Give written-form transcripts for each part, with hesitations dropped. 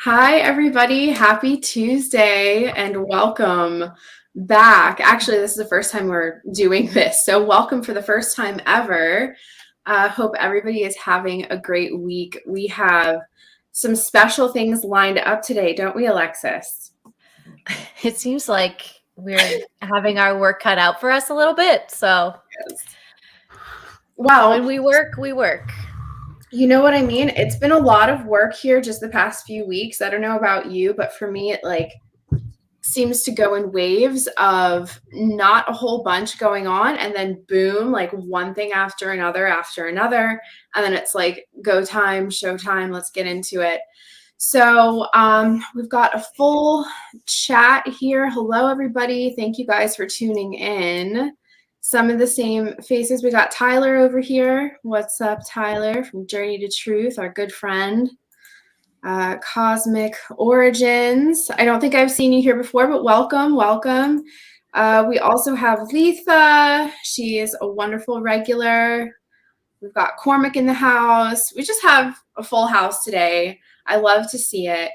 Hi, everybody. Happy Tuesday and welcome back. Actually, this is the first time we're doing this, so welcome for the first time ever. Hope everybody is having a great week. We have some special things lined up today, don't we, Alexis? It seems like we're having our work cut out for us a little bit. So Well, when we work, we work. You know what I mean? It's been a lot of work here just the past few weeks. I don't know about you, but for me, it seems to go in waves of not a whole bunch going on and then boom, like one thing after another. And then it's like go time, show time, let's get into it. So we've got a full chat here. Hello, everybody. Thank you guys for tuning in. Some of the same faces. We got Tyler over here. What's up, Tyler, from Journey to Truth, our good friend. Cosmic Origins. I don't think I've seen you here before, but welcome. We also have Letha. She is a wonderful regular. We've got Cormac in the house. We just have a full house today. I love to see it.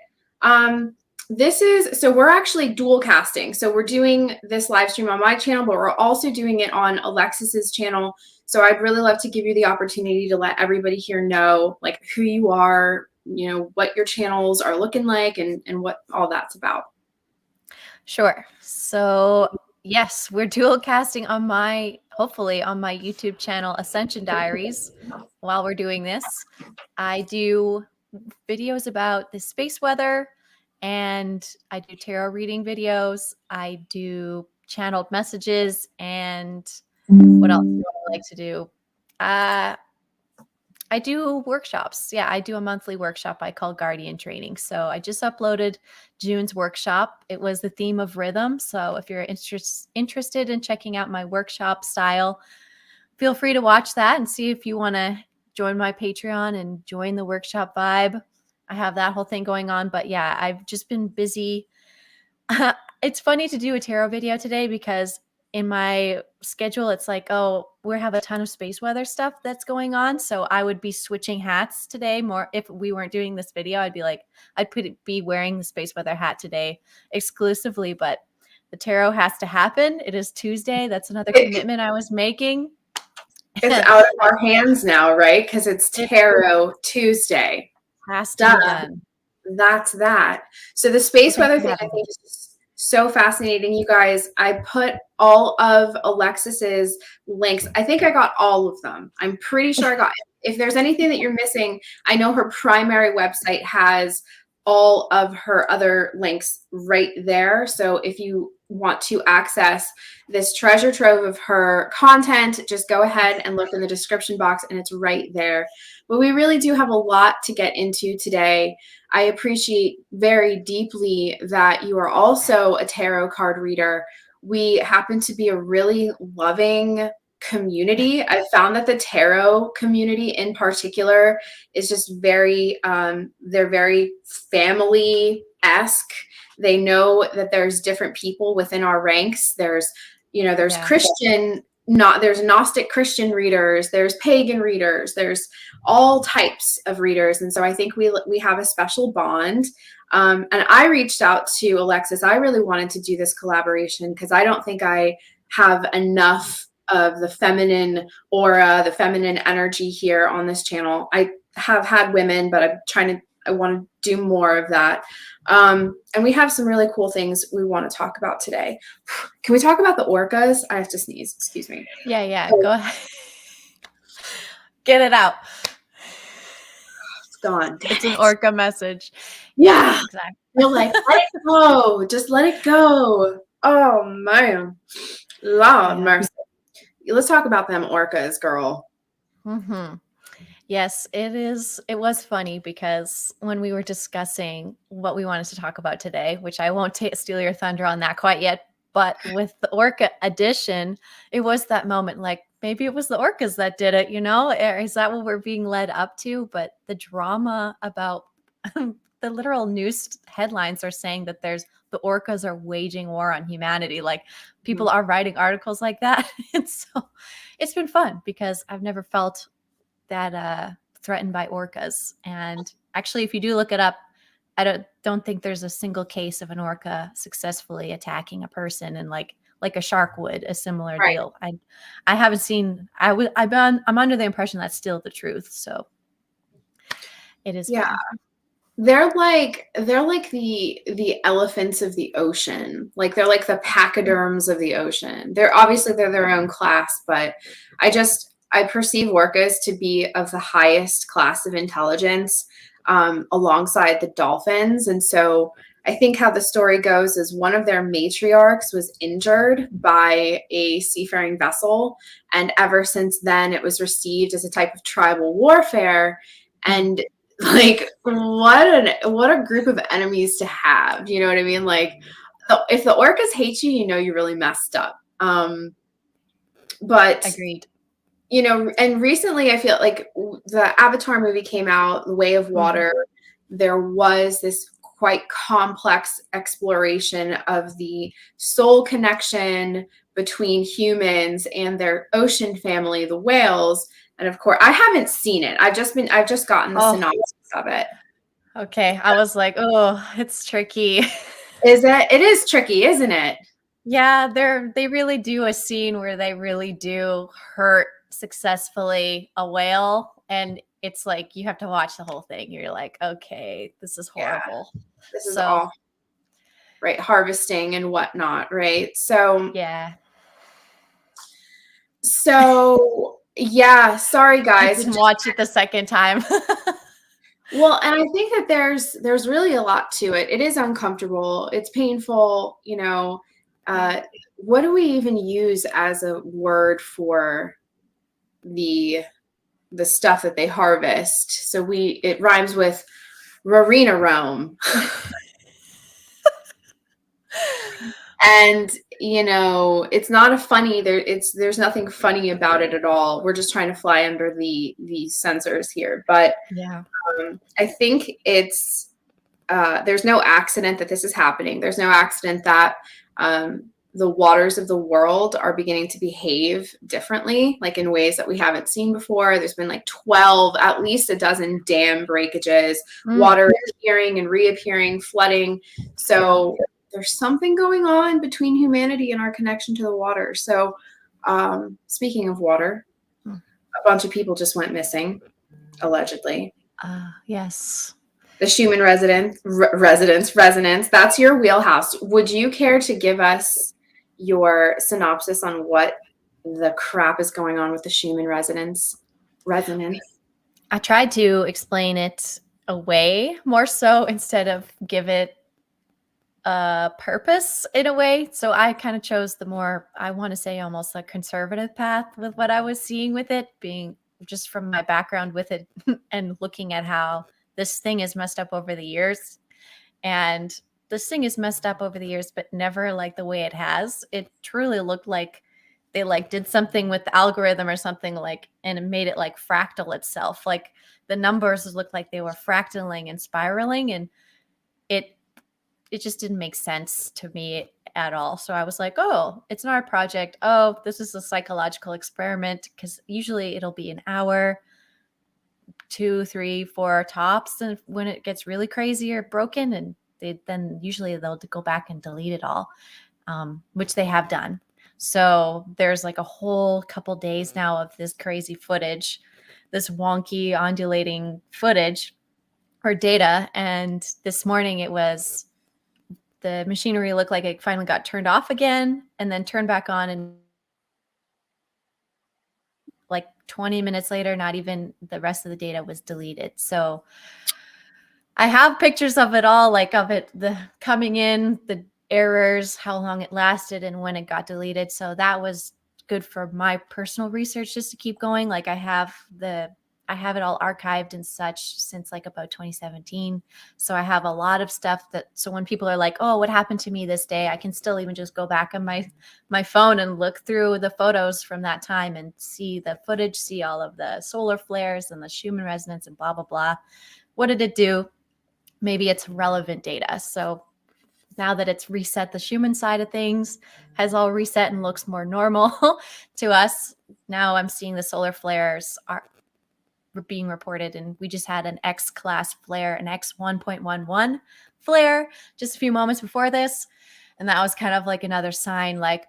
So we're actually dual casting. So we're doing this live stream on my channel, but we're also doing it on Alexis's channel. So I'd really love to give you the opportunity to let everybody here know like who you are, what your channels are looking like and what all that's about. Sure. So yes, we're dual casting hopefully on my YouTube channel, Ascension Diaries. While we're doing this, I do videos about the space weather and I do tarot reading videos. I do channeled messages and what else do I like to do? I do workshops. Yeah, I do a monthly workshop I call Guardian Training. So I just uploaded June's workshop. It was the theme of rhythm. So if you're interested in checking out my workshop style, feel free to watch that and see if you want to join my Patreon and join the workshop vibe. I have that whole thing going on. But yeah, I've just been busy. It's funny to do a tarot video today because in my schedule, it's like, oh, we have a ton of space weather stuff that's going on. So I would be switching hats today more. If we weren't doing this video, I'd be wearing the space weather hat today exclusively, but the tarot has to happen. It is Tuesday. That's another commitment I was making. It's out of our hands now, right? Because it's Tarot Tuesday. Has to be done. That's that. So the space weather thing, I think, is so fascinating, you guys. I put all of Alexis's links. I think I got all of them. I'm pretty sure I got. If there's anything that you're missing, I know her primary website has all of her other links right there. So if you want to access this treasure trove of her content, just go ahead and look in the description box and it's right there. But we really do have a lot to get into today. I appreciate very deeply that you are also a tarot card reader. We happen to be a really loving community. I found that the tarot community in particular is just they're very family-esque. They know that there's different people within our ranks. There's Christian, there's Gnostic Christian readers, there's pagan readers, there's all types of readers. And so I think we have a special bond. And I reached out to Alexis. I really wanted to do this collaboration because I don't think I have enough of the feminine aura, the feminine energy here on this channel. I have had women, but I want to do more of that. And we have some really cool things we want to talk about today. Can we talk about the orcas? I have to sneeze. Excuse me. Yeah. Go ahead. Get it out. It's gone. It's an orca message. Yeah. Exactly. You're like, let it go. Just let it go. Oh, man. Lord mercy. Let's talk about them orcas, girl. Mm-hmm. Yes, it is. It was funny because when we were discussing what we wanted to talk about today, which I won't steal your thunder on that quite yet, but with the Orca edition, it was that moment like maybe it was the orcas that did it, Is that what we're being led up to? But the drama about the literal news headlines are saying that the orcas are waging war on humanity. Like people are writing articles like that. And so it's been fun because I've never felt that threatened by orcas. And actually, if you do look it up, don't think there's a single case of an orca successfully attacking a person and like a shark would, a similar Right. deal. I haven't seen. I'm under the impression that's still the truth. So it is. Yeah. Fun. They're like the elephants of the ocean. Like they're like the pachyderms of the ocean. They're their own class, but I perceive orcas to be of the highest class of intelligence, alongside the dolphins. And so I think how the story goes is one of their matriarchs was injured by a seafaring vessel, and ever since then it was received as a type of tribal warfare. And like what a group of enemies to have, you know what I mean? Like if the orcas hate you, you know you really messed up. But Agreed. you know, and recently I feel like the Avatar movie came out, The Way of Water. There was this quite complex exploration of the soul connection between humans and their ocean family, the whales. And of course, I haven't seen it. I've just gotten the synopsis of it. Okay. I was like, oh, it's tricky. It is tricky, isn't it? Yeah, they really do a scene where they really do hurt successfully a whale, and it's like you have to watch the whole thing. You're like, okay, this is horrible. Yeah, this is all right, harvesting and whatnot, right? So yeah. So yeah, sorry guys. I didn't watch it the second time. Well, and I think that there's really a lot to it. It is uncomfortable. It's painful, you know. What do we even use as a word for the stuff that they harvest? So it rhymes with Rarina Rome. And you know, it's not a funny there's nothing funny about it at all. We're just trying to fly under the censors here. But yeah. I think it's there's no accident that this is happening. There's no accident that the waters of the world are beginning to behave differently, like in ways that we haven't seen before. There's been like 12, at least a dozen dam breakages, water appearing and reappearing, flooding. So there's something going on between humanity and our connection to the water. So speaking of water, a bunch of people just went missing, allegedly. Yes. The Schumann resonance. That's your wheelhouse. Would you care to give us your synopsis on what the crap is going on with the Schumann resonance? I tried to explain it away more so instead of give it a purpose in a way. So I kind of chose the more, I want to say almost a conservative path with what I was seeing with it, being just from my background with it and looking at how this thing is messed up over the years. And this thing is messed up over the years, but never like the way it has. It truly looked like they like did something with the algorithm or something like, and it made it like fractal itself. Like the numbers looked like they were fractaling and spiraling, and it just didn't make sense to me at all. So I was like, oh, it's an art project. Oh, this is a psychological experiment, because usually it'll be an hour, 2, 3, 4 tops. And when it gets really crazy or broken, and then usually they'll go back and delete it all, which they have done. So there's like a whole couple days now of this crazy footage, this wonky undulating footage or data. And this morning the machinery looked like it finally got turned off again and then turned back on. And like 20 minutes later, not even the rest of the data was deleted. So I have pictures of it all, like of it, the coming in, the errors, how long it lasted, and when it got deleted. So that was good for my personal research just to keep going. Like I have it all archived and such since like about 2017. So I have a lot of stuff so when people are like, oh, what happened to me this day? I can still even just go back on my phone and look through the photos from that time and see the footage, see all of the solar flares and the Schumann resonance and blah, blah, blah. What did it do? Maybe it's relevant data. So now that it's reset, the Schumann side of things has all reset and looks more normal to us. Now I'm seeing the solar flares being reported, and we just had an X class flare, an X 1.11 flare just a few moments before this. And that was kind of like another sign, like,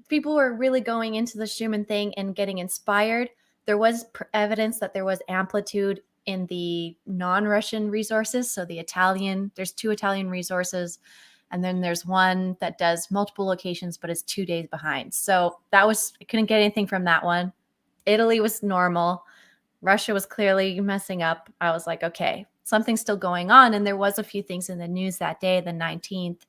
people were really going into the Schumann thing and getting inspired. There was evidence that there was amplitude in the non-Russian resources. So there's 2 Italian resources, and then there's one that does multiple locations, but is 2 days behind. So I couldn't get anything from that one. Italy was normal. Russia was clearly messing up. I was like, okay, something's still going on. And there was a few things in the news that day, the 19th,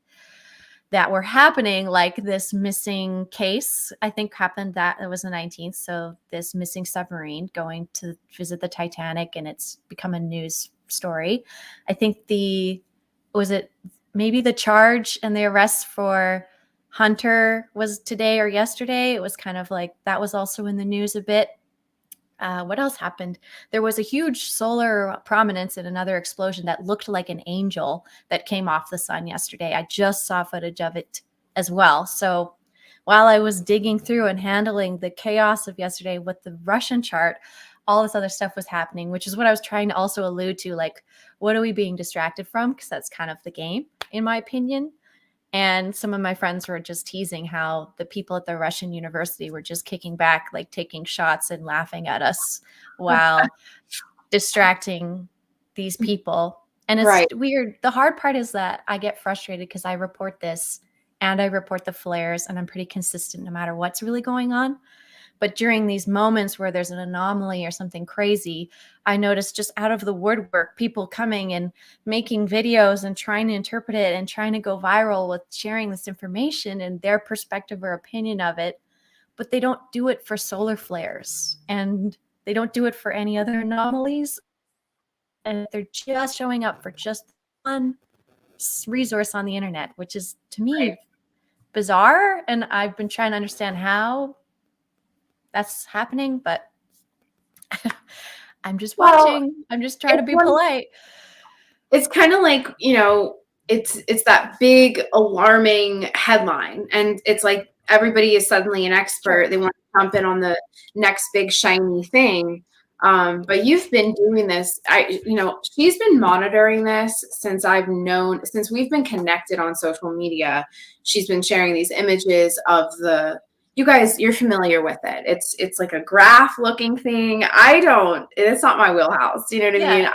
that were happening, like this missing case, I think happened that it was the 19th. So this missing submarine going to visit the Titanic, and it's become a news story. I think maybe the charge and the arrest for Hunter was today or yesterday. It was kind of like that was also in the news a bit. What else happened? There was a huge solar prominence in another explosion that looked like an angel that came off the sun yesterday. I just saw footage of it as well. So while I was digging through and handling the chaos of yesterday with the Russian chart, all this other stuff was happening, which is what I was trying to also allude to. Like, what are we being distracted from? Because that's kind of the game, in my opinion. And some of my friends were just teasing how the people at the Russian university were just kicking back, like taking shots and laughing at us while distracting these people. And it's weird. The hard part is that I get frustrated because I report this and I report the flares, and I'm pretty consistent no matter what's really going on. But during these moments where there's an anomaly or something crazy, I notice just out of the woodwork, people coming and making videos and trying to interpret it and trying to go viral with sharing this information and their perspective or opinion of it. But they don't do it for solar flares, and they don't do it for any other anomalies. And they're just showing up for just one resource on the internet, which is, to me, bizarre. And I've been trying to understand how that's happening, but I'm just watching. I'm just trying to be polite. It's kind of like, it's that big alarming headline, and it's like everybody is suddenly an expert. They want to jump in on the next big shiny thing. But you've been doing this. She's been monitoring this since we've been connected on social media. She's been sharing these images of you guys, you're familiar with it. It's like a graph looking thing. It's not my wheelhouse. You know what I mean?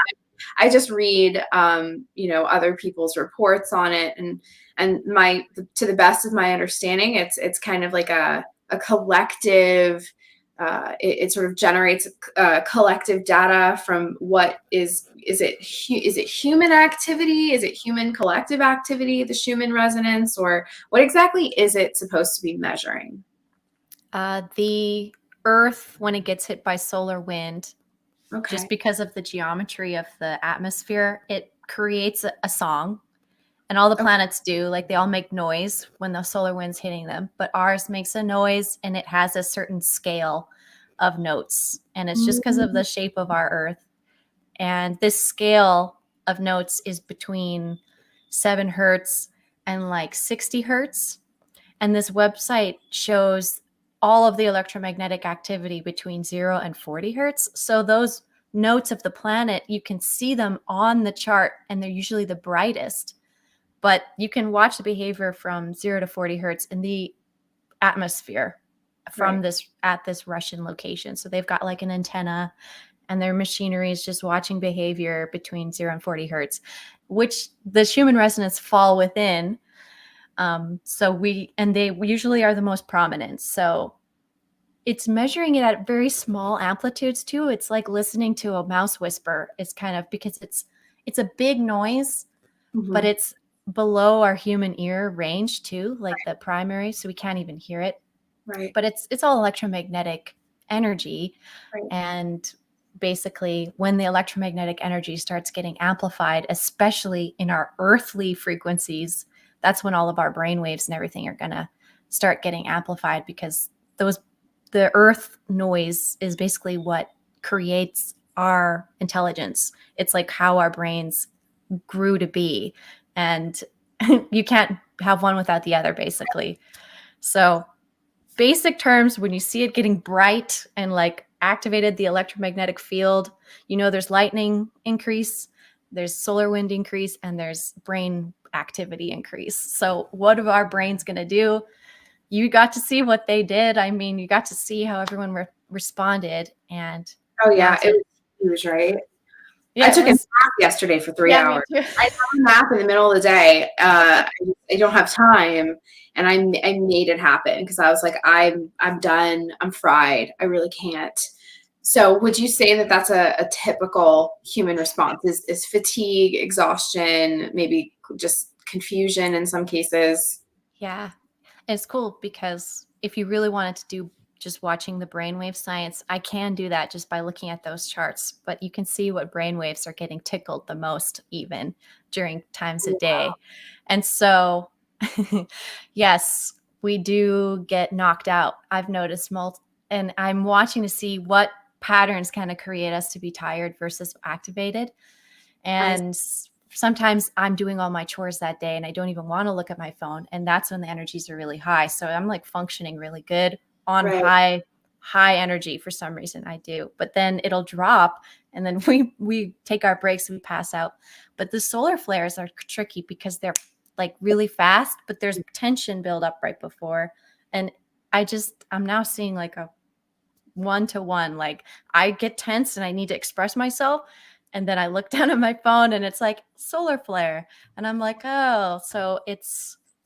I just read, other people's reports on it, and to the best of my understanding, it's kind of like a collective. It sort of generates collective data from what is it human activity? Is it human collective activity, the Schumann resonance, or what exactly is it supposed to be measuring? The Earth, when it gets hit by solar wind, okay. just because of the geometry of the atmosphere, it creates a song. And all the planets do, like they all make noise when the solar wind's hitting them. But ours makes a noise, and it has a certain scale of notes. And it's just because of the shape of our Earth. And this scale of notes is between 7 hertz and like 60 hertz. And this website shows all of the electromagnetic activity between 0 and 40 hertz. So those notes of the planet, you can see them on the chart, and they're usually the brightest. But you can watch the behavior from 0 to 40 hertz in the atmosphere from this Russian location. So they've got like an antenna, and their machinery is just watching behavior between 0 and 40 hertz, which the Schumann resonance fall within. They usually are the most prominent. So it's measuring it at very small amplitudes too. It's like listening to a mouse whisper. It's kind of, because it's a big noise, but it's below our human ear range too, like the primary. So we can't even hear it. Right. But it's all electromagnetic energy. Right. And basically when the electromagnetic energy starts getting amplified, especially in our earthly frequencies, that's when all of our brain waves and everything are going to start getting amplified, because the earth noise is basically what creates our intelligence. It's like how our brains grew to be. And you can't have one without the other, basically. So basic terms, when you see it getting bright and like activated the electromagnetic field. You know, there's lightning increase, there's solar wind increase, and there's brain activity increase. So what are our brains going to do? You got to see what they did. I mean, you got to see how everyone responded. And oh yeah, it was huge, right? Yeah, I took a nap yesterday for 3 hours. Me too. I have a nap in the middle of the day. I don't have time, and I made it happen because I was like, I'm done. I'm fried. I really can't. So, would you say that that's a typical human response? Is fatigue, exhaustion, maybe just confusion in some cases? Yeah, it's cool because if you really wanted to do just watching the brainwave science, I can do that just by looking at those charts. But you can see what brainwaves are getting tickled the most, even during times of day. And so, yes, we do get knocked out. I've noticed and I'm watching to see what patterns kind of create us to be tired versus activated. And sometimes I'm doing all my chores that day and I don't even want to look at my phone. And that's when the energies are really high. So I'm like functioning really good on high energy for some reason. I do, but then it'll drop and then we take our breaks and we pass out. But the solar flares are tricky because they're like really fast, but there's tension build up right before. And I'm now seeing like a 1-to-1, like I get tense and I need to express myself. And then I look down at my phone and it's like solar flare. And I'm like, oh, so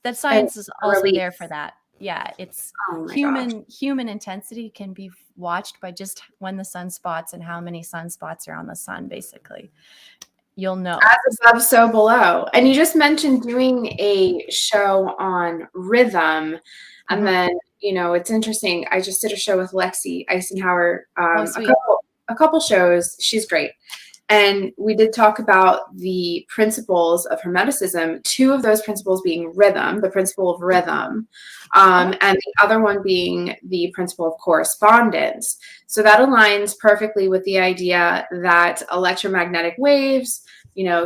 that science is also there for that. Yeah, it's human intensity can be watched by just when the sun spots and how many sunspots are on the sun, basically. You'll know. As above, so below. And you just mentioned doing a show on rhythm. And then, it's interesting. I just did a show with Lexi Eisenhower, a couple shows. She's great. And we did talk about the principles of Hermeticism, 2 of those principles being rhythm, the principle of rhythm, and the other one being the principle of correspondence. So that aligns perfectly with the idea that electromagnetic waves,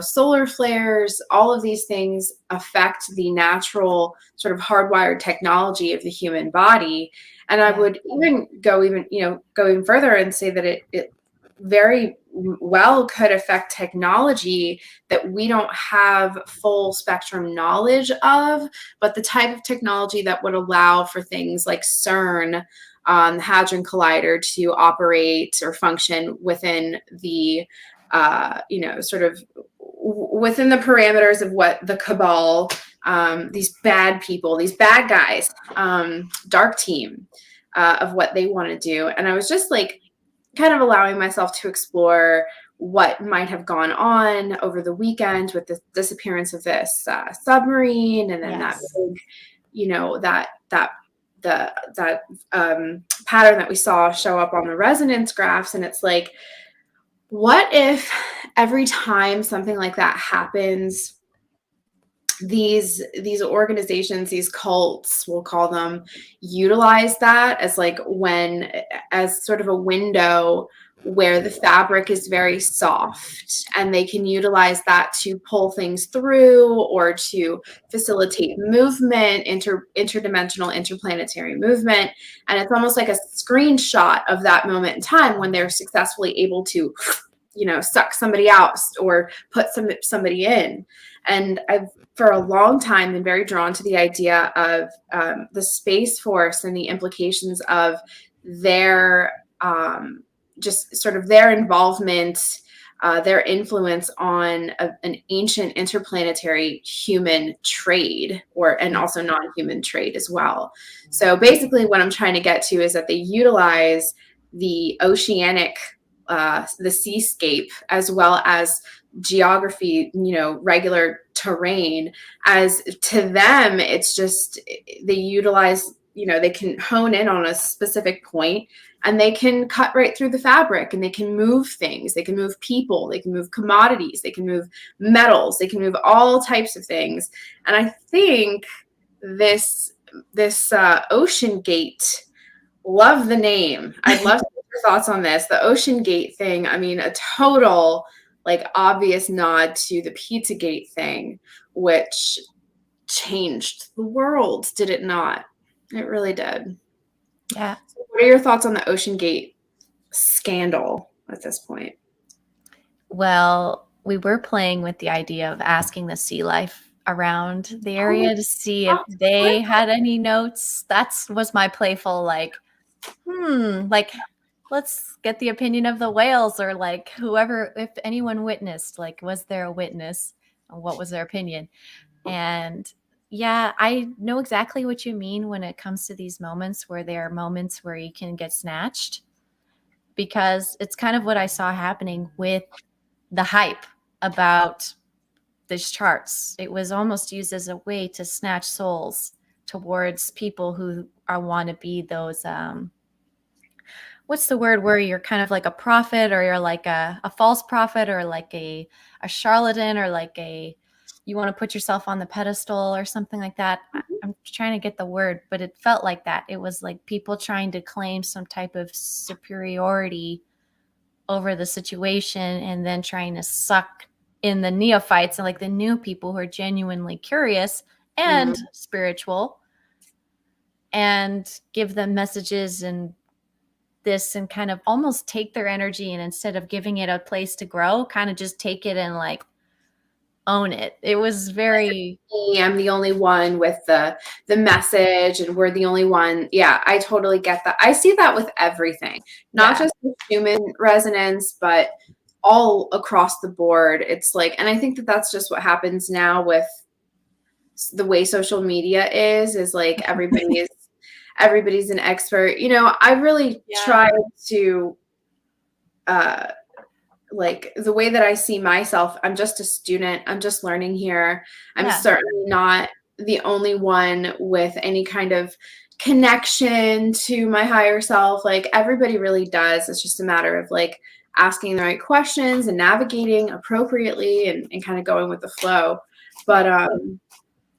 solar flares, all of these things affect the natural sort of hardwired technology of the human body. And I would even go even further and say that it very well could affect technology that we don't have full spectrum knowledge of, but the type of technology that would allow for things like CERN, Hadron Collider, to operate or function within the, sort of within the parameters of what the cabal, these bad people, these bad guys, dark team, of what they want to do. And I was just like, kind of allowing myself to explore what might have gone on over the weekend with the disappearance of this submarine, and then that pattern that we saw show up on the resonance graphs. And it's like, what if every time something like that happens, these organizations, these cults, we'll call them, utilize that as as sort of a window where the fabric is very soft, and they can utilize that to pull things through or to facilitate movement, interdimensional, interplanetary movement. And it's almost like a screenshot of that moment in time when they're successfully able to, suck somebody out or put somebody in. And I've, for a long time, been very drawn to the idea of the Space Force and the implications of their just sort of their involvement, their influence on an ancient interplanetary human trade, and also non-human trade as well. So basically what I'm trying to get to is that they utilize the oceanic, the seascape, as well as geography, regular terrain, as to them, it's just, they utilize, they can hone in on a specific point and they can cut right through the fabric, and they can move things. They can move people, they can move commodities, they can move metals, they can move all types of things. And I think this Ocean Gate, love the name. I'd love to hear your thoughts on this. The Ocean Gate thing, I mean, a total obvious nod to the Pizzagate thing, which changed the world, did it not? It really did. Yeah. So what are your thoughts on the Ocean Gate scandal at this point? Well, we were playing with the idea of asking the sea life around the area to see if they had any notes. That's was my playful like, like let's get the opinion of the whales or like whoever, if anyone witnessed, like was there a witness and what was their opinion? And yeah, I know exactly what you mean when it comes to these moments where there are moments where you can get snatched, because it's kind of what I saw happening with the hype about these charts. It was almost used as a way to snatch souls towards people who are want to be those what's the word where you're kind of like a prophet, or you're like a false prophet, or like a charlatan, or like a you want to put yourself on the pedestal or something like that. I'm trying to get the word, but it felt like that. It was like people trying to claim some type of superiority over the situation and then trying to suck in the neophytes and like the new people who are genuinely curious and spiritual and give them messages and this and kind of almost take their energy, and instead of giving it a place to grow, kind of just take it and like own it. It was very I'm the only one with the message and we're the only one. Yeah, I totally get that. I see that with everything, not just with human resonance, but all across the board. It's like, and I think that that's just what happens now with the way social media is like everybody's an expert. You know, I really tried to like the way that I see myself, I'm just a student. I'm just learning here. I'm certainly not the only one with any kind of connection to my higher self. Like everybody really does. It's just a matter of like asking the right questions and navigating appropriately and kind of going with the flow. But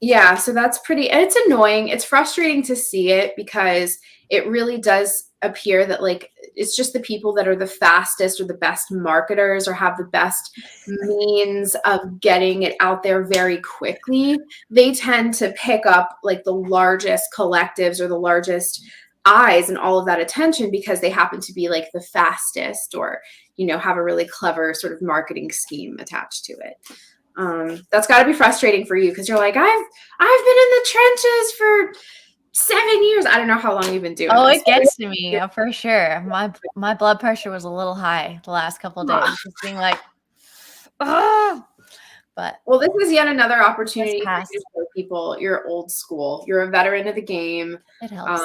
yeah, so that's pretty, and it's annoying. It's frustrating to see it because it really does appear that like it's just the people that are the fastest or the best marketers or have the best means of getting it out there very quickly. They tend to pick up like the largest collectives or the largest eyes and all of that attention because they happen to be like the fastest or, you know, have a really clever sort of marketing scheme attached to it. That's got to be frustrating for you because you're like, I've been in the trenches for 7 years. I don't know how long you've been doing this. It gets to me for sure. My blood pressure was a little high the last couple of days, just being like, but well, this is yet another opportunity for you to show people you're old school. You're a veteran of the game. It helps.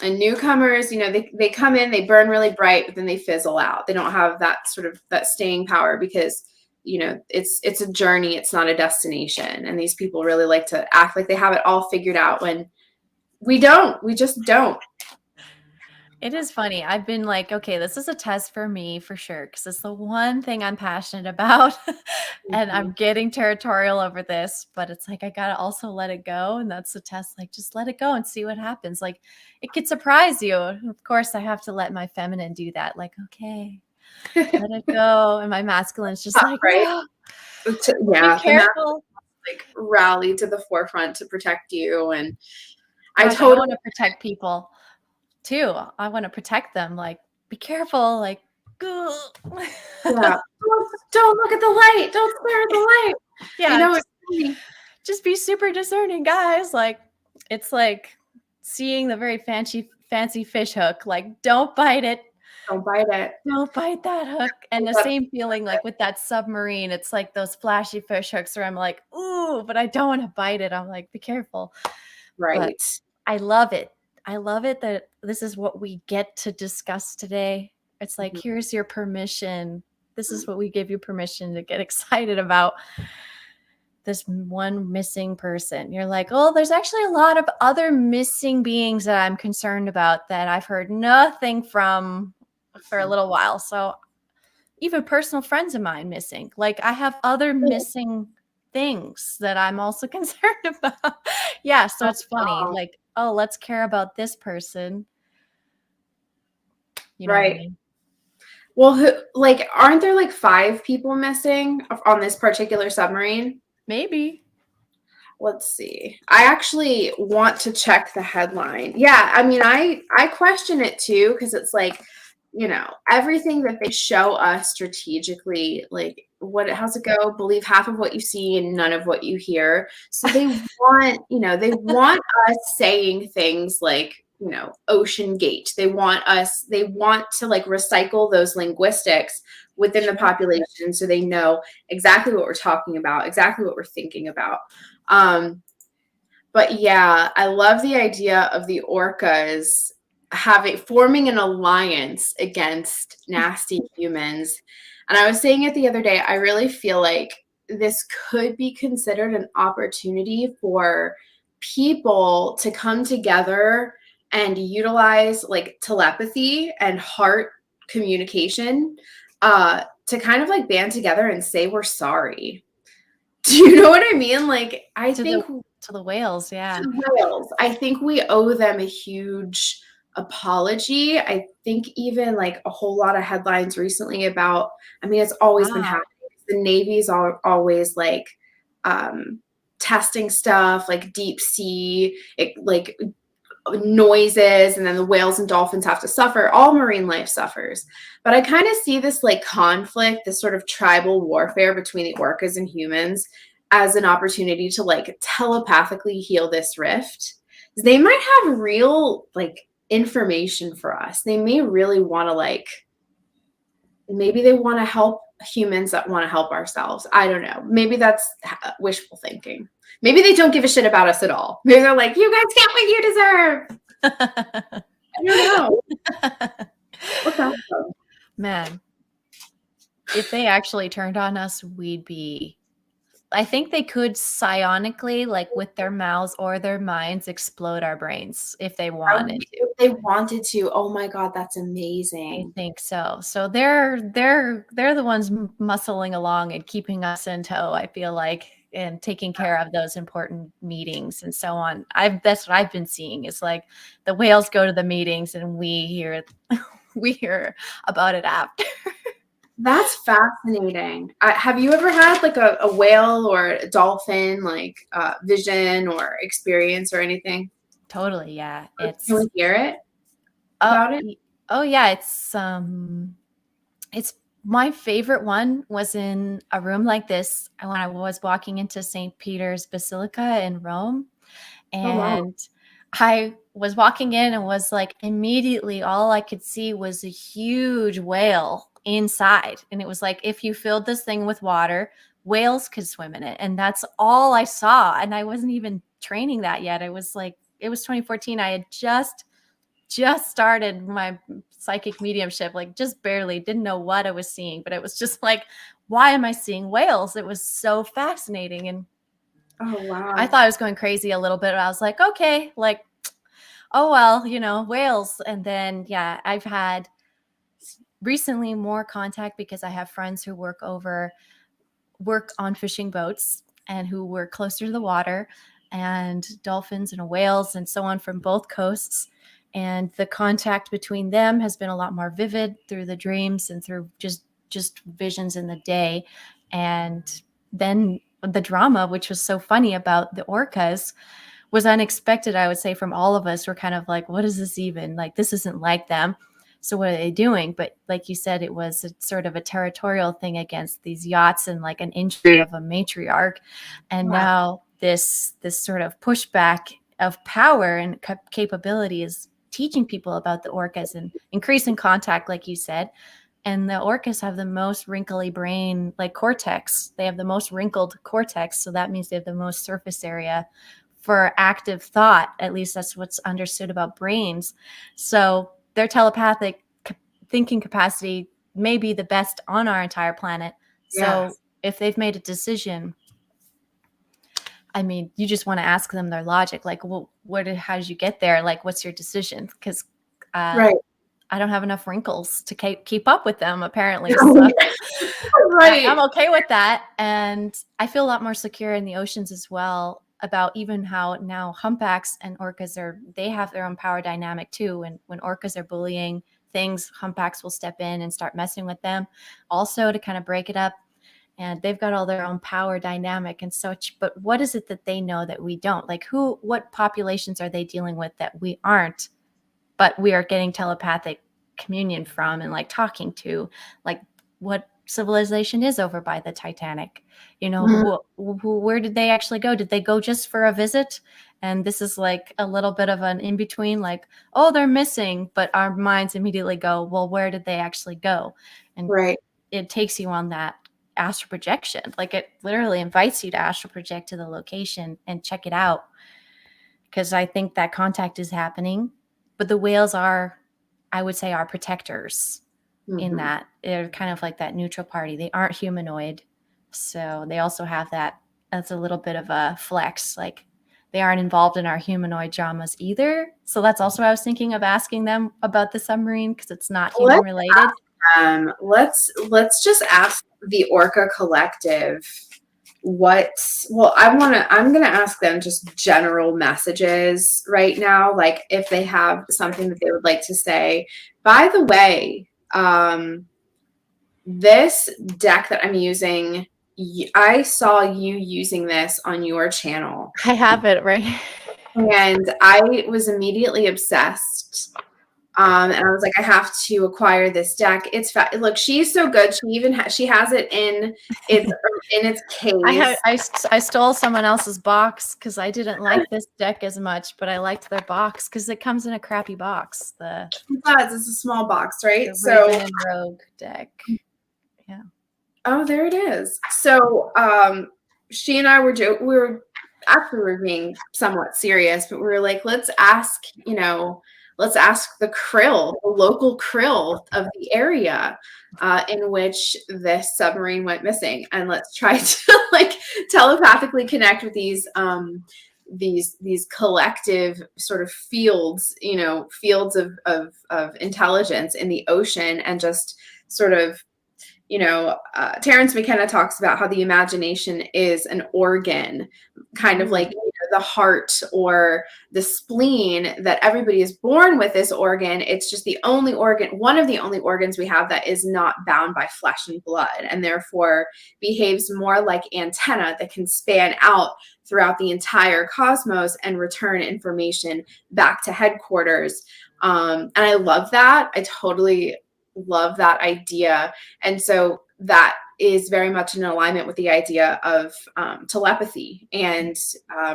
And newcomers, you know, they come in, they burn really bright, but then they fizzle out. They don't have that sort of that staying power because, you know, it's a journey. It's not a destination. And these people really like to act like they have it all figured out when we don't. We just don't. It is funny. I've been like, okay, this is a test for me for sure, because it's the one thing I'm passionate about. And I'm getting territorial over this, but it's like I gotta also let it go. And that's the test. Like, just let it go and see what happens. Like, it could surprise you. Of course, I have to let my feminine do that. Like, okay, let it go. And my masculine's just like, right. Yeah, be careful. Like rally to the forefront to protect you. And I totally want to protect people too. I want to protect them. Like, be careful. Like, yeah. Don't look at the light. Don't stare at the light. Yeah. You know, just be super discerning, guys. Like, it's like seeing the very fancy fish hook. Like, don't bite it. Don't bite it. Don't bite that hook. And the same feeling like with that submarine. It's like those flashy fish hooks where I'm like, ooh, but I don't want to bite it. I'm like, be careful. Right. But I love it. I love it that this is what we get to discuss today. It's like, here's your permission. This is what we give you permission to get excited about. This one missing person. You're like, oh, there's actually a lot of other missing beings that I'm concerned about that I've heard nothing from for a little while. So even personal friends of mine missing. Like, I have other missing things that I'm also concerned about. Yeah, so it's funny. Like, oh, let's care about this person. You know what I mean? Well, like, aren't there like 5 people missing on this particular submarine? Maybe. Let's see. I actually want to check the headline. Yeah, I mean, I question it too because it's like everything that they show us strategically, like how's it go? Believe half of what you see and none of what you hear. So they want us saying things like, ocean gate. They want to like recycle those linguistics within the population so they know exactly what we're talking about, exactly what we're thinking about. But yeah, I love the idea of the orcas forming an alliance against nasty humans. And I was saying it the other day, I really feel like this could be considered an opportunity for people to come together and utilize like telepathy and heart communication to kind of like band together and say we're sorry. Do you know what I mean? Like, I think to the whales, yeah. to the whales, I think we owe them a huge apology. I think even like a whole lot of headlines recently about, I mean, it's always been happening. The Navy's always like testing stuff, like deep sea, like noises, and then the whales and dolphins have to suffer. All marine life suffers. But I kind of see this like conflict, this sort of tribal warfare between the orcas and humans as an opportunity to like telepathically heal this rift. They might have real like information for us. They may really want to like, maybe they want to help humans that want to help ourselves. I don't know. Maybe that's wishful thinking. Maybe they don't give a shit about us at all. Maybe they're like, you guys get what you deserve. I don't know. What's that? Man, if they actually turned on us, I think they could psionically, like with their mouths or their minds, explode our brains if they wanted to. If they wanted to. Oh my God, that's amazing. I think so. So they're the ones muscling along and keeping us in tow, I feel like, and taking care of those important meetings and so on. That's what I've been seeing is like the whales go to the meetings and we hear about it after. That's fascinating. Have you ever had like a whale or a dolphin like vision or experience or anything? Totally, yeah. Can we hear it about it? Oh yeah, it's my favorite one was in a room like this when I was walking into St. Peter's Basilica in Rome. And I was walking in and was like, immediately all I could see was a huge whale inside. And it was like, if you filled this thing with water, whales could swim in it. And that's all I saw. And I wasn't even training that yet. I was like, it was 2014. I had just started my psychic mediumship, like just barely, didn't know what I was seeing, but it was just like, why am I seeing whales? It was so fascinating. And oh wow, I thought I was going crazy a little bit. I was like, okay, like, oh well, whales. And then yeah, I've had recently more contact because I have friends who work on fishing boats and who were closer to the water, and dolphins and whales and so on from both coasts. And the contact between them has been a lot more vivid through the dreams and through just visions in the day. And then the drama, which was so funny about the orcas, was unexpected, I would say, from all of us. We're kind of like, what is this even? Like, this isn't like them. So what are they doing? But like you said, it was sort of a territorial thing against these yachts and like an injury of a matriarch. And now this sort of pushback of power and capability is teaching people about the orcas and increasing contact, like you said. And the orcas have the most wrinkly brain, like cortex. They have the most wrinkled cortex. So that means they have the most surface area for active thought. At least that's what's understood about brains. So their telepathic thinking capacity may be the best on our entire planet. So if they've made a decision, I mean, you just want to ask them their logic. Like, well, how did you get there? Like, what's your decision? Because I don't have enough wrinkles to keep up with them, apparently. So I'm okay with that. And I feel a lot more secure in the oceans as well, about even how now humpbacks and orcas they have their own power dynamic too. And when orcas are bullying things, humpbacks will step in and start messing with them also to kind of break it up. And they've got all their own power dynamic and such. But what is it that they know that we don't? Like what populations are they dealing with that we aren't, but we are getting telepathic communion from and like talking to, like what civilization is over by the Titanic. You know, where did they actually go? Did they go just for a visit? And this is like a little bit of an in between, like, oh, they're missing, but our minds immediately go, well, where did they actually go? And it takes you on that astral projection. Like it literally invites you to astral project to the location and check it out. Because I think that contact is happening, but the whales are, I would say, our protectors in that. They're kind of like that neutral party. They aren't humanoid. So they also have that, that's a little bit of a flex. Like they aren't involved in our humanoid dramas either. So that's also what I was thinking of asking them about the submarine, because it's not human related. Let's just ask the Orca Collective I'm going to ask them just general messages right now, like if they have something that they would like to say. By the way, this deck that I'm using, I saw you using this on your channel. I have it, right? And I was immediately obsessed. And I was like, I have to acquire this deck. It's look, she's so good. She even she has it in its case. I stole someone else's box because I didn't like this deck as much, but I liked their box because it comes in a crappy box. It does. It's a small box, right? The Raven and Rogue deck. Yeah. Oh, there it is. So she and I were being somewhat serious, but we were like, let's ask the krill, the local krill of the area in which this submarine went missing, and let's try to like telepathically connect with these collective sort of fields of intelligence in the ocean, and just sort of, Terence McKenna talks about how the imagination is an organ, kind of like the heart or the spleen, that everybody is born with this organ. It's just the only organ, one of the only organs we have that is not bound by flesh and blood, and therefore behaves more like antenna that can span out throughout the entire cosmos and return information back to headquarters. And I love that. I totally love that idea. And so that is very much in alignment with the idea of telepathy, and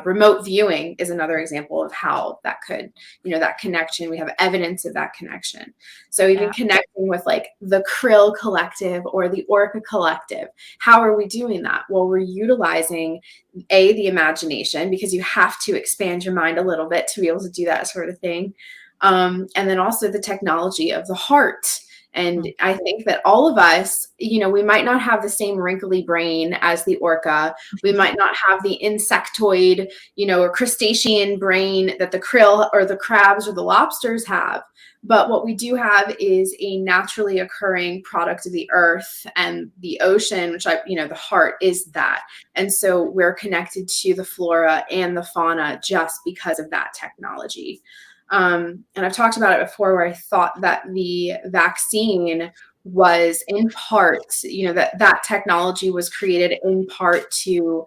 remote viewing is another example of how that could, that connection, we have evidence of that connection. So even connecting with like the Krill Collective or the Orca Collective, how are we doing that? Well, we're utilizing the imagination, because you have to expand your mind a little bit to be able to do that sort of thing. And then also the technology of the heart. And I think that all of us, we might not have the same wrinkly brain as the orca. We might not have the insectoid, or crustacean brain that the krill or the crabs or the lobsters have. But what we do have is a naturally occurring product of the earth and the ocean, which the heart is that. And so we're connected to the flora and the fauna just because of that technology. And I've talked about it before, where I thought that the vaccine was in part, that technology was created in part to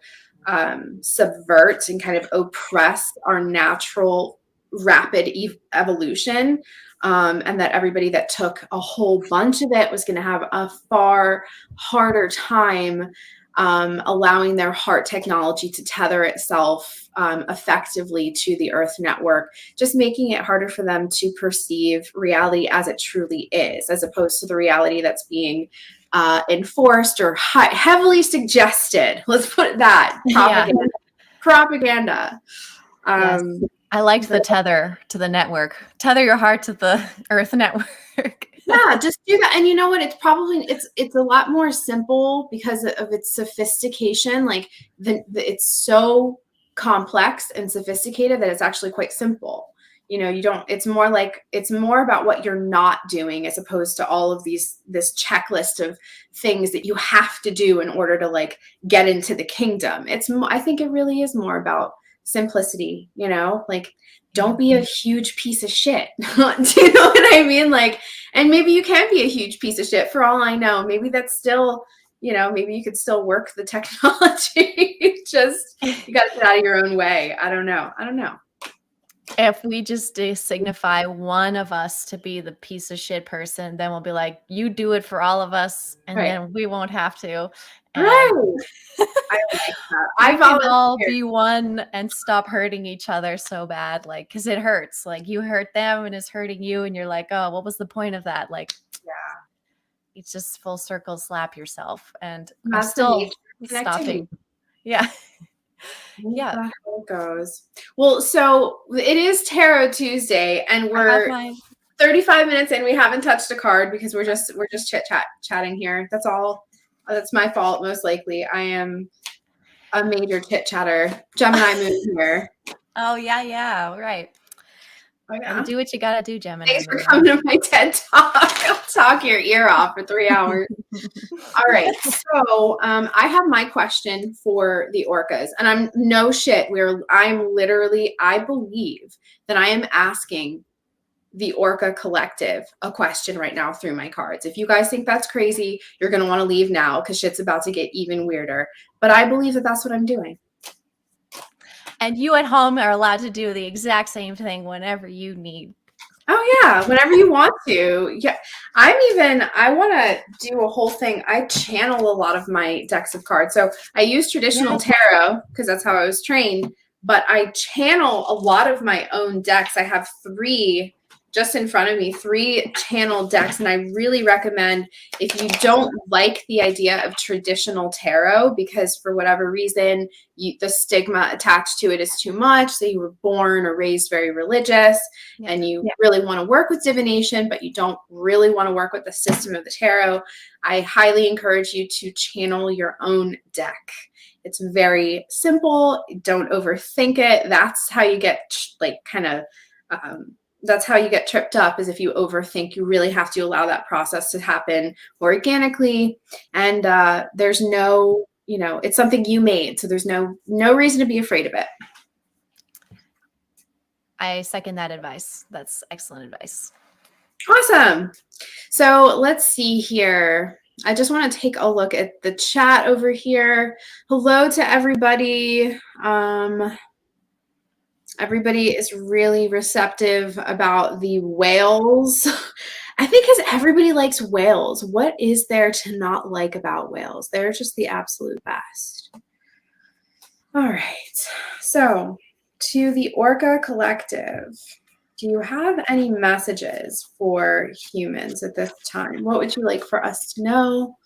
subvert and kind of oppress our natural rapid evolution. And that everybody that took a whole bunch of it was going to have a far harder time allowing their heart technology to tether itself effectively to the Earth network, just making it harder for them to perceive reality as it truly is, as opposed to the reality that's being enforced or heavily suggested. Let's put it that. Propaganda. Yes. I liked the tether to the network. Tether your heart to the Earth network. Yeah, just do that. And you know what? It's a lot more simple because of its sophistication. Like it's so complex and sophisticated that it's actually quite simple. It's more about what you're not doing, as opposed to all of this checklist of things that you have to do in order to like get into the kingdom. I think it really is more about simplicity, like don't be a huge piece of shit. Do you know what I mean? Like, and maybe you can be a huge piece of shit for all I know. Maybe that's still, maybe you could still work the technology. Just, you got to get out of your own way. I don't know. If we just signify one of us to be the piece of shit person, then we'll be like, you do it for all of us, and Right. then we won't have to. And Right. I like that. we I can all volunteer. be one and stop hurting each other so bad, like, because it hurts. Like, you hurt them and it's hurting you, and you're like, oh, what was the point of that? Like, Yeah. it's just full circle slap yourself. And I'm That's the still nature of connectivity. stopping. Yeah. Yeah. That's how it goes. Well, so it is Tarot Tuesday, and I have we're my 35 minutes in. We haven't touched a card because we're just chatting here. That's all. That's my fault, most likely. I am a major chit chatter. Gemini moon here. Oh yeah, right. Oh, yeah. And do what you gotta do, Gemini. Thanks for coming to my TED Talk. I'll talk your ear off for 3 hours. All right. So I have my question for the orcas, and I'm no shit. I believe that I am asking the Orca Collective a question right now through my cards. If you guys think that's crazy, you're going to want to leave now because shit's about to get even weirder. But I believe that that's what I'm doing. And you at home are allowed to do the exact same thing whenever you need. Oh yeah, whenever you want to. Yeah, I want to do a whole thing. I channel a lot of my decks of cards. So I use traditional tarot because that's how I was trained, but I channel a lot of my own decks. I have 3 just in front of me, 3 channel decks. And I really recommend, if you don't like the idea of traditional tarot, because for whatever reason, the stigma attached to it is too much. So you were born or raised very religious, and you really want to work with divination, but you don't really want to work with the system of the tarot, I highly encourage you to channel your own deck. It's very simple. Don't overthink it. That's how you get that's how you get tripped up, is if you overthink. You really have to allow that process to happen organically. And there's no, it's something you made. So there's no reason to be afraid of it. I second that advice. That's excellent advice. Awesome. So let's see here. I just want to take a look at the chat over here. Hello to everybody. Everybody is really receptive about the whales. I think because everybody likes whales. What is there to not like about whales? They're just the absolute best. All right. So to the Orca Collective, do you have any messages for humans at this time? What would you like for us to know?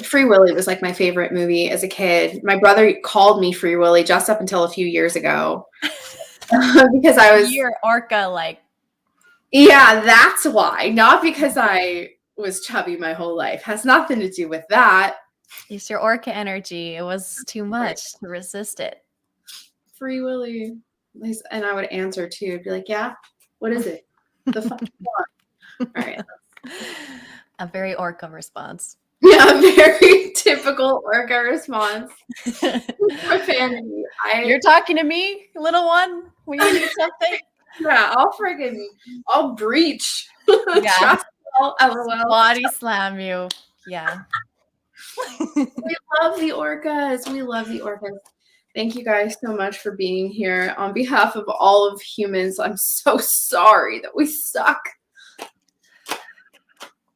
Free Willy was like my favorite movie as a kid. My brother called me Free Willy just up until a few years ago because I was. You're Orca, like. Yeah, that's why. Not because I was chubby my whole life. Has nothing to do with that. It's your Orca energy. It was too much to resist it. Free Willy. And I would answer too. I'd be like, yeah, what is it? The fuck you want? All right. A very Orca response. Yeah, very typical Orca response. Profanity. You're talking to me, little one, when you need something? Yeah, I'll breach. Yeah. LOL. Body slam you. Yeah. We love the orcas. We love the orcas. Thank you guys so much for being here. On behalf of all of humans, I'm so sorry that we suck.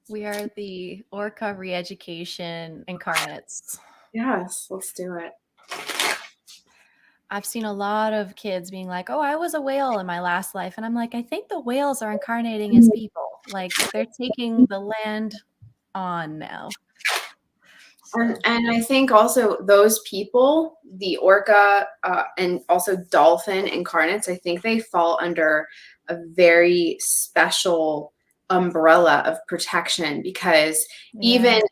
We are the Orca re-education incarnates. Yes, let's do it. I've seen a lot of kids being like, oh, I was a whale in my last life. And I'm like, I think the whales are incarnating as people. Like, they're taking the land on now. And I think also those people, the orca and also dolphin incarnates, I think they fall under a very special umbrella of protection, because even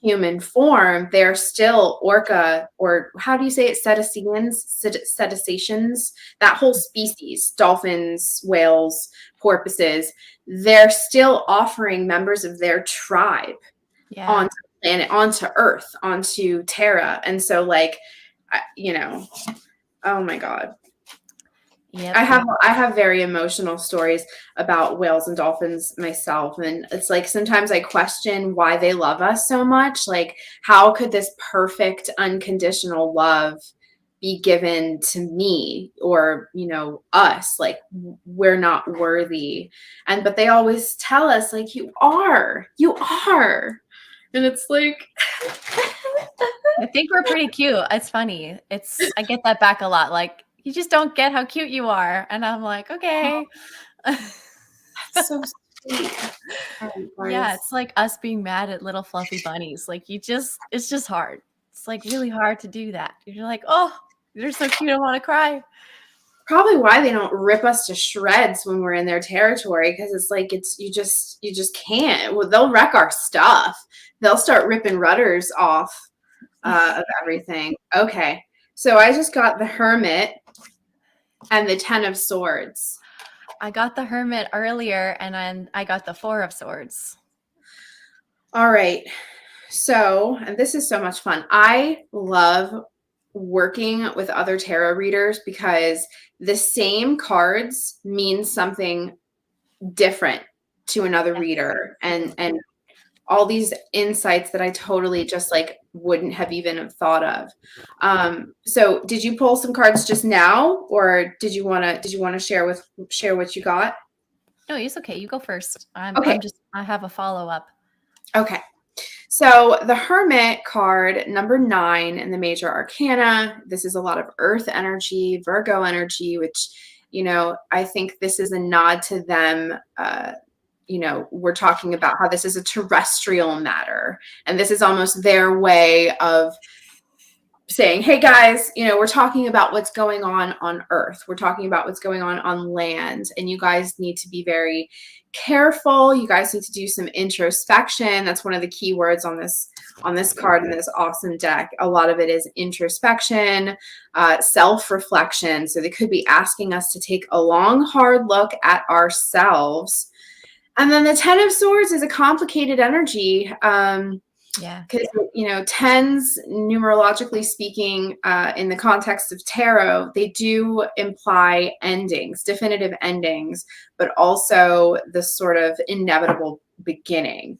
human form, they're still orca, or how do you say it? Cetaceans, that whole species, dolphins, whales, porpoises, they're still offering members of their tribe onto the planet, onto Earth, onto Terra. And so oh my God. Yep. I have very emotional stories about whales and dolphins myself. And it's like, sometimes I question why they love us so much. Like, how could this perfect, unconditional love be given to me or, you know, us, like we're not worthy. But they always tell us like, you are. And it's like, I think we're pretty cute. It's funny. I get that back a lot. Like, you just don't get how cute you are. And I'm like, okay. so sweet. Yeah, it's like us being mad at little fluffy bunnies. Like it's just hard. It's like really hard to do that. You're like, oh, they're so cute. I want to cry. Probably why they don't rip us to shreds when we're in their territory, because it's like you just can't. Well, they'll wreck our stuff. They'll start ripping rudders off of everything. Okay, so I just got the Hermit and the Ten of Swords. I got the Hermit earlier, and then I got the Four of Swords. All right. So, and this is so much fun. I love working with other tarot readers because the same cards mean something different to another reader, and all these insights that I totally just like wouldn't have even thought of. So did you pull some cards just now, or did you want to share what you got? No, it's okay. You go first. Okay. I have a follow-up. Okay. So the Hermit card, number 9 in the major arcana, this is a lot of earth energy, Virgo energy, which, you know, I think this is a nod to them. You know, we're talking about how this is a terrestrial matter, and this is almost their way of saying, hey guys, you know, we're talking about what's going on Earth. We're talking about what's going on land, and you guys need to be very careful. You guys need to do some introspection. That's one of the key words on this card in this awesome deck. A lot of it is introspection, self-reflection. So they could be asking us to take a long, hard look at ourselves. And then the Ten of Swords is a complicated energy. Yeah. Because, you know, tens, numerologically speaking, in the context of tarot, they do imply endings, definitive endings, but also the sort of inevitable beginning.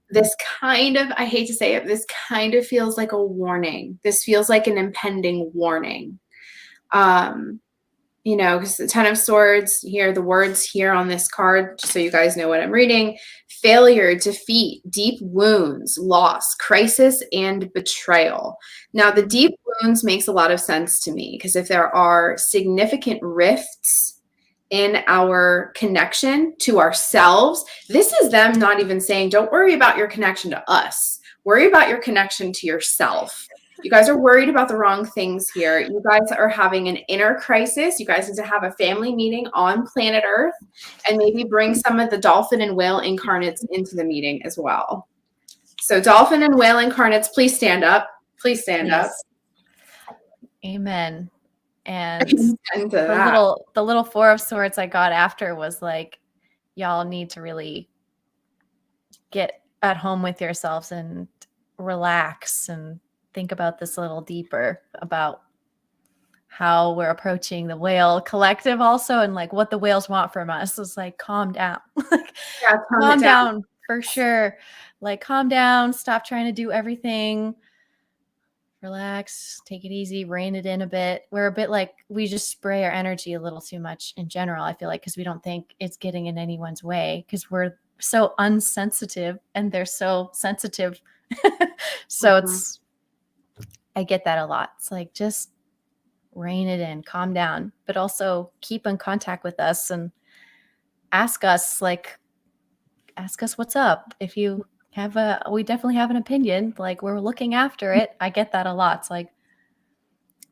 This kind of, I hate to say it, this kind of feels like a warning. This feels like an impending warning. You know, because the Ten of Swords here, the words here on this card, just so you guys know what I'm reading: failure, defeat, deep wounds, loss, crisis, and betrayal. Now, the deep wounds makes a lot of sense to me, because if there are significant rifts in our connection to ourselves, this is them not even saying, don't worry about your connection to us. Worry about your connection to yourself. You guys are worried about the wrong things here. You guys are having an inner crisis. You guys need to have a family meeting on planet Earth, and maybe bring some of the dolphin and whale incarnates into the meeting as well. So dolphin and whale incarnates, please stand up. Please stand up. Amen. And the little Four of Swords I got after was like, y'all need to really get at home with yourselves and relax and think about this a little deeper, about how we're approaching the whale collective also, and like what the whales want from us is like, calm down. Yeah, calm down for sure. Like, calm down, stop trying to do everything. Relax, take it easy, rein it in a bit. We're a bit like, we just spray our energy a little too much in general, I feel like, because we don't think it's getting in anyone's way, because we're so unsensitive and they're so sensitive. So I get that a lot. It's like, just rein it in, calm down, but also keep in contact with us and ask us what's up. If you have we definitely have an opinion, like, we're looking after it. I get that a lot. It's like,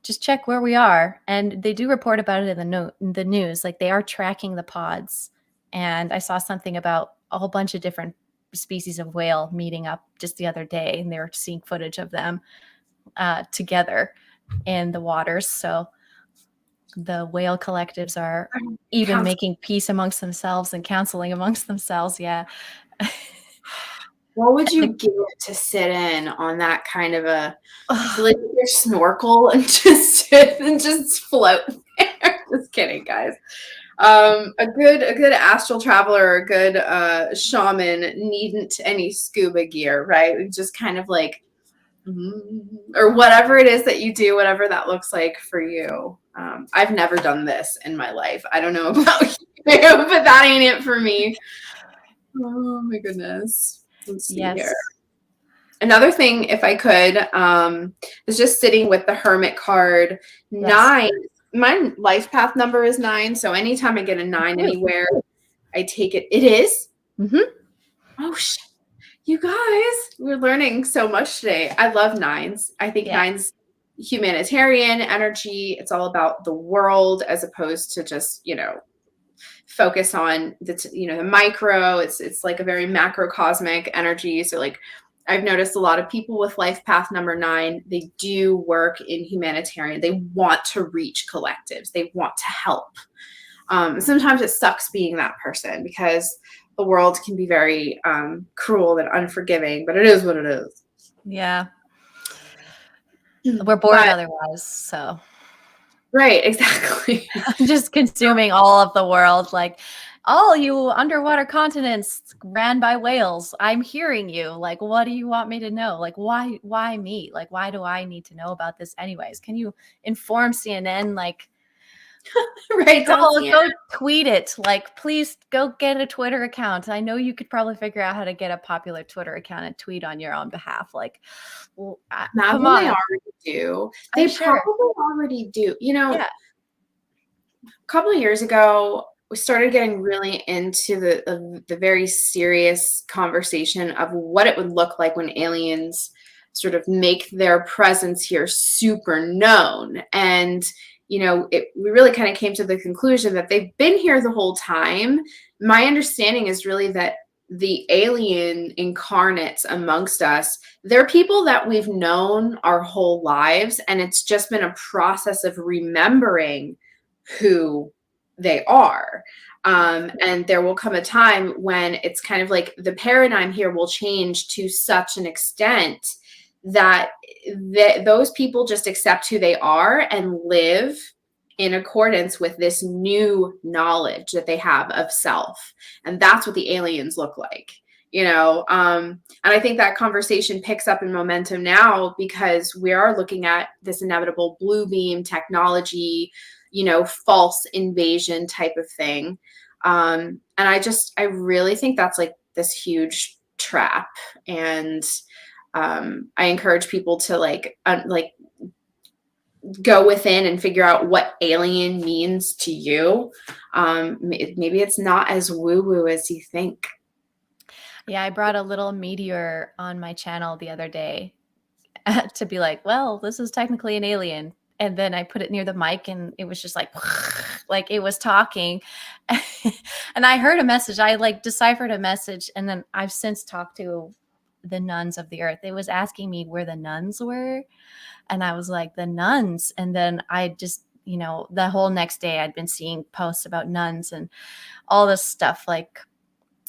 just check where we are. And they do report about it in the news. Like, they are tracking the pods. And I saw something about a whole bunch of different species of whale meeting up just the other day, and they were seeing footage of them together in the waters. So the whale collectives are even making peace amongst themselves and counseling amongst themselves. Yeah. What would you give to sit in on that kind of a, like, your snorkel and just sit and just float there? Just kidding, guys. A good astral traveler, a good shaman needn't any scuba gear, right? We just kind of like or whatever it is that you do, whatever that looks like for you. I've never done this in my life. I don't know about you, but that ain't it for me. Oh my goodness. Let's see here. Another thing, if I could, is just sitting with the Hermit card. 9. My life path number is 9. So anytime I get a 9 anywhere, I take it. It is? Oh, shit. You guys, we're learning so much today. I love 9s. I think 9s humanitarian energy. It's all about the world as opposed to just, focus on the micro. It's like a very macrocosmic energy. So like I've noticed a lot of people with life path number 9, they do work in humanitarian. They want to reach collectives. They want to help. Sometimes it sucks being that person because the world can be very cruel and unforgiving, but it is what it is. Yeah. We're born otherwise, so. Right, exactly. Just consuming all of the world, like, all you underwater continents ran by whales. I'm hearing you. Like, what do you want me to know? Like, why me? Like, why do I need to know about this anyways? Can you inform CNN? Like, right, go tweet it. Like, please go get a Twitter account. I know you could probably figure out how to get a popular Twitter account and tweet on your own behalf. Like, well, come on. They already do. They probably already do. A couple of years ago, we started getting really into the very serious conversation of what it would look like when aliens sort of make their presence here super known. And we really kind of came to the conclusion that they've been here the whole time. My understanding is really that the alien incarnates amongst us, they're people that we've known our whole lives, and it's just been a process of remembering who they are. And there will come a time when it's kind of like the paradigm here will change to such an extent that those people just accept who they are and live in accordance with this new knowledge that they have of self. And that's what the aliens look like, and I think that conversation picks up in momentum now because we are looking at this inevitable blue beam technology, false invasion type of thing. And I really think that's like this huge trap. And I encourage people to go within and figure out what alien means to you. Maybe it's not as woo-woo as you think. Yeah, I brought a little meteor on my channel the other day to be like, well, this is technically an alien. And then I put it near the mic and it was just like it was talking. And I heard a message. I deciphered a message. And then I've since talked to the nuns of the earth. It was asking me where the nuns were. And I was like, the nuns. And then I just, the whole next day I'd been seeing posts about nuns and all this stuff, like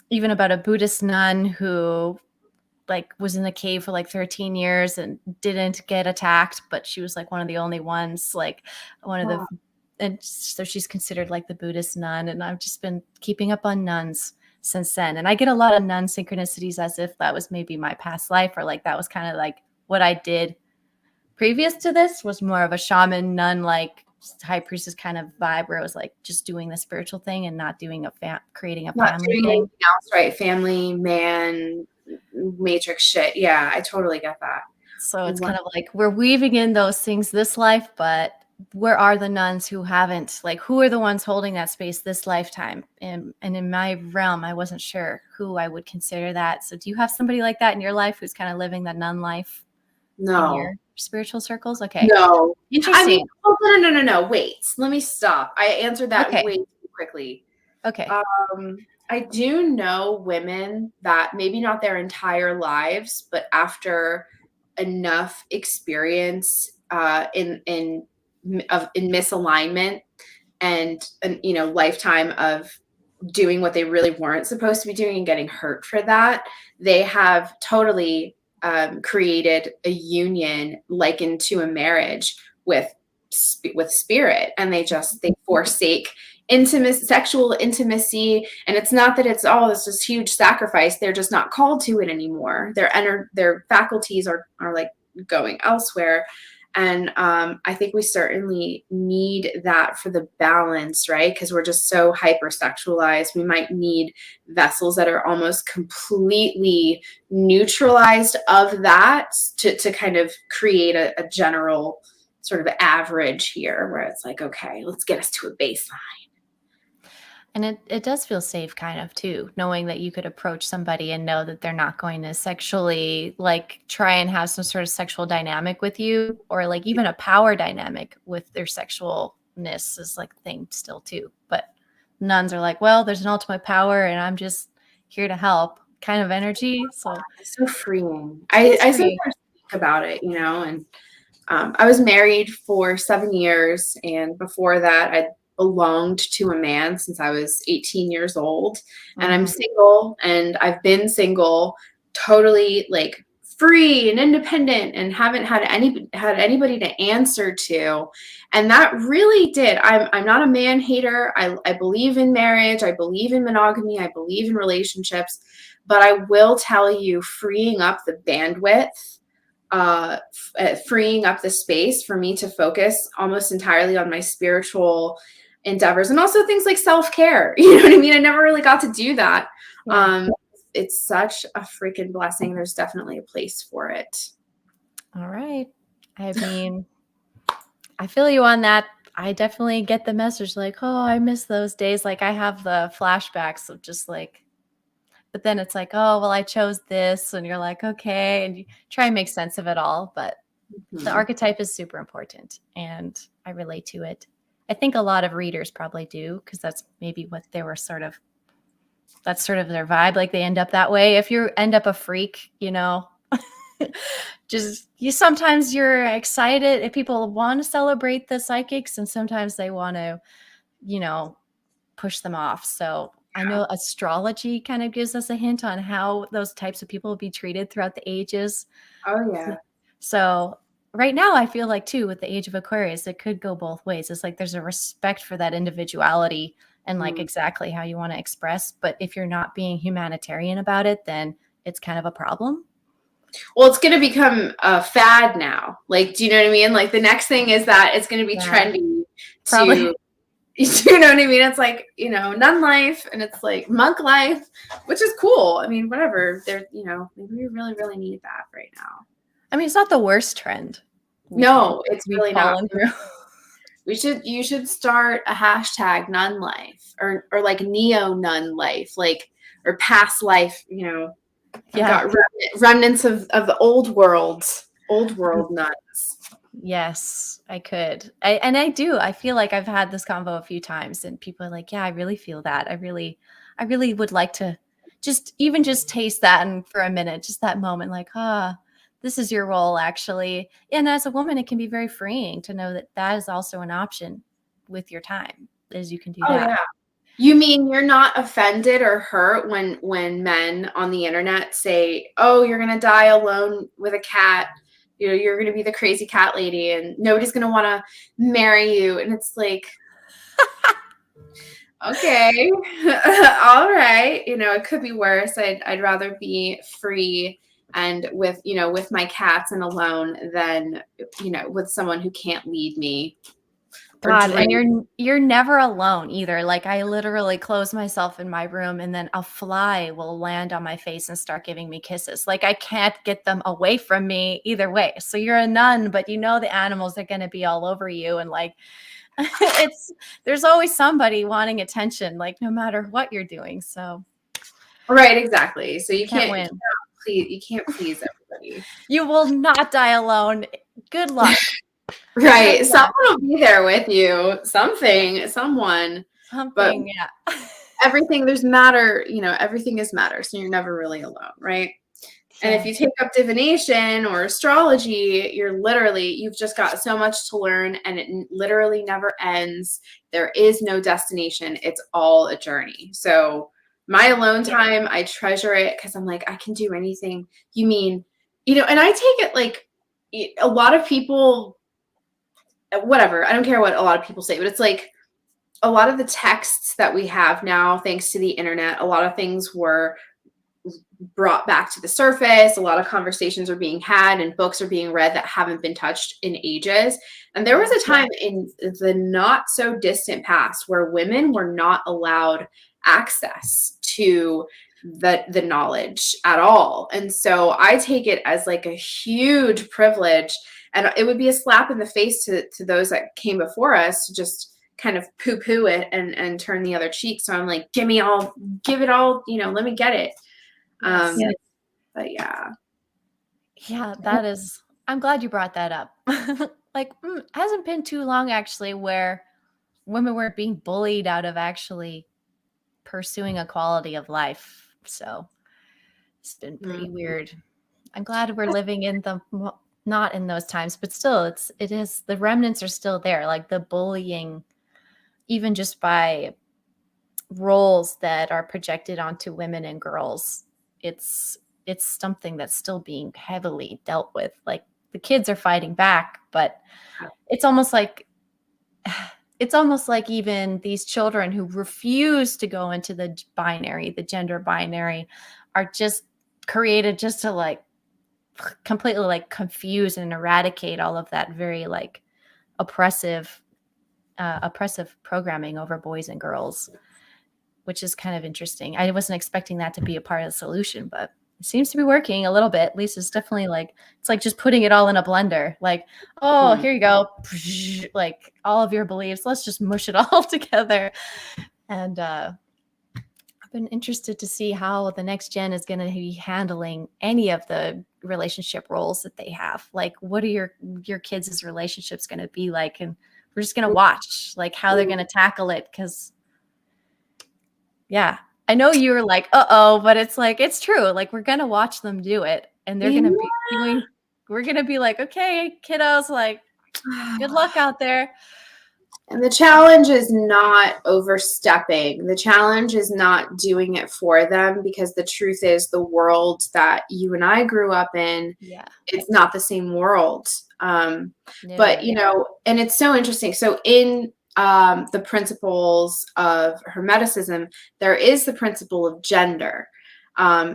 even about a Buddhist nun who was in a cave for 13 years and didn't get attacked, but she was one of the only ones, and so she's considered the Buddhist nun. And I've just been keeping up on nuns since then. And I get a lot of nun synchronicities as if that was maybe my past life, or that was kind of what I did previous to this was more of a shaman nun, high priestess kind of vibe, where I was just doing the spiritual thing and not doing creating a family thing. Anything else, right? Family, man, matrix shit. Yeah, I totally get that. So it's kind of we're weaving in those things this life, but where are the nuns who haven't? Who are the ones holding that space this lifetime? And in my realm, I wasn't sure who I would consider that. So do you have somebody like that in your life who's kind of living that nun life? No. In your spiritual circles? Okay. No. Interesting. No. Wait, let me stop. I answered that way too quickly. Okay. I do know women that maybe not their entire lives, but after enough experience in misalignment and lifetime of doing what they really weren't supposed to be doing and getting hurt for that, they have totally created a union likened to a marriage with spirit, and they forsake sexual intimacy. And it's not that it's this is huge sacrifice. They're just not called to it anymore. Their faculties are going elsewhere. And I think we certainly need that for the balance, right? Because we're just so hypersexualized. We might need vessels that are almost completely neutralized of that to kind of create a general sort of average here where it's like, okay, let's get us to a baseline. And it does feel safe kind of too, knowing that you could approach somebody and know that they're not going to sexually like try and have some sort of sexual dynamic with you, or like even a power dynamic with their sexualness is like a thing still too. But nuns are like, well, there's an ultimate power and I'm just here to help kind of energy. So It's so freeing. I sometimes think about it, and I was married for 7 years. And before that, I belonged to a man since I was 18 years old, and I'm single, and I've been single, totally like free and independent, and haven't had anybody to answer to. And that really did. I'm not a man hater. I believe in marriage. I believe in monogamy. I believe in relationships, but I will tell you, freeing up the bandwidth, freeing up the space for me to focus almost entirely on my spiritual endeavors, and also things like self-care. You know what I mean? I never really got to do that. Yeah. It's such a freaking blessing. There's definitely a place for it. All right. I mean, I feel you on that. I definitely get the message like, oh, I miss those days. Like I have the flashbacks of just like, but then it's like, oh, well, I chose this. And you're like, okay. And you try and make sense of it all. But the archetype is super important and I relate to it. I think a lot of readers probably do, because that's maybe what they were that's sort of their vibe. Like they end up that way. If you end up a freak, sometimes you're excited if people want to celebrate the psychics, and sometimes they want to, push them off. So I know astrology kind of gives us a hint on how those types of people will be treated throughout the ages. Oh yeah. So right now I feel like too, with the age of Aquarius, it could go both ways. It's like there's a respect for that individuality and like exactly how you want to express. But if you're not being humanitarian about it, then it's kind of a problem. Well, it's going to become a fad now. Like, do you know what I mean? Like the next thing is that it's going to be trendy. Probably. You know what I mean? It's like, nun life, and it's like monk life, which is cool. I mean, whatever. Maybe we really, really need that right now. I mean, it's not the worst trend. No, it's really not. You should start a hashtag nun life or like neo nun life, like, or past life, got remnants of the old world nuns. Yes, I could. I do. I feel like I've had this convo a few times and people are like, yeah, I really feel that. I really would like to just taste that. And for a minute, just that moment, like, this is your role actually. And as a woman, it can be very freeing to know that that is also an option with your time, as you can do that. Yeah. You mean you're not offended or hurt when men on the internet say, oh, you're going to die alone with a cat. You're going to be the crazy cat lady and nobody's going to want to marry you. And it's like, okay, all right. It could be worse. I'd rather be free and with my cats and alone than, with someone who can't lead me. God, and you're never alone either. Like I literally close myself in my room and then a fly will land on my face and start giving me kisses. Like I can't get them away from me either way. So you're a nun, but the animals are going to be all over you. And like, there's always somebody wanting attention, like no matter what you're doing. So. Right. Exactly. So you can't win. You can't please everybody. You will not die alone. Good luck. Right. Someone will be there with you. Someone. But yeah. Everything, there's matter, everything is matter. So you're never really alone, right? Yeah. And if you take up divination or astrology, you've just got so much to learn and it literally never ends. There is no destination. It's all a journey. So my alone time, I treasure it because I'm like, I can do anything. You mean, and I take it like a lot of people, whatever, I don't care what a lot of people say, but it's like a lot of the texts that we have now, thanks to the internet, a lot of things were brought back to the surface. A lot of conversations are being had and books are being read that haven't been touched in ages. And there was a time in the not so distant past where women were not allowed access to the knowledge at all. And so I take it as like a huge privilege, and it would be a slap in the face to those that came before us to just kind of poo-poo it and turn the other cheek. So I'm like, give it all, let me get it. But yeah, that is, I'm glad you brought that up. Like, hasn't been too long actually where women weren't being bullied out of actually pursuing a quality of life. So it's been pretty weird. I'm glad we're living in not in those times, but still it is, the remnants are still there. Like the bullying, even just by roles that are projected onto women and girls, it's something that's still being heavily dealt with. Like the kids are fighting back, but it's almost like even these children who refuse to go into the gender binary, are just created just to like completely like confuse and eradicate all of that very like oppressive programming over boys and girls, which is kind of interesting. I wasn't expecting that to be a part of the solution, but it seems to be working a little bit. At least it's definitely like, it's like just putting it all in a blender. Like, oh, here you go. Like all of your beliefs, let's just mush it all together. And I've been interested to see how the next gen is going to be handling any of the relationship roles that they have. Like, what are your kids' relationships going to be like? And we're just going to watch like how they're going to tackle it. Cause I know you were like, but it's like, it's true. Like we're going to watch them do it, and they're going to be doing, we're going to be like, okay, kiddos, like good luck out there. And the challenge is not overstepping. The challenge is not doing it for them, because the truth is the world that you and I grew up in, it's not the same world. But, and it's so interesting. So in the principles of Hermeticism, there is the principle of gender.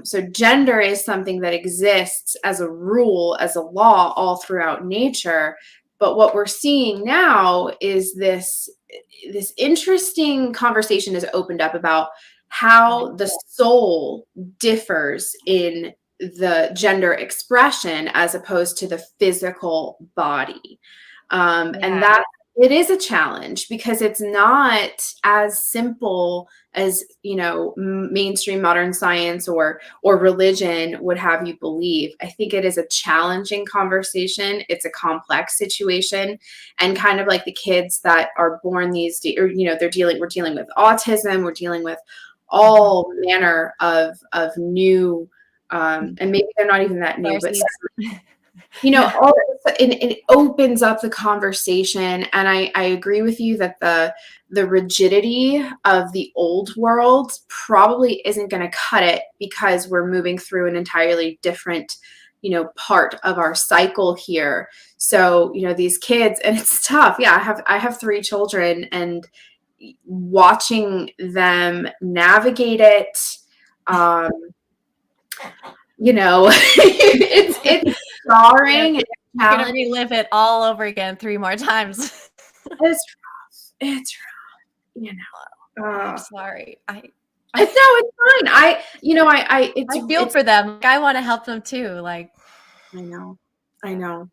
So gender is something that exists as a rule, as a law all throughout nature. But what we're seeing now is this interesting conversation has opened up about how the soul differs in the gender expression as opposed to the physical body. And that it is a challenge, because it's not as simple as, mainstream modern science or religion would have you believe. I think it is a challenging conversation. It's a complex situation, and kind of like the kids that are born these days, or, we're dealing with autism, we're dealing with all manner of new, and maybe they're not even that new, but it opens up the conversation. And I agree with you that the rigidity of the old world probably isn't going to cut it, because we're moving through an entirely different, part of our cycle here. So, these kids, and it's tough. Yeah. I have 3 children, and watching them navigate it, it's jarring. You're gonna relive it all over again 3 more times. It's rough. I'm sorry. It's fine. I feel for them. I want to help them too. Like, I know.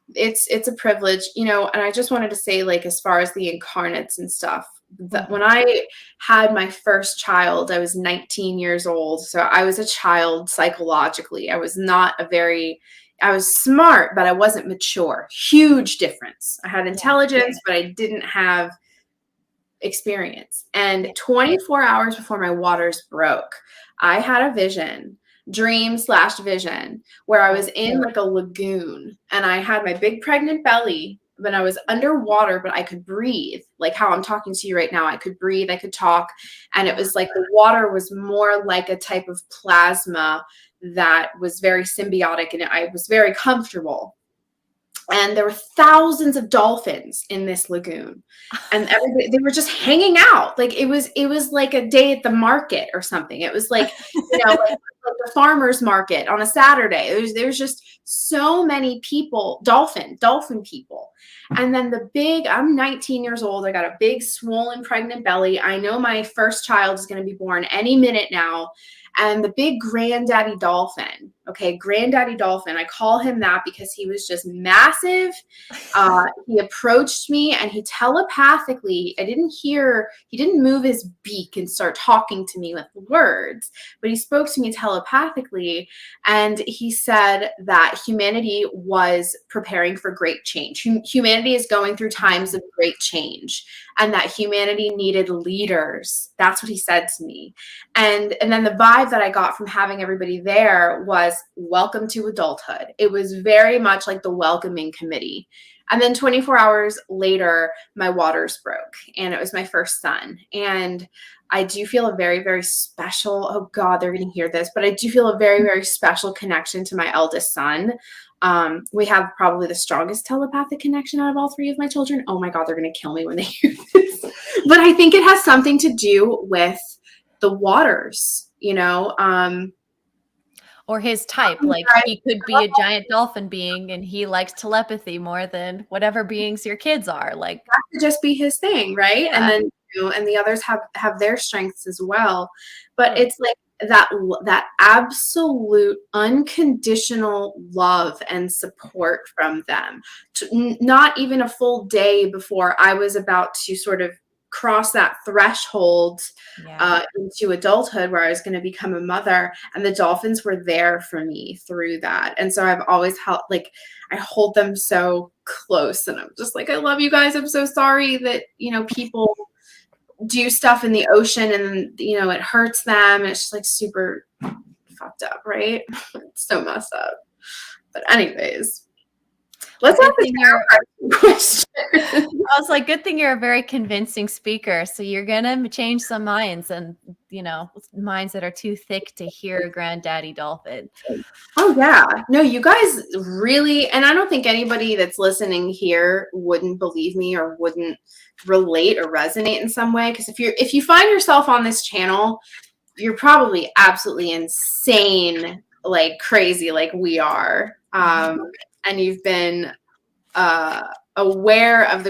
It's a privilege, and I just wanted to say, like, as far as the incarnates and stuff, that when I had my first child, I was 19 years old. So I was a child psychologically. I was smart, but I wasn't mature. Huge difference. I had intelligence, but I didn't have experience. And 24 hours before my waters broke, I had a dream/vision, where I was in like a lagoon, and I had my big pregnant belly, but I was underwater, but I could breathe, like how I'm talking to you right now. I could breathe, I could talk. And it was like the water was more like a type of plasma that was very symbiotic, and I was very comfortable. and there were thousands of dolphins in this lagoon, and everybody, they were just hanging out. Like it was like a day at the market or something. It was like, like the farmer's market on a Saturday. There was just so many people, dolphin people. And then I'm 19 years old. I got a big swollen pregnant belly. I know my first child is going to be born any minute now. And the big granddaddy dolphin, granddaddy dolphin, I call him that because he was just massive. He approached me and he telepathically, he didn't move his beak and start talking to me with words, but he spoke to me telepathically. And he said that humanity was preparing for great change. Humanity is going through times of great change, and that humanity needed leaders. That's what he said to me. And then the vibe that I got from having everybody there was welcome to adulthood. It was very much like the welcoming committee. And then 24 hours later, my waters broke, and it was my first son. And I do feel a very, very special, oh God, they're going to hear this, but I do feel a very, very special connection to my eldest son. We have probably the strongest telepathic connection out of all three of my children. Oh my God, they're going to kill me when they hear this. But I think it has something to do with the waters, or his type. Like he could be a giant dolphin being and he likes telepathy more than whatever beings your kids are. Like that could just be his thing, right? Yeah. And then and the others have their strengths as well. But it's like that absolute unconditional love and support from them. Not even a full day before I was about to sort of cross that threshold into adulthood where I was going to become a mother, and the dolphins were there for me through that. And so I've always held, like, I hold them so close, and I'm just like, I love you guys. I'm so sorry that, people do stuff in the ocean and, it hurts them. And it's just like super fucked up, right? It's so messed up. But anyways, let's ask the question. I was like, good thing you're a very convincing speaker. So you're going to change some minds, and, minds that are too thick to hear granddaddy dolphin. Oh yeah. No, you guys really, and I don't think anybody that's listening here wouldn't believe me or wouldn't relate or resonate in some way. Because if you find yourself on this channel, you're probably absolutely insane, like crazy, like we are. And you've been aware of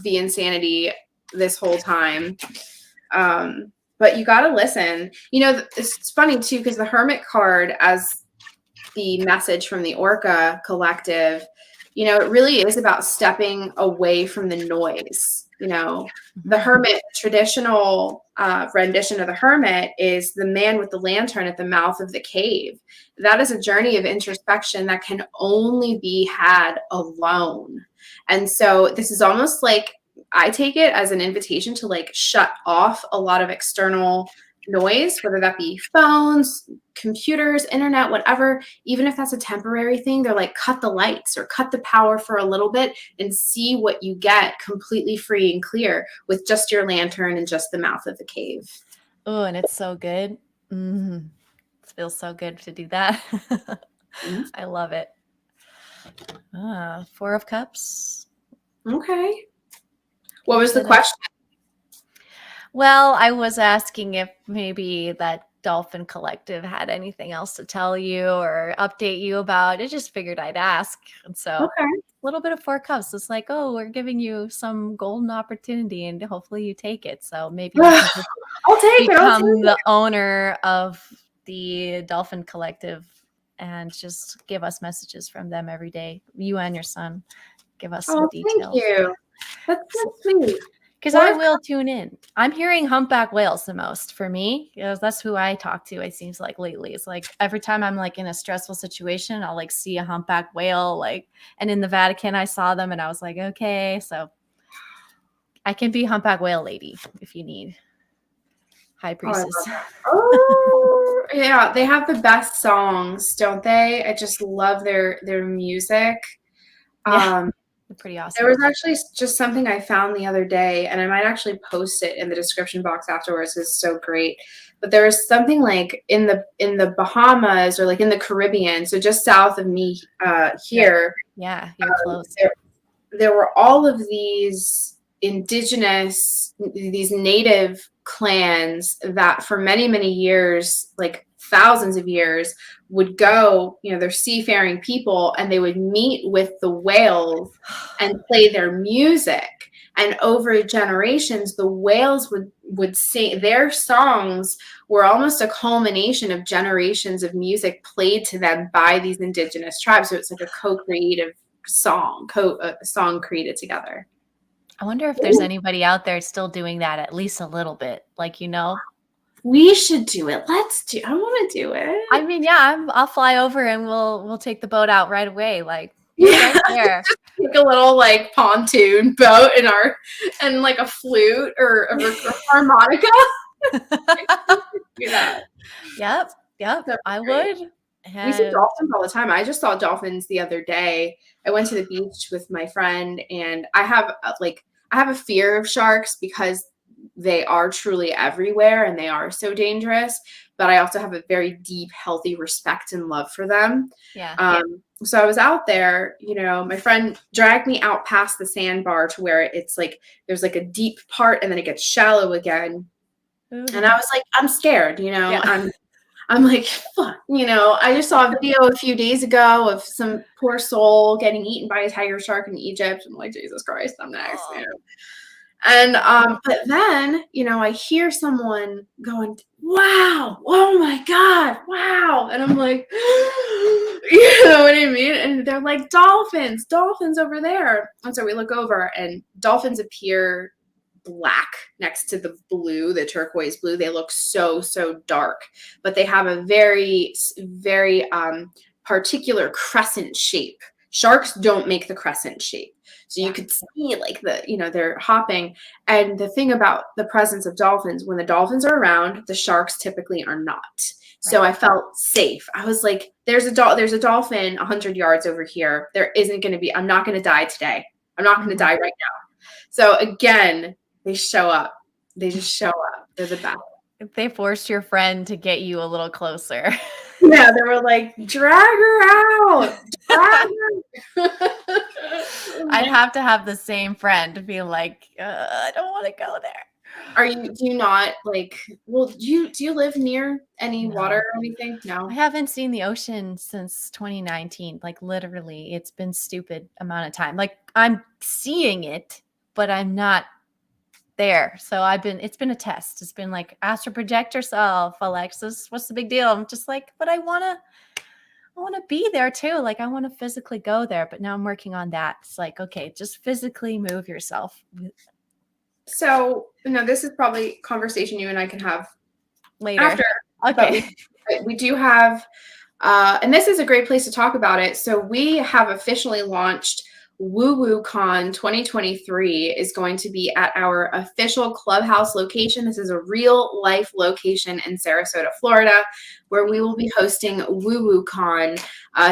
the insanity this whole time. But you got to listen. It's funny too, because the Hermit card, as the message from the Orca collective, it really is about stepping away from the noise. The Hermit, traditional rendition of the Hermit, is the man with the lantern at the mouth of the cave. That is a journey of introspection that can only be had alone. And so this is almost like, I take it as an invitation to like shut off a lot of external noise, whether that be phones, computers, internet, whatever. Even if that's a temporary thing, they're like, cut the lights or cut the power for a little bit and see what you get completely free and clear with just your lantern and just the mouth of the cave. Oh, and it's so good. It feels so good to do that. I love it. 4 of Cups. Okay. What was the question? Well, I was asking if maybe that Dolphin Collective had anything else to tell you or update you about. I just figured I'd ask. And so a little bit of 4 Cups. It's like, oh, we're giving you some golden opportunity and hopefully you take it. So maybe you can become the owner of the Dolphin Collective and just give us messages from them every day. You and your son. Give us some details. Thank you. That's so sweet. Because I will tune in. I'm hearing humpback whales the most for me. That's who I talk to, it seems like lately. It's like every time I'm like in a stressful situation, I'll like see a humpback whale. And in the Vatican, I saw them and I was like, okay, so I can be humpback whale lady if you need. High priestess. Oh, yeah. They have the best songs, don't they? I just love their music. Yeah. pretty awesome. There was actually just something I found the other day, and I might actually post it in the description box afterwards. It's so great. But there was something like in the Bahamas or like in the Caribbean, so just south of me here. Yeah, you're close. There were all of these these native clans that for many, many years, like thousands of years, would go, they're seafaring people, and they would meet with the whales and play their music. And over generations, the whales would sing their songs, were almost a culmination of generations of music played to them by these indigenous tribes. So it's like a co-creative song created together. I wonder if there's anybody out there still doing that at least a little bit. Like, we should do it. I want to do it. I mean, yeah, I'll fly over and we'll take the boat out right away. Like, right there. Like a little like pontoon boat and like a flute or a harmonica. Do that. Yep. I would. We see dolphins all the time. I just saw dolphins the other day. I went to the beach with my friend, and I have a fear of sharks because they are truly everywhere and they are so dangerous. But I also have a very deep, healthy respect and love for them. Yeah. So I was out there, my friend dragged me out past the sandbar to where it's like there's like a deep part and then it gets shallow again. Ooh. And I was like, I'm scared, yeah. I'm like, fuck, I just saw a video a few days ago of some poor soul getting eaten by a tiger shark in Egypt. I'm like, Jesus Christ, I'm next. And but then, I hear someone going, wow, oh my God, wow. And I'm like, you know what I mean? And they're like, dolphins over there. And so we look over and dolphins appear black next to the turquoise blue. They look so dark, but they have a very, very particular crescent shape. Sharks don't make the crescent shape. So you could see like they're hopping. And the thing about the presence of dolphins, when the dolphins are around, the sharks typically are not. Right. So I felt safe. I was like, there's a dolphin 100 yards over here. I'm not going to die today. I'm not going to die right now. So again, they show up. They just show up. They're the best. They forced your friend to get you a little closer. Yeah, they were like, drag her out. Drag her. I'd have to have the same friend to be like, I don't want to go there. Do you not like, well, do you live near any water or anything? No. I haven't seen the ocean since 2019. Like literally, it's been stupid amount of time. Like I'm seeing it, but I'm not there. So it's been a test. It's been like, astral project yourself, Alexis. What's the big deal? I'm just like, but I want to be there too. Like I want to physically go there, but now I'm working on that. It's like, okay, just physically move yourself. So, this is probably a conversation you and I can have later. After. Okay. We do have, and this is a great place to talk about it. So we have officially launched Woo Con 2023 is going to be at our official clubhouse location. This is a real life location in Sarasota, Florida, where we will be hosting Woo Con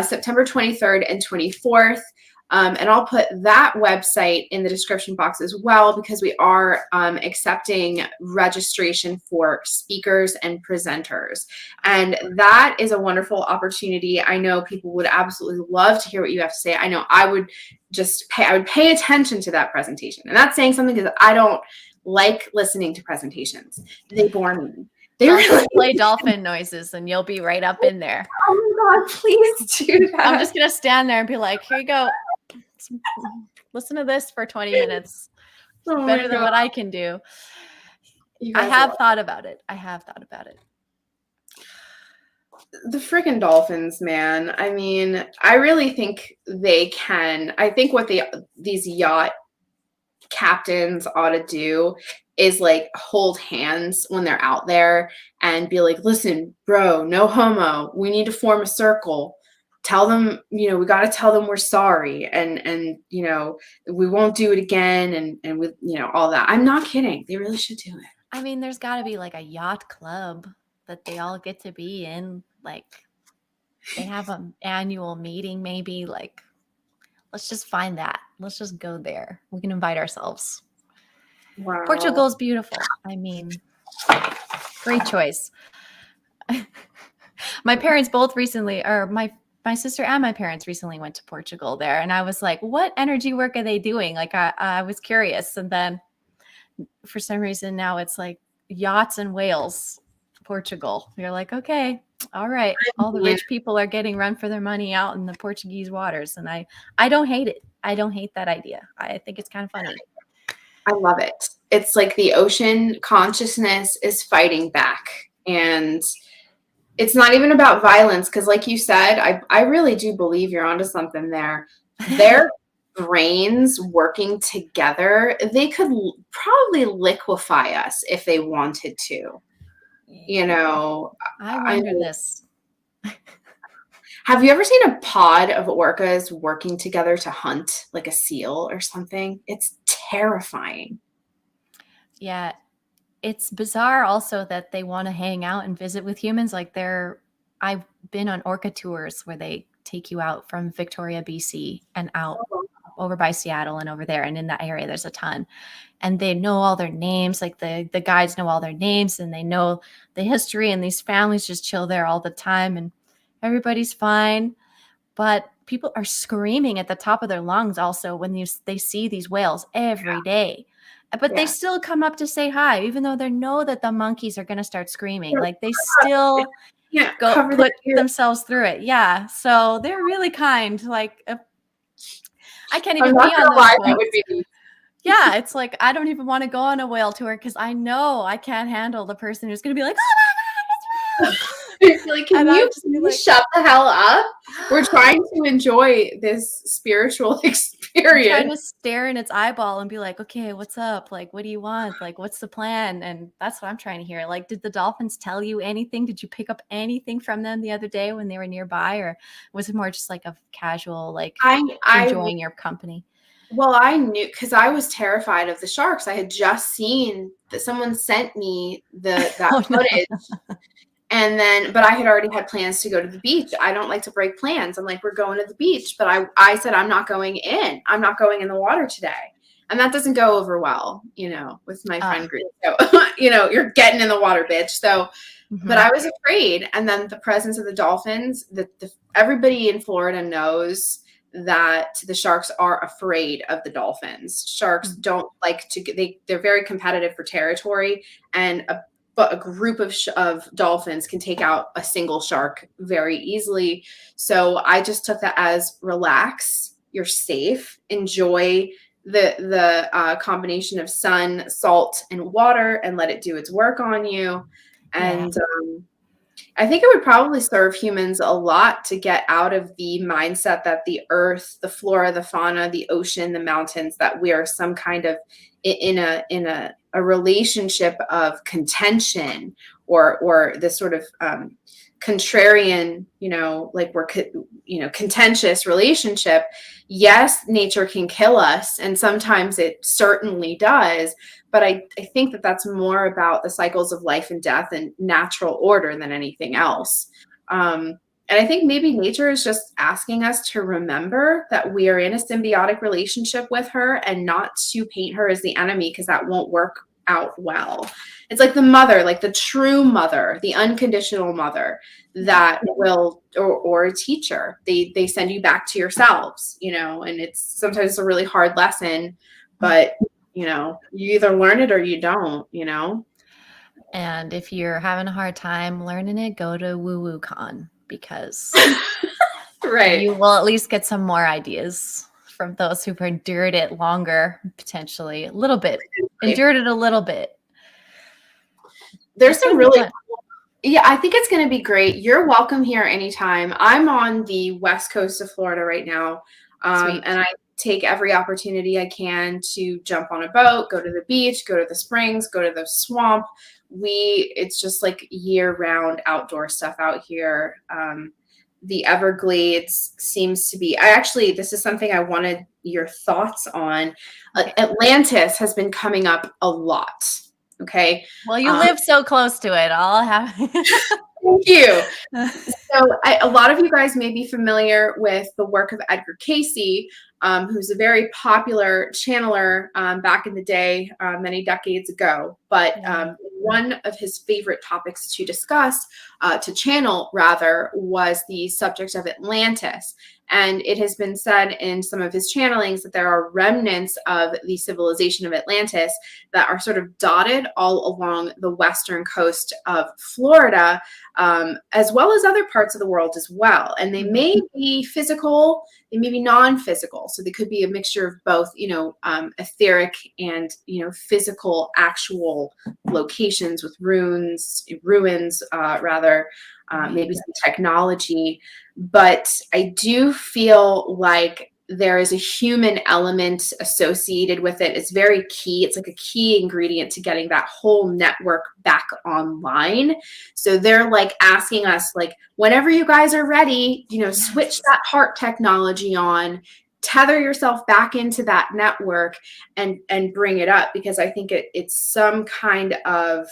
September 23rd and 24th. And I'll put that website in the description box as well, because we are accepting registration for speakers and presenters. And that is a wonderful opportunity. I know people would absolutely love to hear what you have to say. I know I would pay attention to that presentation. And that's saying something, because I don't like listening to presentations. They bore me. They really play dolphin noises and you'll be right up in there. Oh my God, please do that. I'm just going to stand there and be like, here you go. Listen to this for 20 minutes. Better than what I can do. I have thought about it. The freaking dolphins, man. I mean, I really think they can. I think what these yacht captains ought to do is like hold hands when they're out there and be like, listen, bro, no homo. We need to form a circle. Tell them, we got to tell them we're sorry and we won't do it again. And with, all that. I'm not kidding. They really should do it. I mean, there's got to be like a yacht club that they all get to be in. Like they have an annual meeting, maybe like Let's just find that. Let's just go there. We can invite ourselves. Wow. Portugal is beautiful. I mean, great choice. My parents both recently, or my sister and my parents recently went to Portugal there. And I was like, what energy work are they doing? Like, I was curious. And then for some reason now it's like yachts and whales, Portugal. You're like, okay, all right. All the rich people are getting run for their money out in the Portuguese waters. And I don't hate it. I don't hate that idea. I think it's kind of funny. I love it. It's like the ocean consciousness is fighting back. And it's not even about violence, because like you said, I really do believe you're onto something there. Their brains working together, they could probably liquefy us if they wanted to. You know, I wonder this. Have you ever seen a pod of orcas working together to hunt like a seal or something? It's terrifying. Yeah. It's bizarre also that they want to hang out and visit with humans. Like I've been on Orca tours where they take you out from Victoria, BC and out over by Seattle and over there. And in that area, there's a ton. And they know all their names. Like the guides know all their names and they know the history, and these families just chill there all the time and everybody's fine. But people are screaming at the top of their lungs also when they see these whales every day. But they still come up to say hi, even though they know that the monkeys are going to start screaming. Like they still go put themselves through it. Yeah. So they're really kind. Like I can't even be on those boats. Yeah. It's like, I don't even want to go on a whale tour because I know I can't handle the person who's going to be like, oh my God, it's like, can you shut the hell up? We're trying to enjoy this spiritual experience. I'm trying to stare in its eyeball and be like, okay, what's up? Like, what do you want? Like, what's the plan? And that's what I'm trying to hear. Like, did the dolphins tell you anything? Did you pick up anything from them the other day when they were nearby? Or was it more just like a casual, like enjoying your company? Well, I knew, because I was terrified of the sharks. I had just seen that someone sent me that footage. No. And then, but I had already had plans to go to the beach. I don't like to break plans. I'm like, we're going to the beach. But I said, I'm not going in. I'm not going in the water today. And that doesn't go over well, with my friend group. So, you're getting in the water, bitch. So, but I was afraid. And then the presence of the dolphins, everybody in Florida knows that the sharks are afraid of the dolphins. Sharks don't like to, they're very competitive for territory, and but a group of dolphins can take out a single shark very easily. So I just took that as relax, you're safe, enjoy the combination of sun, salt, and water, and let it do its work on you. And I think it would probably serve humans a lot to get out of the mindset that the earth, the flora, the fauna, the ocean, the mountains, that we are some kind of in a relationship of contention or this sort of contrarian, like we're, contentious relationship. Yes, nature can kill us, and sometimes it certainly does. But I think that that's more about the cycles of life and death and natural order than anything else. And I think maybe nature is just asking us to remember that we are in a symbiotic relationship with her, and not to paint her as the enemy, because that won't work out well. It's like the mother, like the true mother, the unconditional mother that will, or a teacher, they send you back to yourselves, and it's sometimes a really hard lesson, but you either learn it or you don't, And if you're having a hard time learning it, go to Woo Con, because you will at least get some more ideas from those who've endured it longer, potentially a little bit, endured it a little bit. There's some really cool. Yeah, I think it's going to be great. You're welcome here anytime. I'm on the west coast of Florida right now, and I take every opportunity I can to jump on a boat, go to the beach, go to the springs, go to the swamp. It's just like year-round outdoor stuff out here. The Everglades seems to be, this is something I wanted your thoughts on. Atlantis has been coming up a lot. Okay. Well, you live so close to it. I'll have. Thank you. So a lot of you guys may be familiar with the work of Edgar Casey, who's a very popular channeler back in the day, many decades ago. But one of his favorite topics to discuss, to channel rather, was the subject of Atlantis. And it has been said in some of his channelings that there are remnants of the civilization of Atlantis that are sort of dotted all along the western coast of Florida, as well as other parts of the world as well. And they may be physical, they may be non-physical. So they could be a mixture of both, etheric and, physical actual locations with ruins, maybe some technology. But I do feel like there is a human element associated with it. It's very key. It's like a key ingredient to getting that whole network back online. So they're like asking us, like, whenever you guys are ready, switch that heart technology on, tether yourself back into that network and bring it up, because I think it's some kind of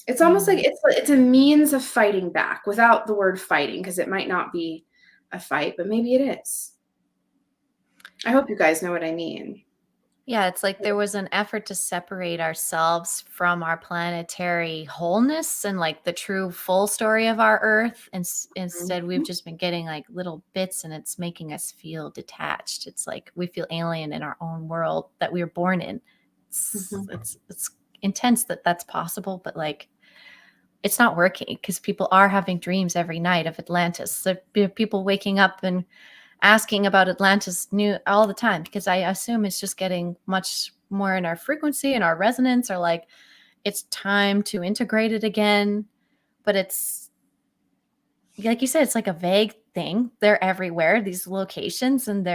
it's almost like it's a means of fighting back without the word fighting, because it might not be a fight, but maybe it is. I hope you guys know what I mean. Yeah, it's like there was an effort to separate ourselves from our planetary wholeness and like the true full story of our Earth. And instead, we've just been getting like little bits, and it's making us feel detached. It's like we feel alien in our own world that we were born in. It's intense that that's possible, but like it's not working, because people are having dreams every night of Atlantis. So people waking up and asking about Atlantis new all the time, because I assume it's just getting much more in our frequency and our resonance, or like it's time to integrate it again. But it's like you said, it's like a vague thing. They're everywhere, these locations, and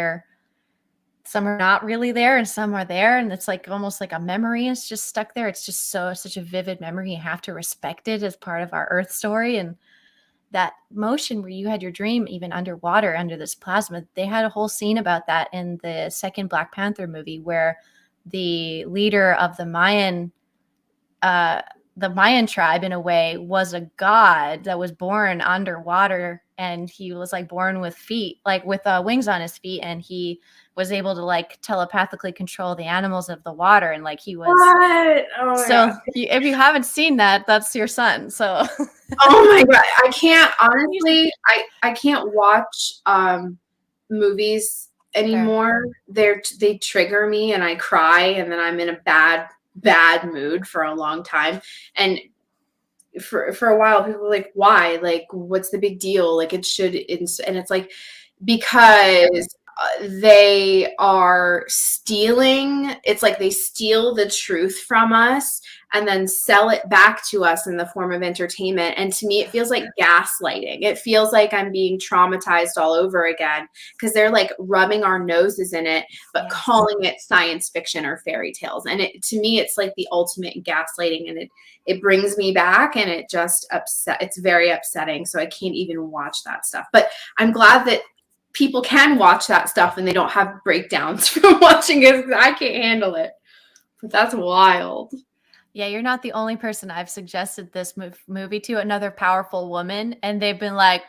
some are not really there and some are there, and it's like almost like a memory is just stuck there. It's just such a vivid memory. You have to respect it as part of our Earth story. And that motion where you had your dream even underwater under this plasma, they had a whole scene about that in the second Black Panther movie, where the leader of the Mayan tribe, in a way, was a god that was born underwater, and he was like born with feet, like with wings on his feet, and he was able to like telepathically control the animals of the water, and like he was what? Oh my God. If you haven't seen that, that's your son. So oh my God, I can't, honestly, I can't watch movies anymore. They trigger me and I cry, and then I'm in a bad mood for a long time. And for a while, people were like, why? Like, what's the big deal? Like, and it's like, because they are stealing. It's like they steal the truth from us and then sell it back to us in the form of entertainment. And to me, it feels like gaslighting. It feels like I'm being traumatized all over again, because they're like rubbing our noses in it, but calling it science fiction or fairy tales. And to me, it's like the ultimate gaslighting, and it brings me back, and it just it's very upsetting. So I can't even watch that stuff. But I'm glad that people can watch that stuff and they don't have breakdowns from watching it. I can't handle it. But that's wild. Yeah, you're not the only person I've suggested this movie to, another powerful woman, and they've been like,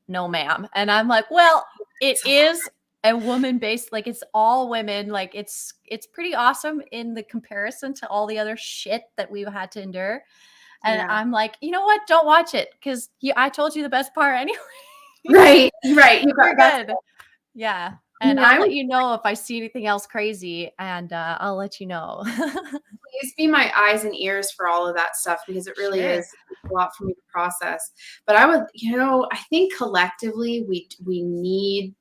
no, ma'am. And I'm like, well, it is a woman-based, like it's all women. Like it's pretty awesome in the comparison to all the other shit that we've had to endure. And I'm like, you know what? Don't watch it, because I told you the best part anyway. Right. You We're good. Yeah. And I'll let you know if I see anything else crazy, and I'll let you know. Please be my eyes and ears for all of that stuff, because it really is a lot for me to process. But I would, I think collectively we need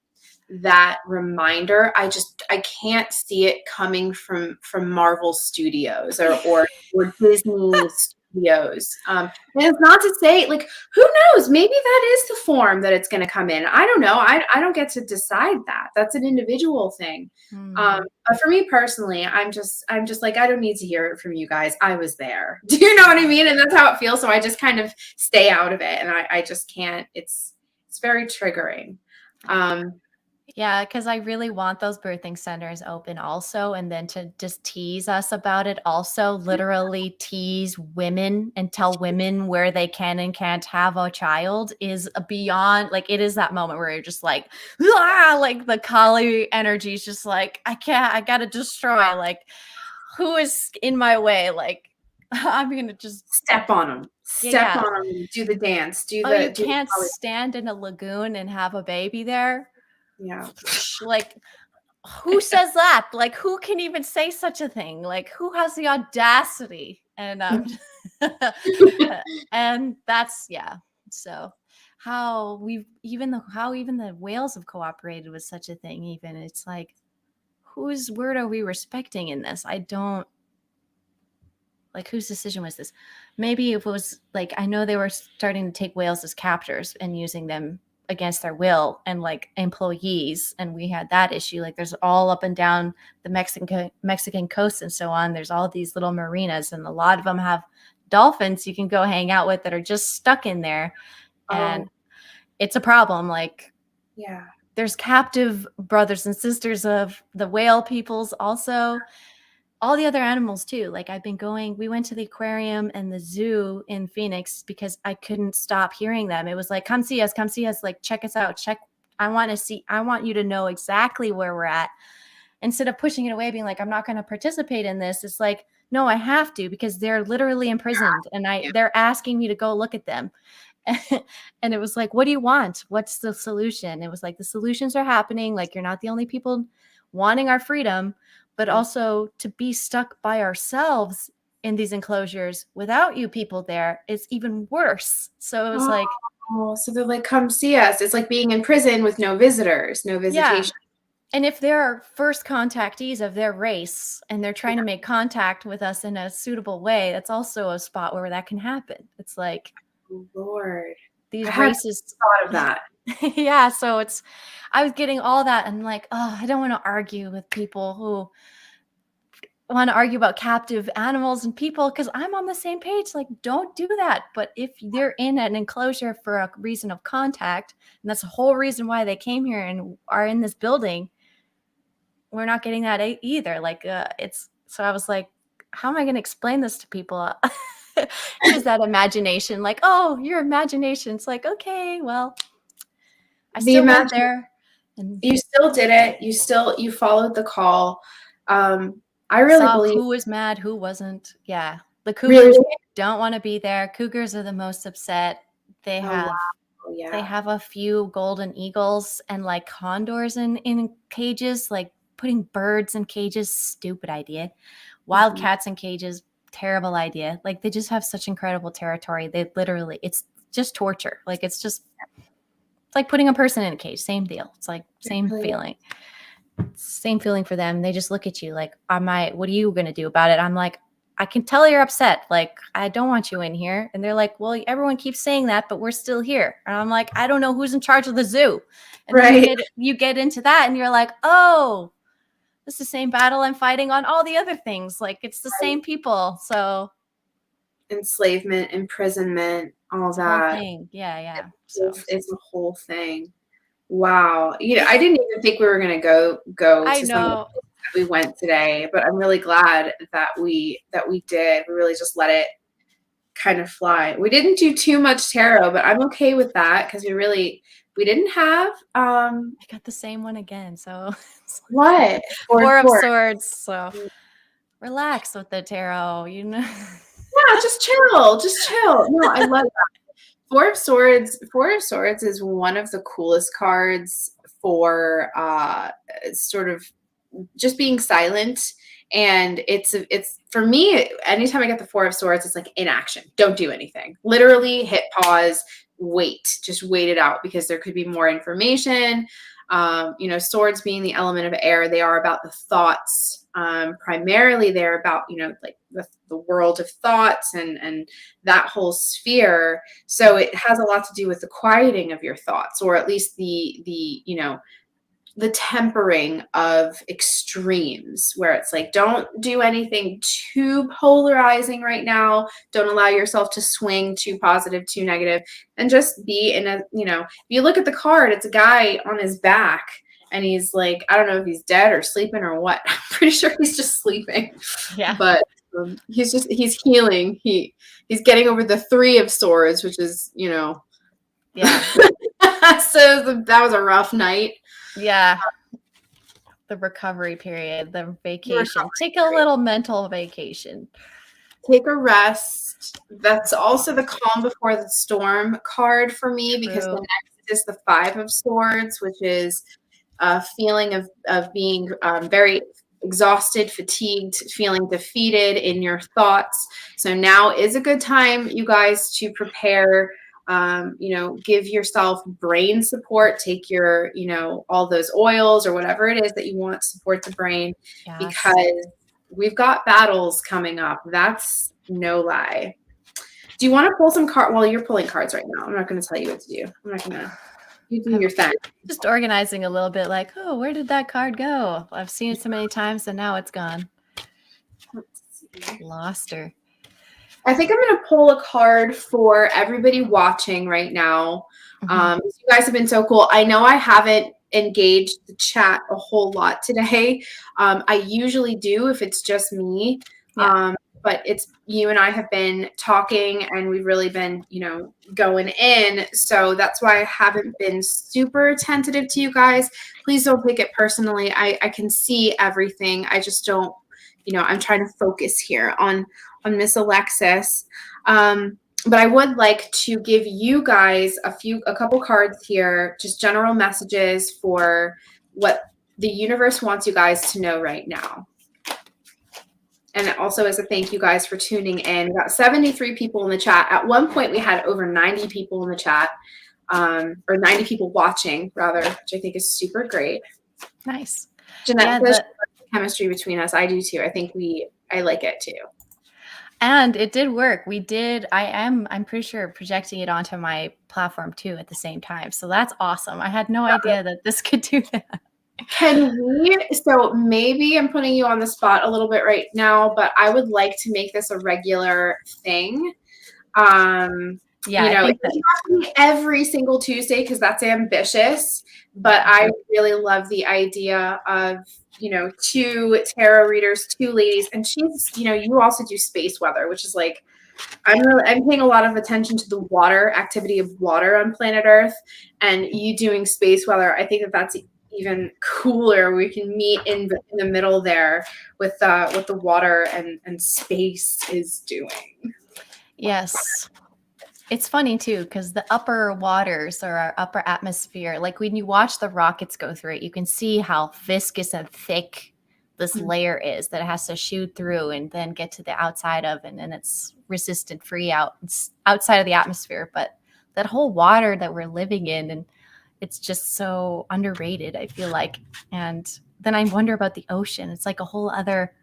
that reminder. I can't see it coming from Marvel Studios or Disney Studios. And it's not to say, like, who knows, maybe that is the form that it's going to come in. I don't know. I don't get to decide that. That's an individual thing. But for me personally, I'm just like, I don't need to hear it from you guys. I was there. Do you know what I mean? And that's how it feels. So I just kind of stay out of it, and I just can't. It's very triggering. Yeah, because I really want those birthing centers open also. And then to just tease us about it also, literally tease women and tell women where they can and can't have a child is a beyond, like, it is that moment where you're just like, ah, like the Kali energy is just like, I can't, I gotta destroy. Like, who is in my way? Like, I'm gonna just, Step on them. yeah, Step yeah. on them. Do the dance. Oh, you Do the can't stand in a lagoon and have a baby there? yeah. Like, who says that? Like, who can even say such a thing? Like, who has the audacity? And and that's, yeah. So how we've even the how even the whales have cooperated with such a thing, even it's like, whose word are we respecting in this? I don't, like, whose decision was this? Maybe if it was like, I know they were starting to take whales as captors and using them against their will and like employees, and we had that issue. Like, there's all up and down the Mexican coast and so on, there's all these little marinas, and a lot of them have dolphins you can go hang out with that are just stuck in there. And it's a problem. Like, Yeah. there's captive brothers and sisters of the whale peoples also, all the other animals too. Like, we went to the aquarium and the zoo in Phoenix because I couldn't stop hearing them. It was like, come see us, like, check us out, I want you to know exactly where we're at. Instead of pushing it away, being like, I'm not going to participate in this, it's like, no, I have to, because they're literally imprisoned and they're asking me to go look at them. And it was like, what do you want? What's the solution? It was like, the solutions are happening. Like, you're not the only people wanting our freedom, but also to be stuck by ourselves in these enclosures without you people there is even worse. So it was like, so they're like, come see us. It's like being in prison with no visitors, no visitation. And if they're first contactees of their race and they're trying to make contact with us in a suitable way, that's also a spot where that can happen. It's like, Lord, these I races thought of that. yeah, so I was getting all that, and like, oh, I don't want to argue with people who want to argue about captive animals and people, because I'm on the same page. Like, don't do that. But if they're in an enclosure for a reason of contact, and that's the whole reason why they came here and are in this building, we're not getting that either. Like, so I was like, how am I going to explain this to people? Use that imagination. Like, oh, your imagination. It's like, okay, well, I still went there. And you still did it. You followed the call. I really believe who was mad, who wasn't. Yeah. The cougars don't want to be there. Cougars are the most upset. They have they have a few golden eagles and like condors in cages. Like, putting birds in cages, stupid idea. Wildcats in cages, terrible idea. Like, they just have such incredible territory. They literally, it's just torture. Like, it's like putting a person in a cage. Same deal. It's like same feeling. Same feeling for them. They just look at you like, what are you going to do about it? I'm like, I can tell you're upset. Like, I don't want you in here. And they're like, well, everyone keeps saying that, but we're still here. And I'm like, I don't know who's in charge of the zoo. And then you get into that and you're like, oh, it's the same battle I'm fighting on all the other things. Like, it's the same people. So enslavement, imprisonment, all that. Whole thing. Yeah. So it's a whole thing. Wow. I didn't even think we were going to go I to know. we went today, but I'm really glad that we did. We really just let it kind of fly. We didn't do too much tarot, but I'm okay with that because we didn't have I got the same one again. So what? Four of Swords. So relax with the tarot, Yeah, just chill. No, I love that. Four of Swords is one of the coolest cards for sort of just being silent. And it's for me, anytime I get the Four of Swords, it's like inaction. Don't do anything. Literally hit pause, just wait it out, because there could be more information. Swords being the element of air, they are about the thoughts. Primarily they're about, like the world of thoughts and that whole sphere. So it has a lot to do with the quieting of your thoughts, or at least the tempering of extremes, where it's like, don't do anything too polarizing right now. Don't allow yourself to swing too positive, too negative, and just be in if you look at the card, it's a guy on his back and he's like, I don't know if he's dead or sleeping or what. I'm pretty sure he's just sleeping. Yeah. But he's healing. He's getting over the 3 of swords, which is, Yeah. So that was a rough night. Yeah. The recovery period, the vacation. Take a little mental vacation. Take a rest. That's also the calm before the storm card for me. True. Because the next is the 5 of swords, which is a feeling of being very exhausted, fatigued, feeling defeated in your thoughts. So now is a good time, you guys, to prepare. Give yourself brain support, take your, all those oils or whatever it is that you want to support the brain. Yes. Because we've got battles coming up. That's no lie. Do you want to pull some cards? Well, you're pulling cards right now. I'm not going to tell you what to do. I'm not going to. You do your thing. Just organizing a little bit like, oh, where did that card go? I've seen it so many times and now it's gone. Let's see. Lost her. I think I'm going to pull a card for everybody watching right now. Mm-hmm. You guys have been so cool. I know I haven't engaged the chat a whole lot today. I usually do if it's just me. Yeah. But it's you and I have been talking and we've really been, going in. So that's why I haven't been super tentative to you guys. Please don't take it personally. I can see everything. I just don't, I'm trying to focus here on Miss Alexis. But I would like to give you guys a couple cards here, just general messages for what the universe wants you guys to know right now. And it also is a thank you guys for tuning in. We got 73 people in the chat. At one point, we had over 90 people in the chat, or 90 people watching, rather, which I think is super great. Nice. Jeanette, there's chemistry between us. I do too. I think I like it too. And it did work. I'm pretty sure projecting it onto my platform too at the same time. So that's awesome. I had no idea that this could do that. So maybe I'm putting you on the spot a little bit right now, but I would like to make this a regular thing. I think that every single Tuesday, because that's ambitious, but I really love the idea of, 2 tarot readers, 2 ladies, and she's, you also do space weather, which is like, I'm paying a lot of attention to the water activity of water on planet Earth, and you doing space weather. I think that's even cooler. We can meet in the middle there with what the water and space is doing. Yes. It's funny too, because the upper waters or our upper atmosphere, like when you watch the rockets go through it, you can see how viscous and thick this layer is that it has to shoot through and then get to the outside of, and then it's resistant free outside of the atmosphere. But that whole water that we're living in, and it's just so underrated, I feel like. And then I wonder about the ocean. It's like a whole other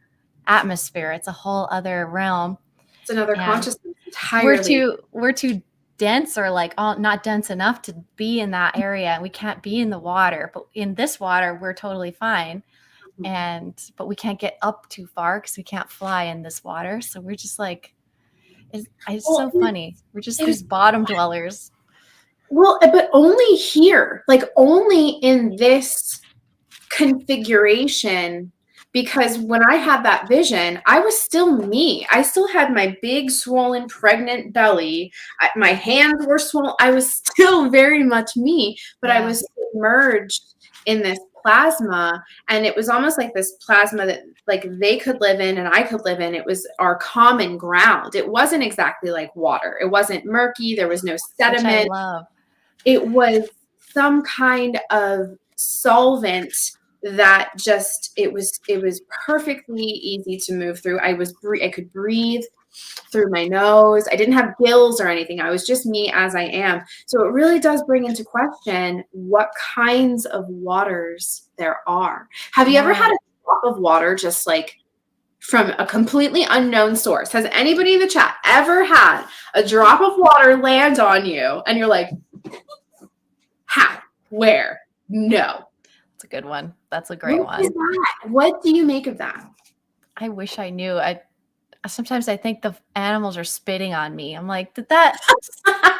atmosphere. It's a whole other realm. It's another consciousness entirely. We're too dense, or like not dense enough to be in that area. We can't be in the water, but in this water, we're totally fine. But we can't get up too far because we can't fly in this water. So we're just like, it's so funny. We're just these bottom dwellers. Well, but only here, like only in this configuration, because when I had that vision, I was still me. I still had my big, swollen, pregnant belly. My hands were swollen. I was still very much me, but I was submerged in this plasma, and it was almost like this plasma that like they could live in and I could live in. It was our common ground. It wasn't exactly like water. It wasn't murky. There was no sediment. Which I love. It was some kind of solvent that just it was perfectly easy to move through. I could breathe through my nose. I didn't have gills or anything. I was just me as I am. So it really does bring into question what kinds of waters there are. Have you ever had a drop of water just like from a completely unknown source? Has anybody in the chat ever had a drop of water land on you and you're like, how? Where? No. That's a good one. That's a great one. What do you make of that? I wish I knew. Sometimes I think the animals are spitting on me. I'm like, did no.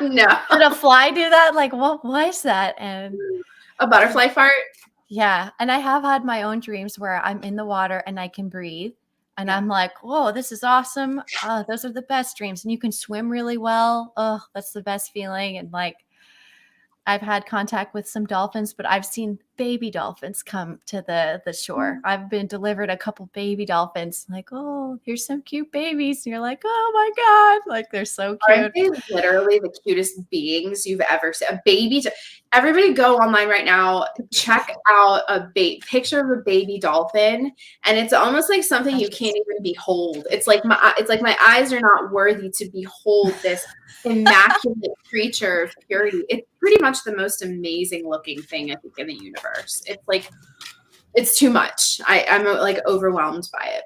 Did a fly do that? Like, what is that? And a butterfly fart? Yeah. And I have had my own dreams where I'm in the water and I can breathe. And I'm like, whoa, this is awesome. Those are the best dreams. And you can swim really well. Oh, that's the best feeling. And like, I've had contact with some dolphins, but I've seen baby dolphins come to the shore. I've been delivered a couple baby dolphins. Like, oh, here's some cute babies. And you're like, oh my God. Like, they're so cute. Aren't they literally the cutest beings you've ever seen? A baby. Everybody go online right now. Check out a picture of a baby dolphin, and it's almost like something you can't even behold. It's like my eyes are not worthy to behold this immaculate creature of purity. It's pretty much the most amazing looking thing I think in the universe. It's like, it's too much. I'm like overwhelmed by it.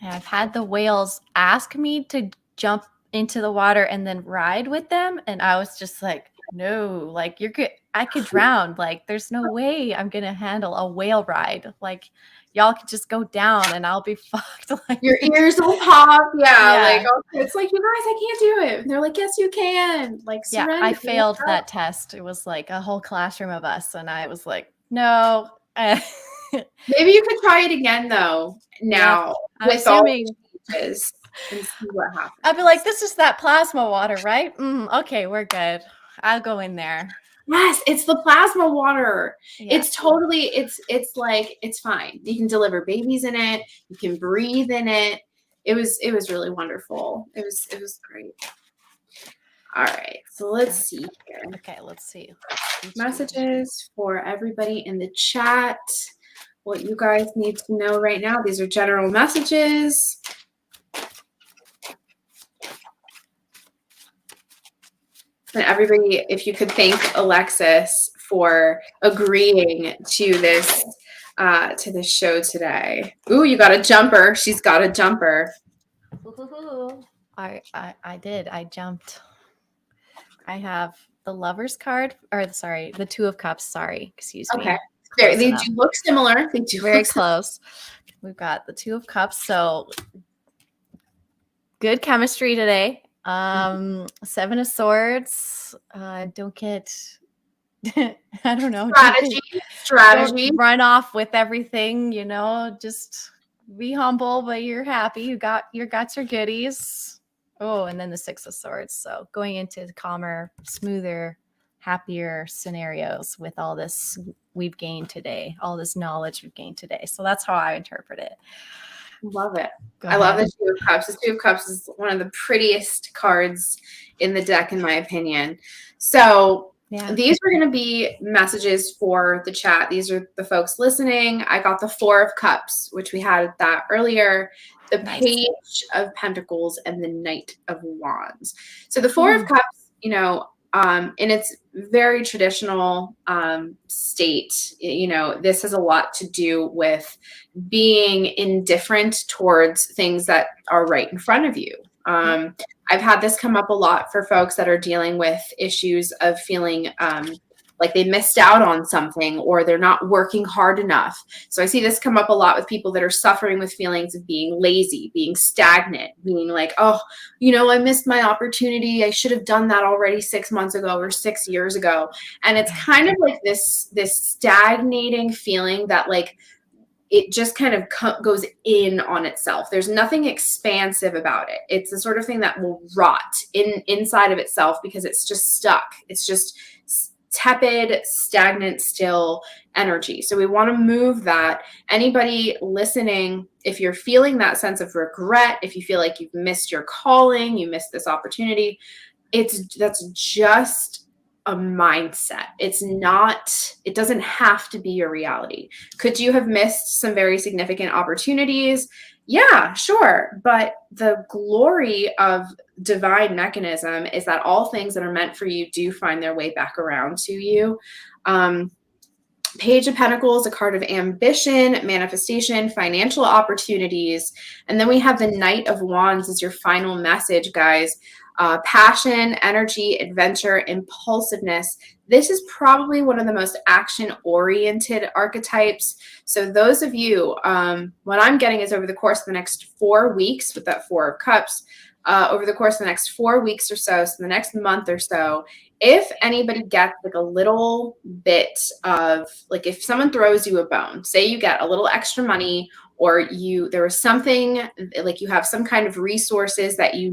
And I've had the whales ask me to jump into the water and then ride with them. And I was just like, no, like I could drown. Like, there's no way I'm going to handle a whale ride. Like, y'all could just go down and I'll be fucked. Like, your ears will pop. Yeah. Like, it's like, you guys, I can't do it. And they're like, yes, you can. Like, surrender. I failed that test. It was like a whole classroom of us. And I was like, no. Maybe you could try it again though. Now, with all the changes, and see what happens. I'd be like, this is that plasma water, right? Okay, we're good. I'll go in there. Yes, it's the plasma water. Yeah. It's totally, it's like, it's fine. You can deliver babies in it. You can breathe in it. It was really wonderful. It was great. All right, so let's see here. Okay, let's see. Messages for everybody in the chat. What you guys need to know right now. These are general messages. And everybody, if you could thank Alexis for agreeing to this show today. Ooh, you got a jumper. She's got a jumper. I did. I jumped. I have the Lover's card, or sorry, the Two of Cups. Sorry, excuse me. Okay. They do look similar. They do very close. We've got the Two of Cups. So good chemistry today. Seven of Swords. Don't get, I don't know. Strategy. Don't run off with everything, you know, just be humble, but you're happy. You got your goodies. Oh, and then the Six of Swords. So going into the calmer, smoother, happier scenarios with all this we've gained today, all this knowledge we've gained today. So that's how I interpret it. Love it. I love the Two of Cups. The Two of Cups is one of the prettiest cards in the deck, in my opinion. So these were going to be messages for the chat. These are the folks listening. I got the Four of Cups, which we had that earlier, the Page of Pentacles, and the Knight of Wands. So the Four of Cups, you know, in its very traditional state, you know, this has a lot to do with being indifferent towards things that are right in front of you. I've had this come up a lot for folks that are dealing with issues of feeling like they missed out on something, or they're not working hard enough. So I see this come up a lot with people that are suffering with feelings of being lazy, being stagnant, being like, oh, you know, I missed my opportunity. I should have done that already 6 months ago or 6 years ago. And it's kind of like this stagnating feeling that like it just kind of goes in on itself. There's nothing expansive about it. It's the sort of thing that will rot inside of itself because it's just stuck. It's just tepid, stagnant, still energy. So we want to move that. Anybody listening, if you're feeling that sense of regret, if you feel like you've missed your calling, you missed this opportunity, that's just a mindset. It doesn't have to be your reality. Could you have missed some very significant opportunities? Yeah, sure. But the glory of divine mechanism is that all things that are meant for you do find their way back around to you. Page of Pentacles, a card of ambition, manifestation, financial opportunities. And then we have the Knight of Wands as your final message, guys. Passion, energy, adventure, impulsiveness. This is probably one of the most action-oriented archetypes. So those of you, what I'm getting is over the course of the next 4 weeks with that Four of Cups, over the course of the next 4 weeks or so the next month or so, if anybody gets like a little bit of, like, if someone throws you a bone, say you get a little extra money, or there was something, like you have some kind of resources that you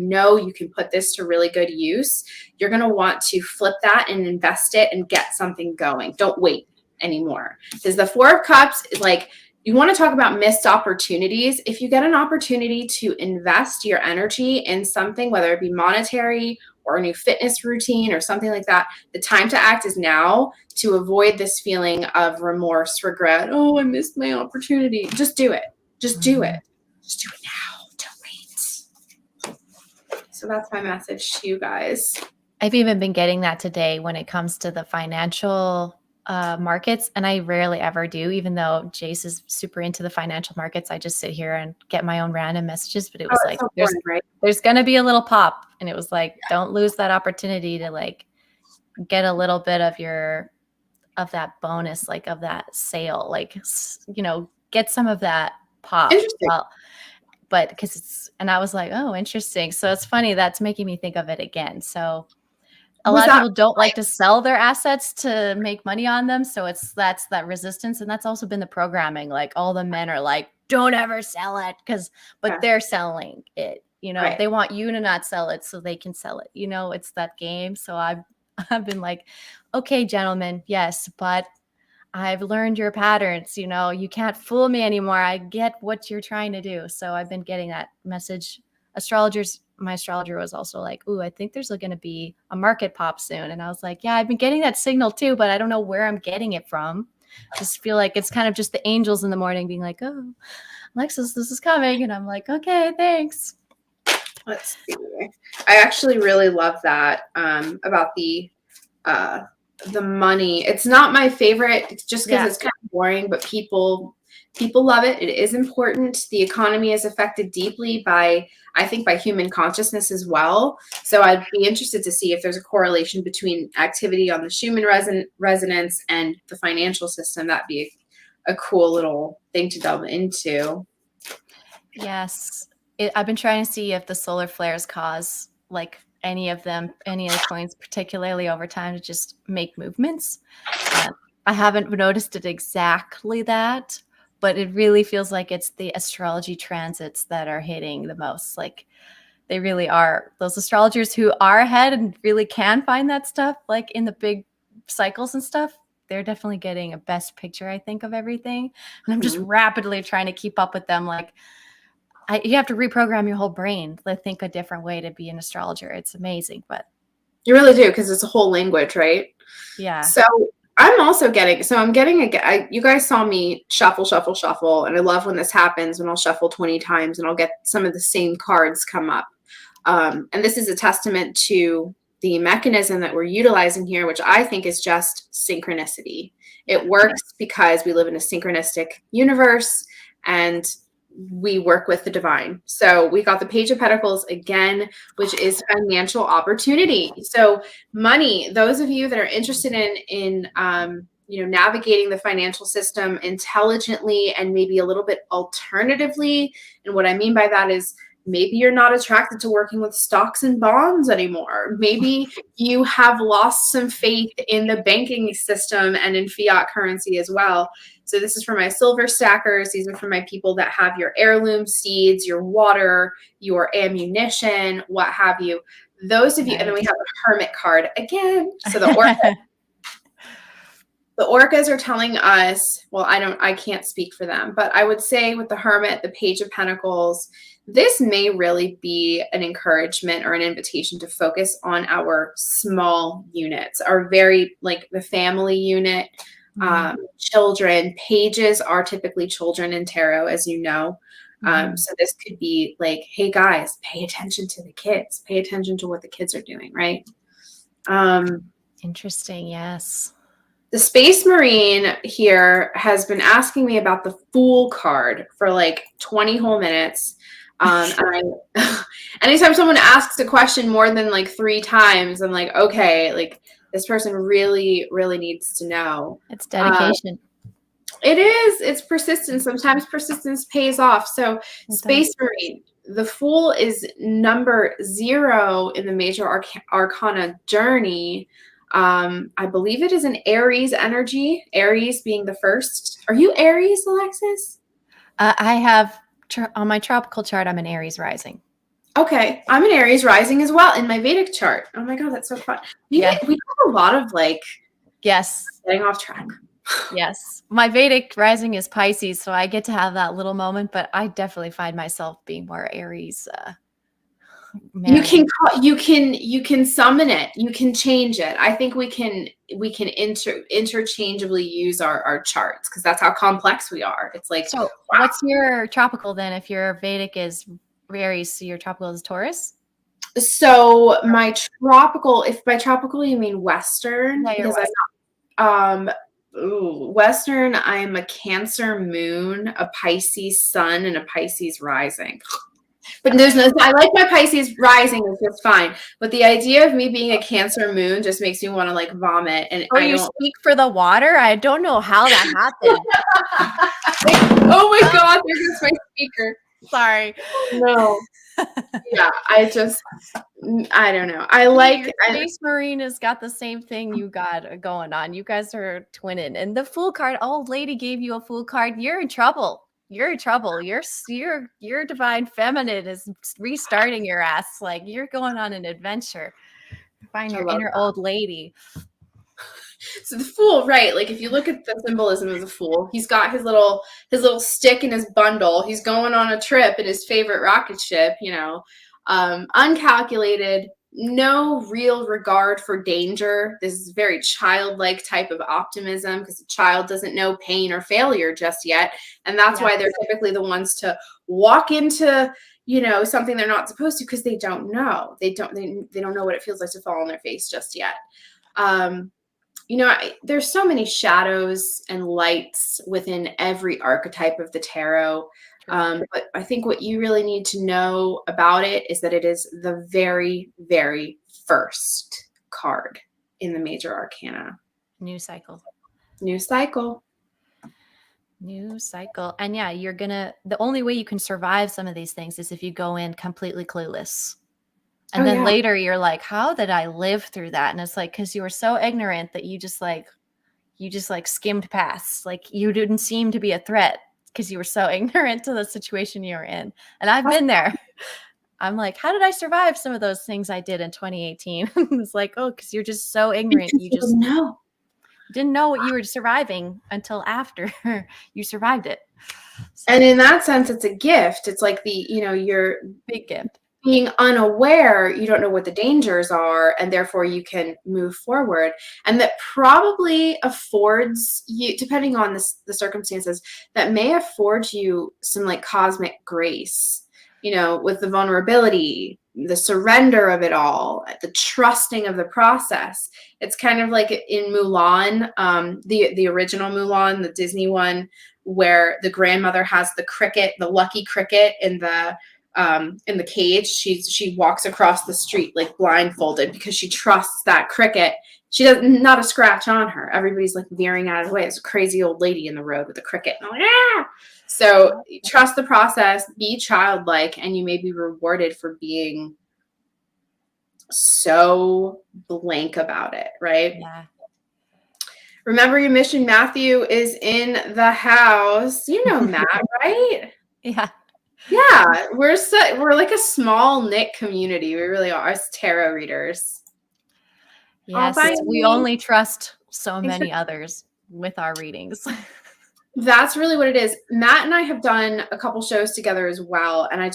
can put this to really good use, you're going to want to flip that and invest it and get something going. Don't wait anymore. Because the Four of Cups is like, you want to talk about missed opportunities. If you get an opportunity to invest your energy in something, whether it be monetary or a new fitness routine or something like that, the time to act is now, to avoid this feeling of remorse, regret. Oh, I missed my opportunity. Just do it. Just do it. Just do it now. Don't wait. So that's my message to you guys. I've even been getting that today when it comes to the financial markets, and I rarely ever do, even though Jace is super into the financial markets. I just sit here and get my own random messages, but it was like, so there's going to be a little pop, and it was like, don't lose that opportunity to like get a little bit of that bonus, like of that sale, like, you know, get some of that pop. Well, but because and I was like, oh, interesting. So it's funny, that's making me think of it again. So a lot of people don't like to sell their assets to make money on them. So that's that resistance. And that's also been the programming. Like, all the men are like, don't ever sell it, but they're selling it. You know, they want you to not sell it so they can sell it. You know, it's that game. So I've been like, okay, gentlemen, yes, but I've learned your patterns. You know, you can't fool me anymore. I get what you're trying to do. So I've been getting that message. My astrologer was also like, ooh, I think there's going to be a market pop soon. And I was like, yeah, I've been getting that signal too, but I don't know where I'm getting it from. Just feel like it's kind of just the angels in the morning being like, oh, Alexis, this is coming. And I'm like, okay, thanks. Let's see. I actually really love that about the money. It's not my favorite just because it's kind of boring, but people love it. It is important. The economy is affected deeply by human consciousness as well. So I'd be interested to see if there's a correlation between activity on the Schumann resonance and the financial system. That'd be a cool little thing to delve into. Yes. I've been trying to see if the solar flares cause like any of the coins, particularly over time, to just make movements. I haven't noticed it exactly that, but it really feels like it's the astrology transits that are hitting the most. Like, they really are. Those astrologers who are ahead and really can find that stuff, like in the big cycles and stuff, they're definitely getting a best picture, I think, of everything. And I'm just rapidly trying to keep up with them. Like, you have to reprogram your whole brain to think a different way to be an astrologer. It's amazing, but you really do, because it's a whole language, right? Yeah. So I'm getting you guys saw me shuffle, and I love when this happens, when I'll shuffle 20 times and I'll get some of the same cards come up. And this is a testament to the mechanism that we're utilizing here, which I think is just synchronicity. It works because we live in a synchronistic universe and we work with the divine. So we got the Page of Pentacles again, which is financial opportunity. So money, those of you that are interested in navigating the financial system intelligently and maybe a little bit alternatively. And what I mean by that is, maybe you're not attracted to working with stocks and bonds anymore. Maybe you have lost some faith in the banking system and in fiat currency as well. So this is for my silver stackers. These are for my people that have your heirloom seeds, your water, your ammunition, what have you. Those of you, and then we have a Hermit card again. So the Orca. The Orcas are telling us, well, I can't speak for them, but I would say with the Hermit, the Page of Pentacles, this may really be an encouragement or an invitation to focus on our small units, our very, like the family unit, children. Pages are typically children in tarot, as you know. So this could be like, hey guys, pay attention to the kids, pay attention to what the kids are doing, right? Interesting. Yes. The Space Marine here has been asking me about the Fool card for like 20 whole minutes. And anytime someone asks a question more than like 3 times, I'm like, okay, like this person really, really needs to know. It's dedication. It is. It's persistence. Sometimes persistence pays off. So Space Marine, the Fool is number 0 in the major arcana journey. I believe it is an Aries energy, Aries being the first. Are you Aries, Alexis? I have on my tropical chart, I'm an Aries rising. Okay, I'm an Aries rising as well in my Vedic chart. Oh my God, that's so fun. We have a lot of like, yes, getting off track. Yes, my Vedic rising is Pisces, so I get to have that little moment, but I definitely find myself being more Aries. You can summon it. You can change it. I think we can interchangeably use our charts because that's how complex we are. It's like, so what's your tropical then? If your Vedic is Aries, so your tropical is Taurus? So my tropical, if by tropical you mean Western, Yeah, because I'm not, Western, I'm a Cancer moon, a Pisces sun, and a Pisces rising. But I like my Pisces rising is just fine. But the idea of me being a Cancer moon just makes me want to like vomit. And you speak for the water? I don't know how that happened. Oh my God, there goes my speaker. Sorry. No. Yeah, I don't know. Space Marine has got the same thing you got going on. You guys are twinning. And the Fool card, old lady gave you a Fool card. You're in trouble. You're in trouble. Your divine feminine is restarting your ass. Like you're going on an adventure. Find your inner old lady. So the Fool, right? Like if you look at the symbolism of the Fool, he's got his little stick in his bundle. He's going on a trip in his favorite rocket ship, uncalculated, no real regard for danger. This is very childlike type of optimism because the child doesn't know pain or failure just yet. And that's why they're typically the ones to walk into, something they're not supposed to because they don't know. They don't know what it feels like to fall on their face just yet. There's so many shadows and lights within every archetype of the tarot. But I think what you really need to know about it is that it is the very, very first card in the major arcana. New cycle. And yeah, the only way you can survive some of these things is if you go in completely clueless. And then later you're like, how did I live through that? And it's like, because you were so ignorant that you just skimmed past. Like you didn't seem to be a threat because you were so ignorant to the situation you were in. And I've been there. I'm like, how did I survive some of those things I did in 2018? It's like, because you're just so ignorant. You just didn't know what you were surviving until after you survived it. So, and in that sense, it's a gift. It's like your big gift. Being unaware, you don't know what the dangers are, and therefore you can move forward. And that probably affords you, depending on the circumstances, that may afford you some like cosmic grace, with the vulnerability, the surrender of it all, the trusting of the process. It's kind of like in Mulan, the original Mulan, the Disney one, where the grandmother has the cricket, the lucky cricket in the cage. She walks across the street like blindfolded because she trusts that cricket. She does not a scratch on her. Everybody's like veering out of the way. It's a crazy old lady in the road with a cricket. And I'm like, ah! So trust the process, be childlike, and you may be rewarded for being so blank about it, right? Yeah. Remember your mission. Matthew is in the house. You know Matt, right? Yeah. Yeah, we're like a small knit community. We really are, as tarot readers. Yes, we only trust so many others with our readings. That's really what it is. Matt and I have done a couple shows together as well, and I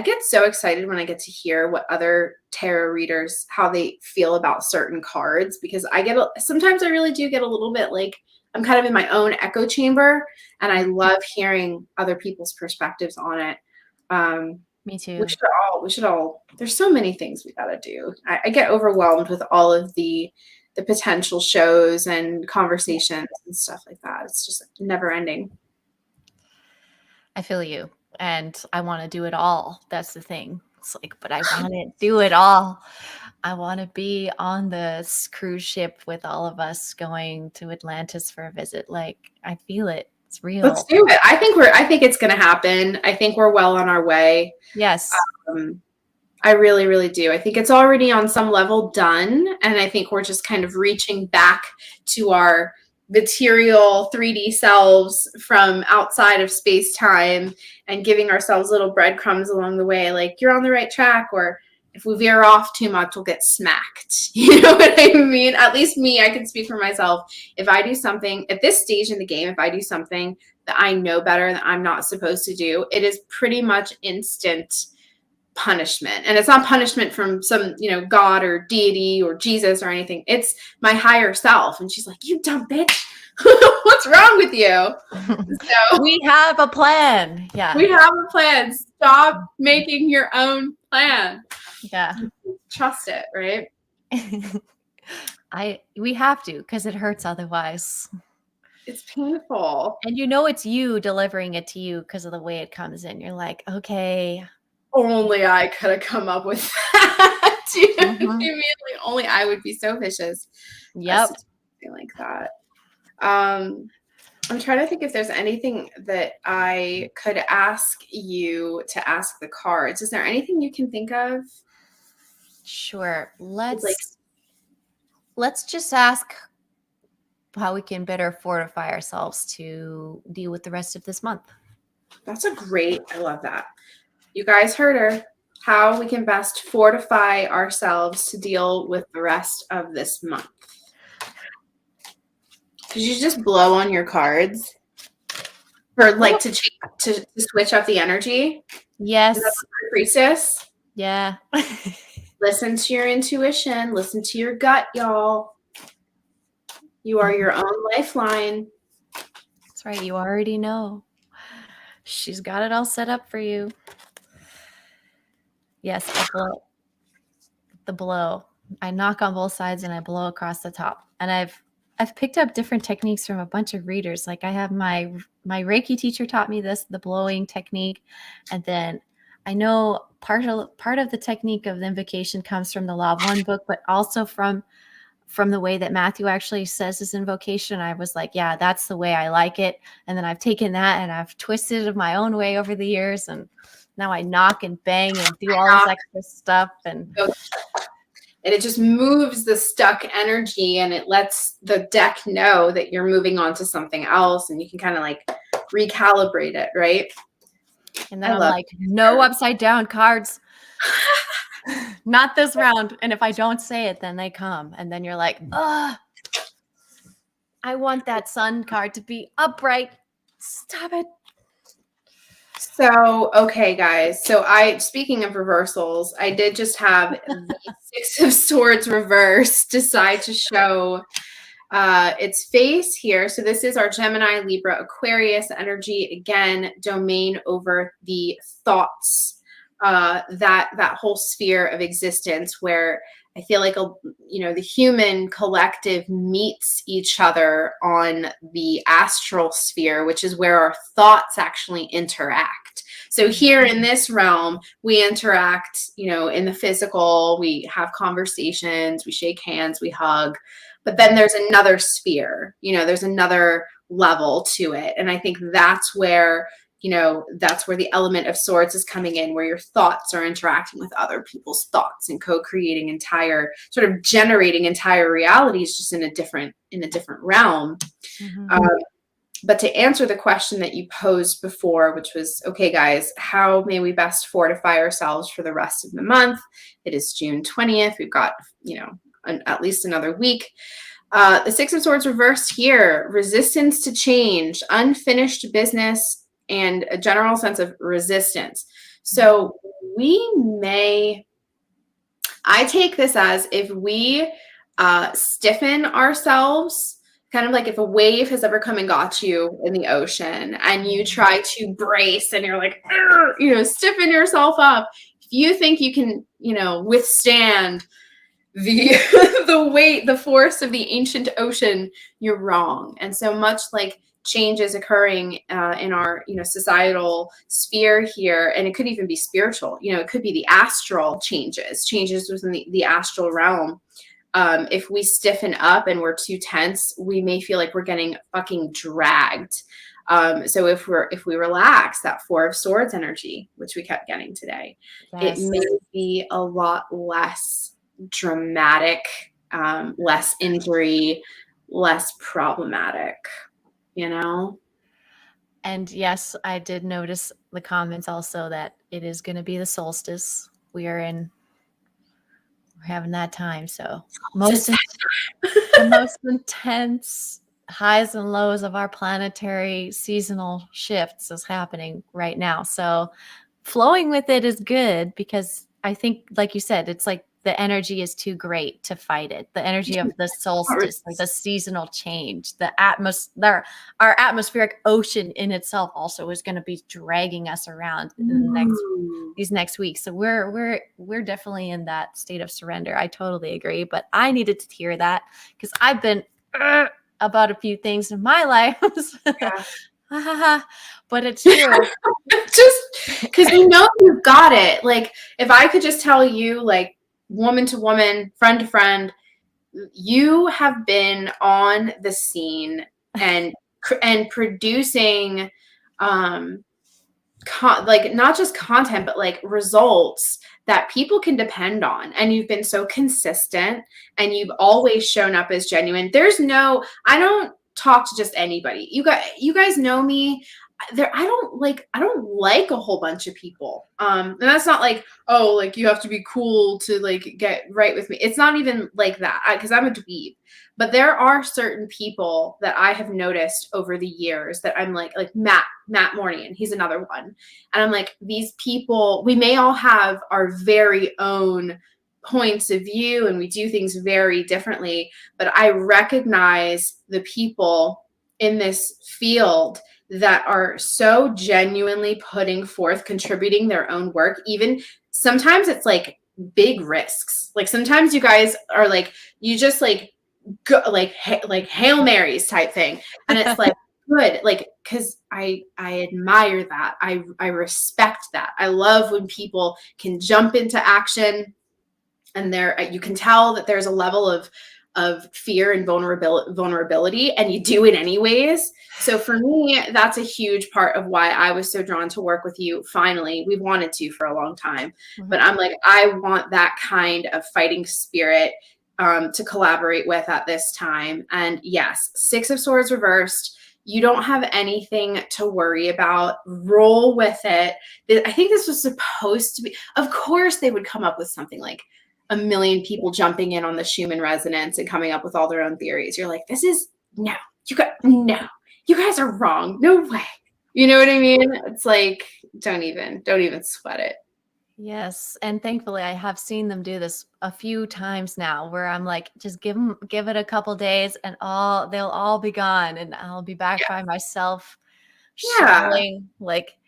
get so excited when I get to hear what other tarot readers, how they feel about certain cards, because sometimes I really do get a little bit like I'm kind of in my own echo chamber, and I love hearing other people's perspectives on it. Me too. We should all, there's so many things we got to do. I get overwhelmed with all of the potential shows and conversations and stuff like that. It's just never ending. I feel you. And I want to do it all. That's the thing. It's like, but I want to do it all. I want to be on this cruise ship with all of us going to Atlantis for a visit. Like, I feel it. It's real. Let's do it. I think it's going to happen. I think we're well on our way. Yes. I really, really do. I think it's already on some level done. And I think we're just kind of reaching back to our material 3D selves from outside of space-time and giving ourselves little breadcrumbs along the way. Like, you're on the right track, or if we veer off too much, we'll get smacked. You know what I mean? At least me, I can speak for myself. If I do something at this stage in the game, if I do something that I know better that I'm not supposed to do, it is pretty much instant punishment. And it's not punishment from some, God or deity or Jesus or anything. It's my higher self. And she's like, you dumb bitch. What's wrong with you? So we have a plan. Yeah. We have a plan. Stop making your own plan. Yeah. Trust it, right? We have to, because it hurts otherwise. It's painful. And it's you delivering it to you because of the way it comes in. You're like, okay. Only I could have come up with that. Immediately, only I would be so vicious. Yep. Something like that. I'm trying to think if there's anything that I could ask you to ask the cards. Is there anything you can think of? Sure. Let's just ask how we can better fortify ourselves to deal with the rest of this month. I love that. You guys heard her. How we can best fortify ourselves to deal with the rest of this month. Did you just blow on your cards? Or like to switch up the energy? Yes. Is that the priestess? Yeah. Listen to your intuition. Listen to your gut, y'all. You are your own lifeline. That's right. You already know. She's got it all set up for you. Yes, the blow. I knock on both sides and I blow across the top. And I've picked up different techniques from a bunch of readers. Like, I have my Reiki teacher taught me this, the blowing technique. And then I know part of the technique of the invocation comes from the Law of One book, but also from the way that Matthew actually says his invocation. I was like, yeah, that's the way I like it. And then I've taken that and I've twisted it my own way over the years. And now I knock and bang and do all this extra stuff. And it just moves the stuck energy, and it lets the deck know that you're moving on to something else, and you can kind of like recalibrate it, right? And then I'm like, no upside down cards. Not this round. And if I don't say it, then they come. And then you're like, I want that sun card to be upright. Stop it. So, okay, guys. So speaking of reversals, I did just have the Six of Swords reverse decide to show its face here. So this is our Gemini, Libra, Aquarius energy. Again, domain over the thoughts, that whole sphere of existence where I feel like, the human collective meets each other on the astral sphere, which is where our thoughts actually interact. So here in this realm, we interact, in the physical, we have conversations, we shake hands, we hug, but then there's another sphere, there's another level to it. And I think that's where the element of swords is coming in, where your thoughts are interacting with other people's thoughts and co-creating generating entire realities just in a different realm. Mm-hmm. But to answer the question that you posed before, which was, okay, guys, how may we best fortify ourselves for the rest of the month? It is June 20th. We've got, at least another week. The Six of Swords reversed here, resistance to change, unfinished business, and a general sense of resistance. So I take this as if we stiffen ourselves, kind of like if a wave has ever come and got you in the ocean and you try to brace and you're like, stiffen yourself up. If you think you can, withstand the weight, the force of the ancient ocean, you're wrong. And so much like changes occurring in our societal sphere here, and it could even be spiritual, it could be the astral changes within the astral realm. If we stiffen up and we're too tense, we may feel like we're getting fucking dragged. So if we relax that Four of Swords energy, which we kept getting today, it Yes. may be a lot less dramatic, less injury, less problematic, you know? And yes, I did notice the comments also that it is going to be the solstice. We're having that time. So the most intense highs and lows of our planetary seasonal shifts is happening right now. So flowing with it is good, because I think, like you said, it's like the energy is too great to fight it. The energy of the solstice, like the seasonal change, the atmosphere, our atmospheric ocean in itself also is going to be dragging us around in these next weeks. So we're definitely in that state of surrender. I totally agree, but I needed to hear that because I've been about a few things in my life. Yeah. But it's true. Just because you've got it. Like, if I could just tell you, like, woman to woman, friend to friend, you have been on the scene and producing like not just content, but like results that people can depend on. And you've been so consistent, and you've always shown up as genuine. I don't talk to just anybody. You guys know me. I don't like a whole bunch of people. And that's not like, oh, like you have to be cool to like get right with me. It's not even like that, because I'm a dweeb. But there are certain people that I have noticed over the years that I'm like Matt Mornian. He's another one. And I'm like, these people, we may all have our very own points of view and we do things very differently, but I recognize the people in this field that are so genuinely putting forth, contributing their own work. Even sometimes it's like big risks. Like sometimes you guys are like, you just like go like Hail Marys type thing. And it's like good, like, because I admire that. I respect that. I love when people can jump into action, and you can tell that there's a level of fear and vulnerability, and you do it anyways. So for me, that's a huge part of why I was so drawn to work with you. Finally, we've wanted to for a long time, but I'm like, I want that kind of fighting spirit to collaborate with at this time. And yes, Six of Swords reversed. You don't have anything to worry about. Roll with it. I think this was supposed to be, of course, they would come up with something like a million people jumping in on the Schumann resonance and coming up with all their own theories. You're like, no, you guys are wrong. No way. You know what I mean? It's like, don't even sweat it. Yes. And thankfully I have seen them do this a few times now, where I'm like, just give it a couple days and they'll all be gone, and I'll be back by myself shoveling, like,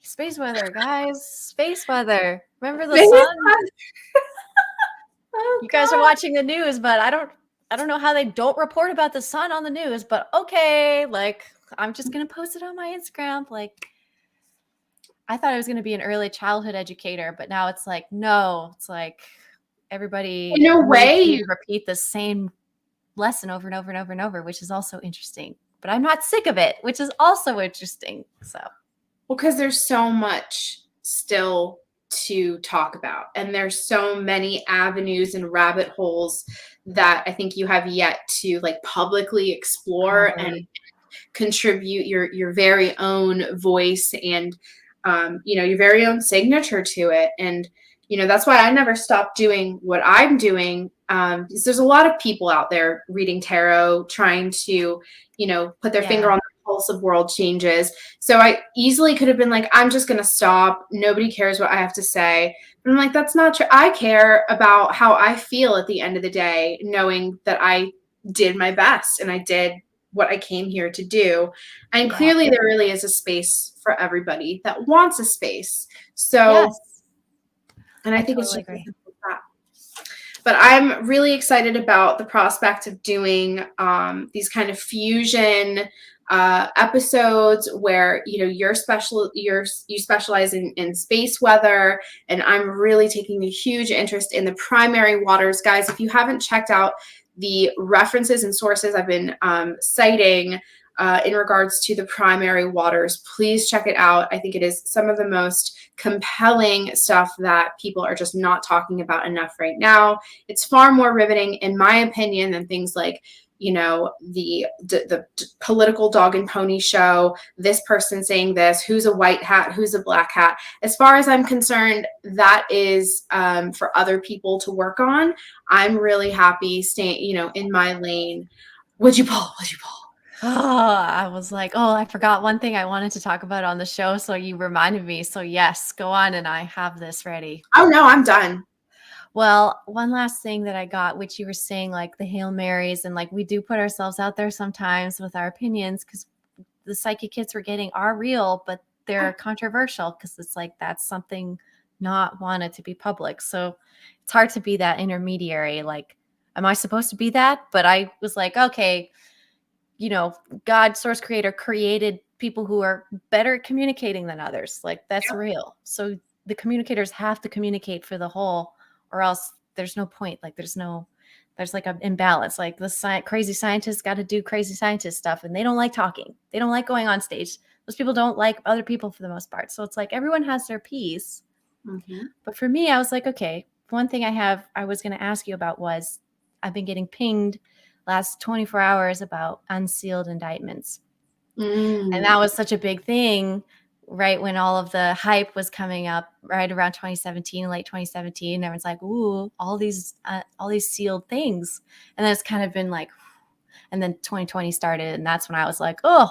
space weather, guys, space weather. Remember the sun? Oh, you guys are watching the news, but I don't know how they don't report about the sun on the news, but okay, like, I'm just going to post it on my Instagram. Like, I thought I was going to be an early childhood educator, but now it's like, no, it's like everybody in a way repeat the same lesson over and over and over and over, which is also interesting, but I'm not sick of it, which is also interesting. So, well, because there's so much still to talk about, and there's so many avenues and rabbit holes that I think you have yet to like publicly explore and contribute your very own voice and your very own signature to it. And that's why I never stopped doing what I'm doing, because there's a lot of people out there reading tarot, trying to put their finger on the pulse of world changes. So I easily could have been like, I'm just going to stop. Nobody cares what I have to say. But I'm like, that's not true. I care about how I feel at the end of the day, knowing that I did my best and I did what I came here to do. And clearly there really is a space for everybody that wants a space. So, and I think it's just that. But I'm really excited about the prospect of doing these kind of fusion episodes where you specialize in space weather, and I'm really taking a huge interest in the primary waters. Guys, if you haven't checked out the references and sources I've been citing, in regards to the primary waters. Please check it out. I think it is some of the most compelling stuff that people are just not talking about enough right now. It's far more riveting, in my opinion, than things like, you know, the political dog and pony show, this person saying this, who's a white hat, who's a black hat. As far as I'm concerned, that is for other people to work on. I'm really happy staying, you know, in my lane. Would you pull? Would you pull? Oh, I was like, oh, I forgot one thing I wanted to talk about on the show. So you reminded me. So yes, go on. And I have this ready. Oh no, I'm done. Well, one last thing that I got, which you were saying, like the Hail Marys, and like we do put ourselves out there sometimes with our opinions, because the psychic hits we're getting are real, but they're controversial because it's like that's something not wanted to be public. So it's hard to be that intermediary. Like, am I supposed to be that? But I was like, okay, you know, God, source creator, created people who are better at communicating than others. Like that's real. So the communicators have to communicate for the whole, or else there's no point. Like there's like an imbalance. Like the crazy scientists got to do crazy scientist stuff, and they don't like talking. They don't like going on stage. Those people don't like other people for the most part. So it's like everyone has their piece. Mm-hmm. But for me, I was like, okay, one thing I was going to ask you about was I've been getting pinged last 24 hours about unsealed indictments. And that was such a big thing right when all of the hype was coming up, right around 2017, late 2017. Everyone's like, ooh, all these sealed things. And then it's kind of been like, and then 2020 started. And that's when I was like, oh,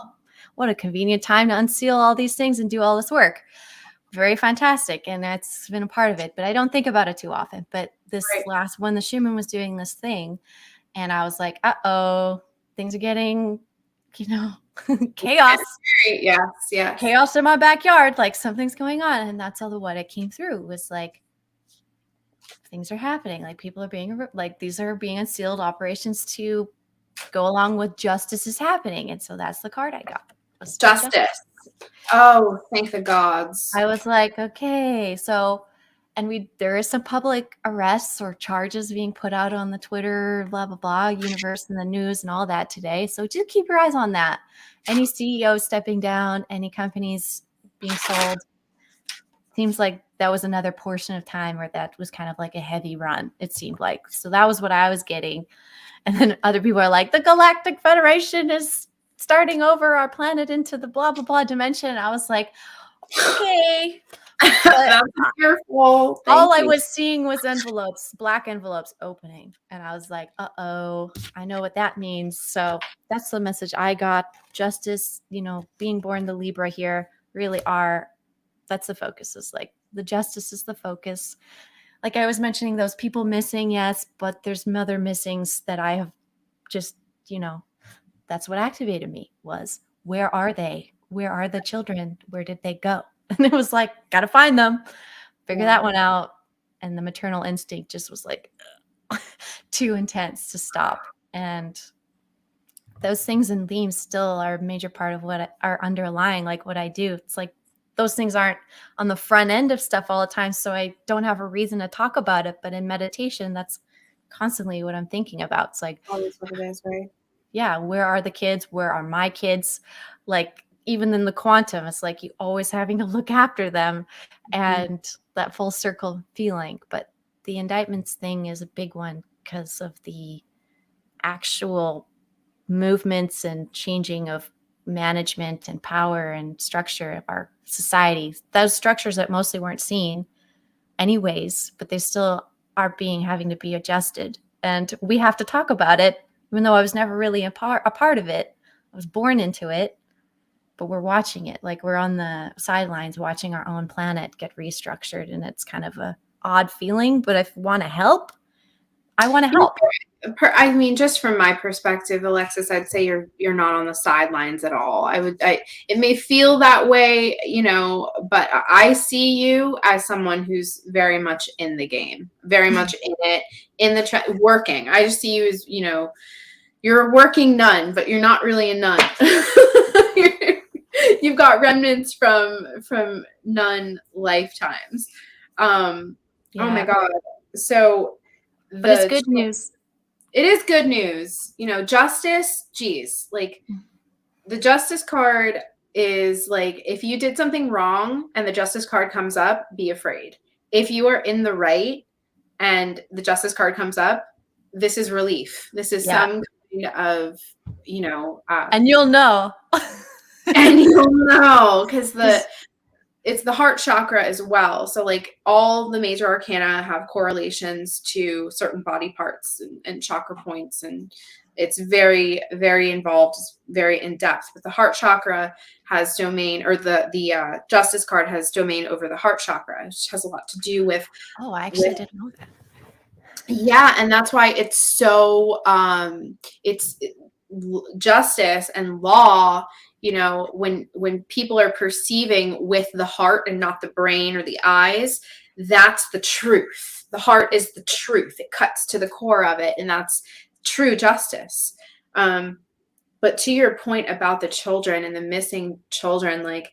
what a convenient time to unseal all these things and do all this work. Very fantastic. And that's been a part of it, but I don't think about it too often. But this last one, the Schumann was doing this thing, and I was like, uh-oh, things are getting, you know, chaos. Yes, yes. Chaos in my backyard. Like something's going on. And that's all what it came through was like, things are happening. Like people are being, like these are being unsealed operations to go along with justice is happening. And so that's the card I got. Justice. Oh, thank the gods. I was like, okay, so, and there is some public arrests or charges being put out on the Twitter, blah, blah, blah, universe and the news and all that today. So just keep your eyes on that. Any CEOs stepping down, any companies being sold. Seems like that was another portion of time where that was kind of like a heavy run, it seemed like. So that was what I was getting. And then other people are like, the Galactic Federation is starting over our planet into the blah, blah, blah dimension. And I was like, okay. That's wonderful. All I was seeing was envelopes, black envelopes opening. And I was like, uh-oh, I know what that means. So that's the message I got. Justice, you know, being born the Libra here really that's the focus, is like the justice is the focus. Like I was mentioning those people missing, yes, but there's other missings that I have just, you know, that's what activated me was, where are they? Where are the children? Where did they go? And it was like, got to find them, figure that one out. And the maternal instinct just was like too intense to stop. And those things and themes still are a major part of what are underlying, like what I do. It's like those things aren't on the front end of stuff all the time, so I don't have a reason to talk about it. But in meditation, that's constantly what I'm thinking about. It's like, always what it is, right? Yeah, where are the kids? Where are my kids? Like even in the quantum, it's like you always having to look after them, and that full circle feeling. But the indictments thing is a big one because of the actual movements and changing of management and power and structure of our society. Those structures that mostly weren't seen anyways, but they still are having to be adjusted. And we have to talk about it, even though I was never really a part of it. I was born into it, but we're watching it. Like we're on the sidelines watching our own planet get restructured. And it's kind of a odd feeling, but if I want to help, I want to help. I mean, just from my perspective, Alexis, I'd say you're not on the sidelines at all. It may feel that way, you know, but I see you as someone who's very much in the game, very much in it, working. I just see you as, you know, you're a working nun, but you're not really a nun. You've got remnants from nun lifetimes. Oh my God. So, but it's good news. It is good news. You know, justice, geez, like The justice card is like, if you did something wrong and the justice card comes up, be afraid. If you are in the right and the justice card comes up, this is relief. This is some kind of, and you'll know. and you'll know, because it's the heart chakra as well. So like all the major arcana have correlations to certain body parts and chakra points, and it's very, very involved, very in depth. But the heart chakra has domain, or the justice card has domain over the heart chakra, which has a lot to do with. Oh, I actually didn't know that. Yeah, and that's why it's so justice and law. When people are perceiving with the heart and not the brain or the eyes, that's the truth. The heart is the truth. It cuts to the core of it, and that's true justice. But to your point about the children and the missing children, like,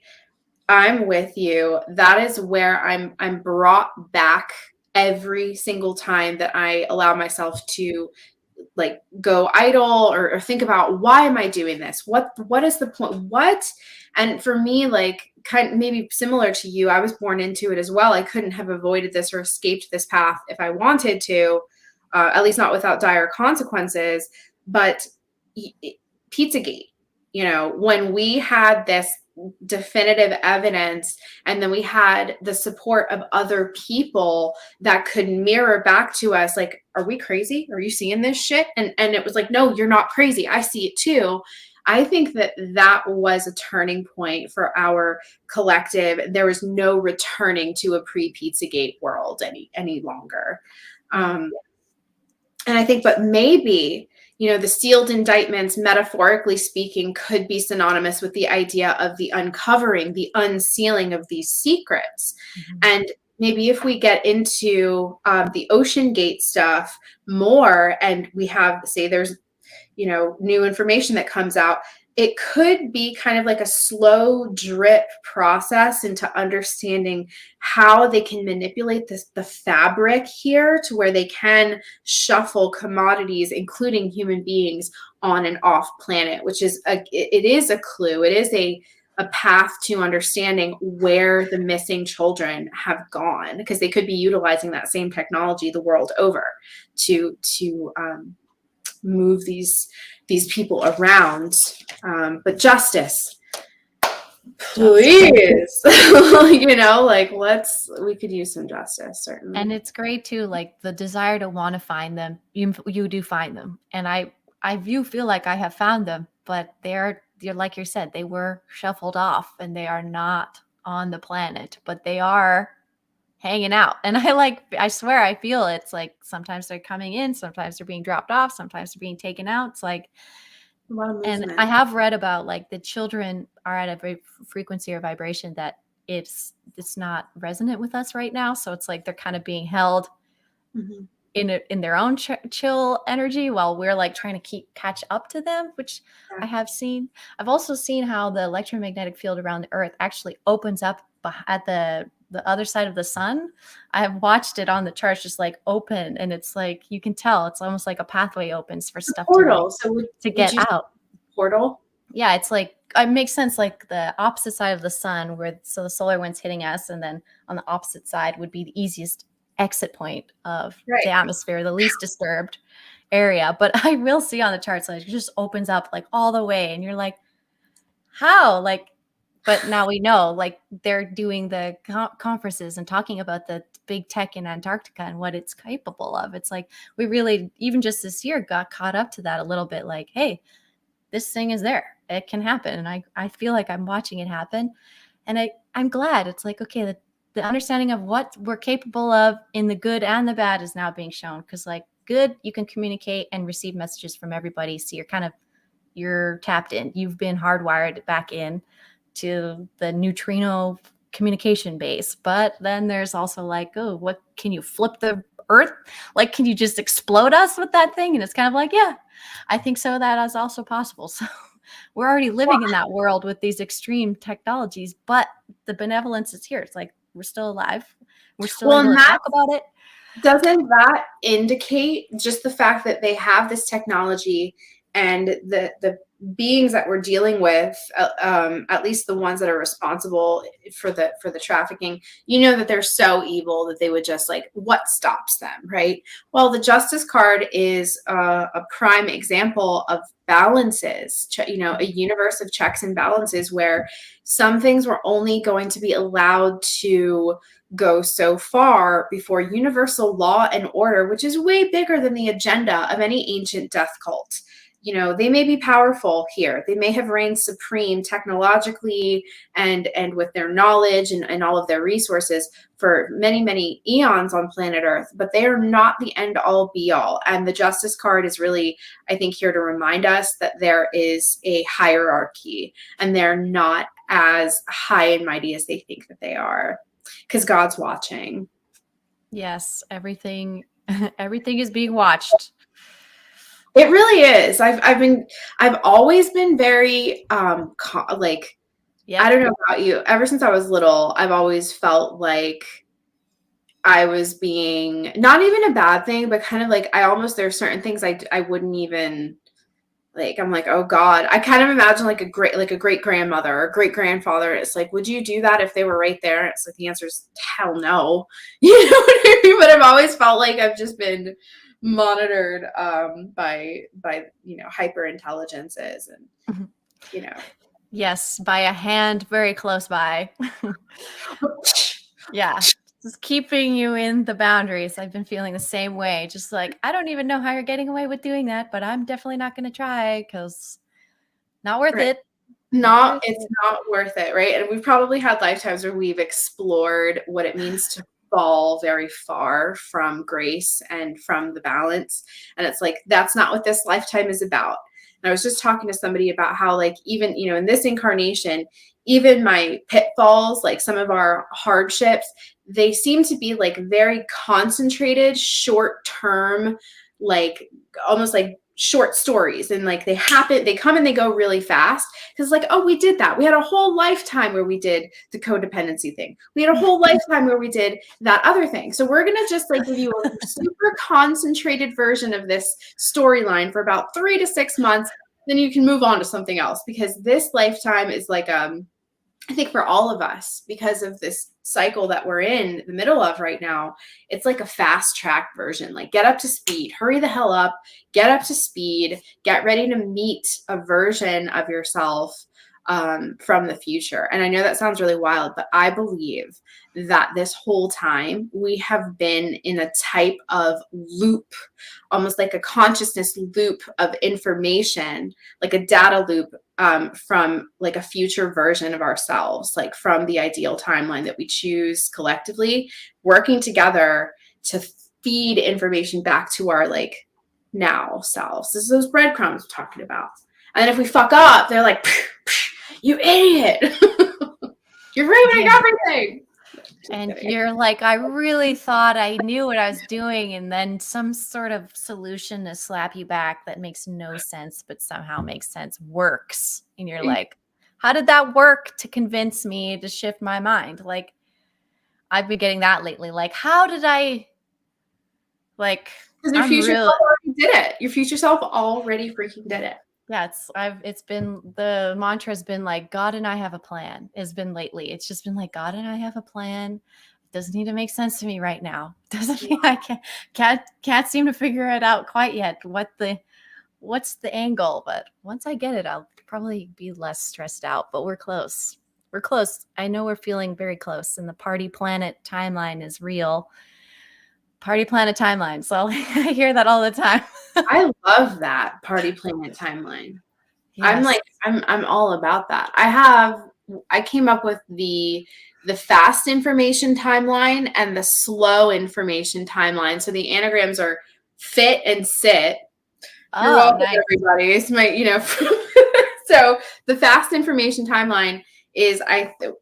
I'm with you. That is where I'm brought back every single time that I allow myself to like go idle or think about, why am I doing this? What is the point? And for me, like, kind of maybe similar to you, I was born into it as well. I couldn't have avoided this or escaped this path if I wanted to, at least not without dire consequences. But Pizzagate, when we had this definitive evidence, and then we had the support of other people that could mirror back to us, like, are we crazy? Are you seeing this shit? And it was like, no, you're not crazy. I see it too. I think that was a turning point for our collective. There was no returning to a pre-Pizzagate world any longer. And I think, but maybe, the sealed indictments, metaphorically speaking, could be synonymous with the idea of the uncovering, the unsealing of these secrets. Mm-hmm. And maybe if we get into the Ocean Gate stuff more, and we have, say, there's, new information that comes out, it could be kind of like a slow drip process into understanding how they can manipulate the fabric here to where they can shuffle commodities, including human beings, on and off planet, which is it is a clue. It is a path to understanding where the missing children have gone, because they could be utilizing that same technology the world over to move these people around. But justice, please. We could use some justice, certainly. And it's great too, like the desire to want to find them. You do find them, and I feel like I have found them, but you're like you said, they were shuffled off, and they are not on the planet, but they are hanging out. And I swear, I feel it's like sometimes they're coming in, sometimes they're being dropped off, sometimes they're being taken out. It's like, and I have read about like the children are at a frequency or vibration that it's not resonant with us right now. So it's like they're kind of being held mm-hmm. in their own chill energy while we're like trying to catch up to them, which I have seen. I've also seen how the electromagnetic field around the Earth actually opens up at the other side of the sun. I have watched it on the charts just like open, and it's like you can tell it's almost like a pathway opens for stuff portal. to get out. Portal? Yeah, it's like it makes sense, like the opposite side of the sun, so the solar wind's hitting us, and then on the opposite side would be the easiest exit point of the atmosphere, the least disturbed area. But I will see on the charts like it just opens up like all the way, and you're like, how? Like, but now we know, like, they're doing the conferences and talking about the big tech in Antarctica and what it's capable of. It's like we really, even just this year, got caught up to that a little bit. Like, hey, this thing is there. It can happen. And I feel like I'm watching it happen. And I'm glad. It's like, okay, the understanding of what we're capable of in the good and the bad is now being shown. Because like good, you can communicate and receive messages from everybody. So you're tapped in. You've been hardwired back in to the neutrino communication base. But then there's also like, oh, what can you flip the Earth? Like, can you just explode us with that thing? And it's kind of like, yeah, I think so. That is also possible. So we're already living in that world with these extreme technologies, but the benevolence is here. It's like, we're still alive. We're still able to talk about it. Doesn't that indicate just the fact that they have this technology and the beings that we're dealing with, at least the ones that are responsible for the trafficking, that they're so evil that they would just like, what stops them, right? Well, the Justice card is a prime example of balances, a universe of checks and balances where some things were only going to be allowed to go so far before universal law and order, which is way bigger than the agenda of any ancient death cult. They may be powerful here. They may have reigned supreme technologically and with their knowledge and all of their resources for many, many eons on planet Earth, but they are not the end all be all. And the Justice card is really, I think, here to remind us that there is a hierarchy and they're not as high and mighty as they think that they are, because God's watching. Yes, everything is being watched. It really is. I've always been very like, I don't know about you. Ever since I was little, I've always felt like I was being, not even a bad thing, but kind of like there are certain things I wouldn't even like. I'm like, oh God. I kind of imagine like a great grandmother or great grandfather. It's like, would you do that if they were right there? It's like the answer is hell no. You know what I mean? But I've always felt like I've just been monitored by hyper intelligences and yes, by a hand very close by. Yeah, just keeping you in the boundaries. I've been feeling the same way, just like, I don't even know how you're getting away with doing that, but I'm definitely not going to try because not worth it. It's not worth it, right? And we've probably had lifetimes where we've explored what it means to fall very far from grace and from the balance. And it's like, that's not what this lifetime is about. And I was just talking to somebody about how, like, even, in this incarnation, even my pitfalls, like some of our hardships, they seem to be like very concentrated, short term, like almost like short stories, and like they come and they go really fast, because like, oh, we did that, we had a whole lifetime where we did the codependency thing, we had a whole lifetime where we did that other thing, so we're gonna just like give you a super concentrated version of this storyline for about 3 to 6 months, then you can move on to something else, because this lifetime is like I think for all of us, because of this cycle that we're in the middle of right now, it's like a fast track version. Like, get up to speed, hurry the hell up, get up to speed, get ready to meet a version of yourself from the future. And I know that sounds really wild, but I believe that this whole time we have been in a type of loop, almost like a consciousness loop of information, like a data loop from like a future version of ourselves, like from the ideal timeline that we choose collectively, working together to feed information back to our like now selves. This is those breadcrumbs we're talking about. And then if we fuck up, they're like, you idiot. You're ruining everything. And you're like, I really thought I knew what I was doing. And then some sort of solution to slap you back that makes no sense, but somehow makes sense, works. And you're like, how did that work to convince me to shift my mind? Like, I've been getting that lately. Like, how did I, like, because your future self already did it. Your future self already freaking did it. Yeah, it's been, the mantra has been like, God and I have a plan. It's been lately. It's just been like, God and I have a plan. It doesn't need to make sense to me right now. Doesn't mean I can't seem to figure it out quite yet. What's the angle? But once I get it, I'll probably be less stressed out. But we're close. We're close. I know we're feeling very close, and the party planet timeline is real. Party planet timeline. So I hear that all the time. I love that party planet timeline. Yes. I'm all about that. I came up with the fast information timeline and the slow information timeline. So the anagrams are fit and sit. You're welcome, nice. Everybody. It's my, so the fast information timeline is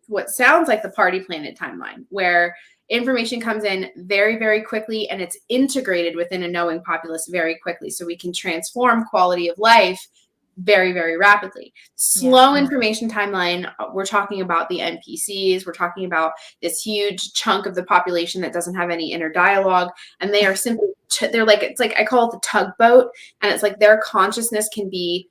what sounds like the party planet timeline, where information comes in very, very quickly and it's integrated within a knowing populace very quickly. So we can transform quality of life very, very rapidly. Slow information timeline, we're talking about the NPCs. We're talking about this huge chunk of the population that doesn't have any inner dialogue. And they are simply, they're like, it's like, I call it the tugboat. And it's like their consciousness can be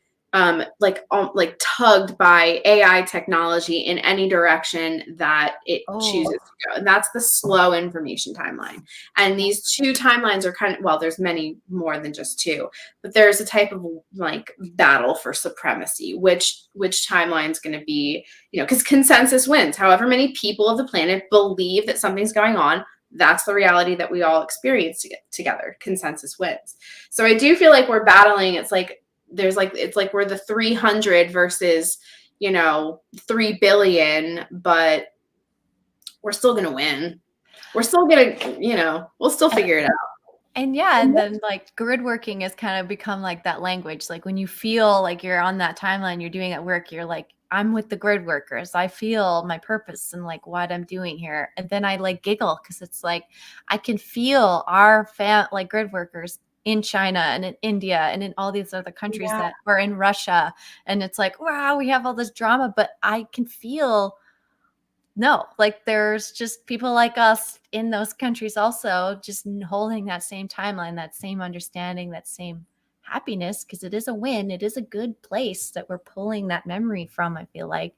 like tugged by AI technology in any direction that it chooses to go. And that's the slow information timeline. And these two timelines are kind of, well, there's many more than just two, but there's a type of like battle for supremacy, which timeline is going to be, because consensus wins. However many people of the planet believe that something's going on, that's the reality that we all experience together. Consensus wins. So I do feel like we're battling. It's like we're the 300 versus 3 billion, but we're still gonna win. We're still gonna we'll still figure it out. And yeah, and then like grid working has kind of become like that language. Like when you feel like you're on that timeline, you're doing at work, you're like, I'm with the grid workers. I feel my purpose and like what I'm doing here. And then I like giggle because it's like I can feel our like grid workers in China and in India and in all these other countries that are in Russia. And it's like, wow, we have all this drama, but I can feel like there's just people like us in those countries also just holding that same timeline, that same understanding, that same happiness, because it is a win. It is a good place that we're pulling that memory from, I feel like.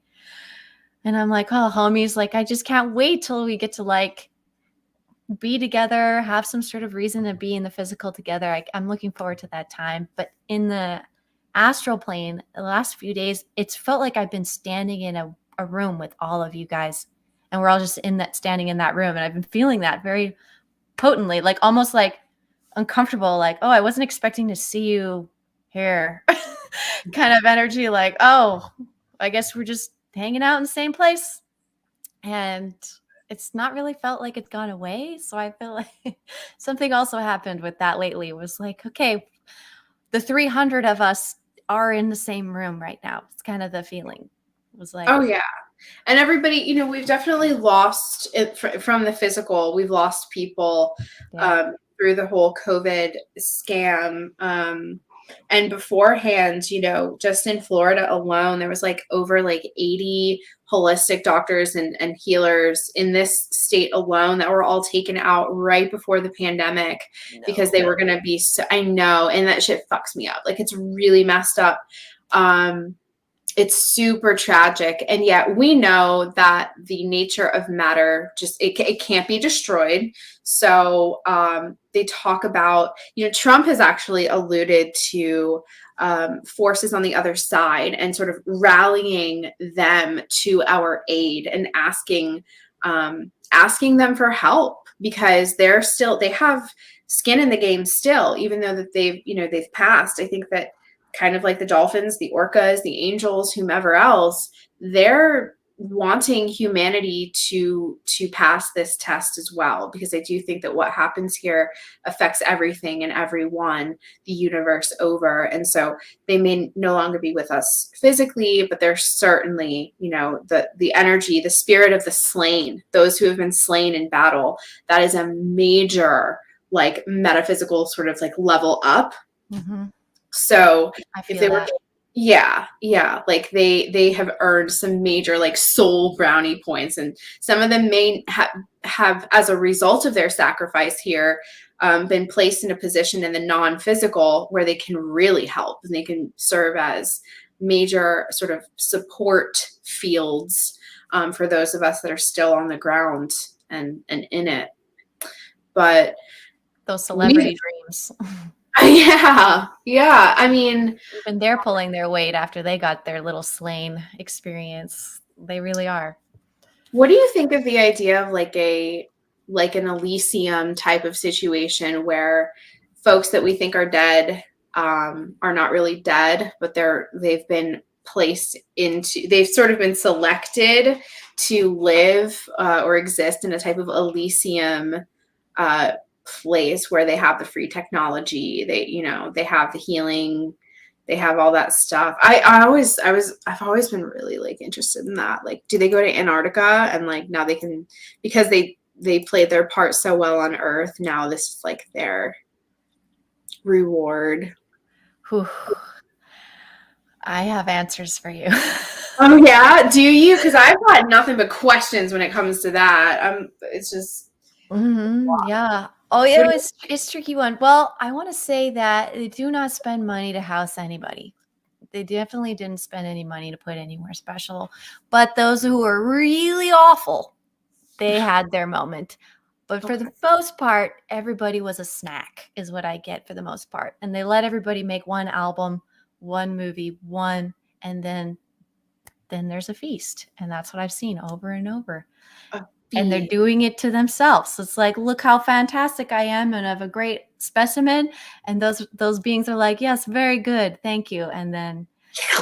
And I'm like, oh, homies, like, I just can't wait till we get to like be together, have some sort of reason to be in the physical together. I'm looking forward to that time. But in the astral plane, the last few days, it's felt like I've been standing in a room with all of you guys, and we're all just standing in that room, and I've been feeling that very potently, like almost like uncomfortable, like, oh, I wasn't expecting to see you here kind of energy, like, oh, I guess we're just hanging out in the same place. And it's not really felt like it's gone away. So I feel like something also happened with that lately. It was like, okay, the 300 of us are in the same room right now. It's kind of the feeling. It was like, oh yeah. And everybody, we've definitely lost it from the physical. We've lost people through the whole COVID scam. And beforehand, just in Florida alone, there was like over like 80 holistic doctors and healers in this state alone that were all taken out right before the pandemic because they were going to be, I know. And that shit fucks me up. Like, it's really messed up. It's super tragic. And yet we know that the nature of matter it can't be destroyed. So they talk about, Trump has actually alluded to forces on the other side and sort of rallying them to our aid and asking them for help, because they have skin in the game still, even though that they've passed. I think that kind of like the dolphins, the orcas, the angels, whomever else, they're wanting humanity to pass this test as well, because I do think that what happens here affects everything and everyone the universe over. And so they may no longer be with us physically, but they're certainly, the energy, the spirit of the slain, those who have been slain in battle, that is a major like metaphysical sort of like level up. Mm-hmm. So if they were, that. like they have earned some major like soul brownie points, and some of them may have as a result of their sacrifice here been placed in a position in the non-physical where they can really help, and they can serve as major sort of support fields for those of us that are still on the ground and in it. But those celebrity dreams. Yeah. I mean, even they're pulling their weight after they got their little slain experience. They really are. What do you think of the idea of like an Elysium type of situation where folks that we think are dead are not really dead, but they've been placed into, they've sort of been selected to live or exist in a type of Elysium place where they have the free technology, they have the healing, they have all that stuff. I've always been really like interested in that. Like, do they go to Antarctica and like now they can, because they played their part so well on Earth, now this is like their reward? Whew. I have answers for you. Oh yeah, do you? Because I've got nothing but questions when it comes to that. It's just yeah. Oh yeah, it's a tricky one. Well, I want to say that they do not spend money to house anybody. They definitely didn't spend any money to put anywhere special. But those who were really awful, they had their moment. But for the most part, everybody was a snack, is what I get for the most part. And they let everybody make one album, one movie, and then there's a feast. And that's what I've seen over and over. And they're doing it to themselves. It's like, look how fantastic I am, and I have a great specimen. And those beings are like, yes, very good, thank you. And then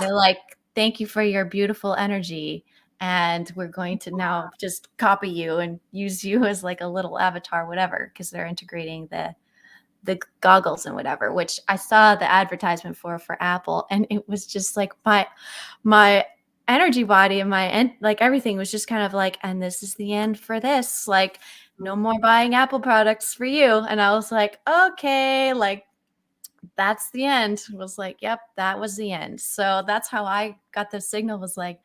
they're like, thank you for your beautiful energy. And we're going to now just copy you and use you as like a little avatar, whatever, because they're integrating the goggles and whatever, which I saw the advertisement for Apple, and it was just like my energy body and like everything was just kind of like, and this is the end for this, like no more buying Apple products for you. And I was like, okay, like that's the end. It was like, yep, that was the end. So that's how I got the signal, was like,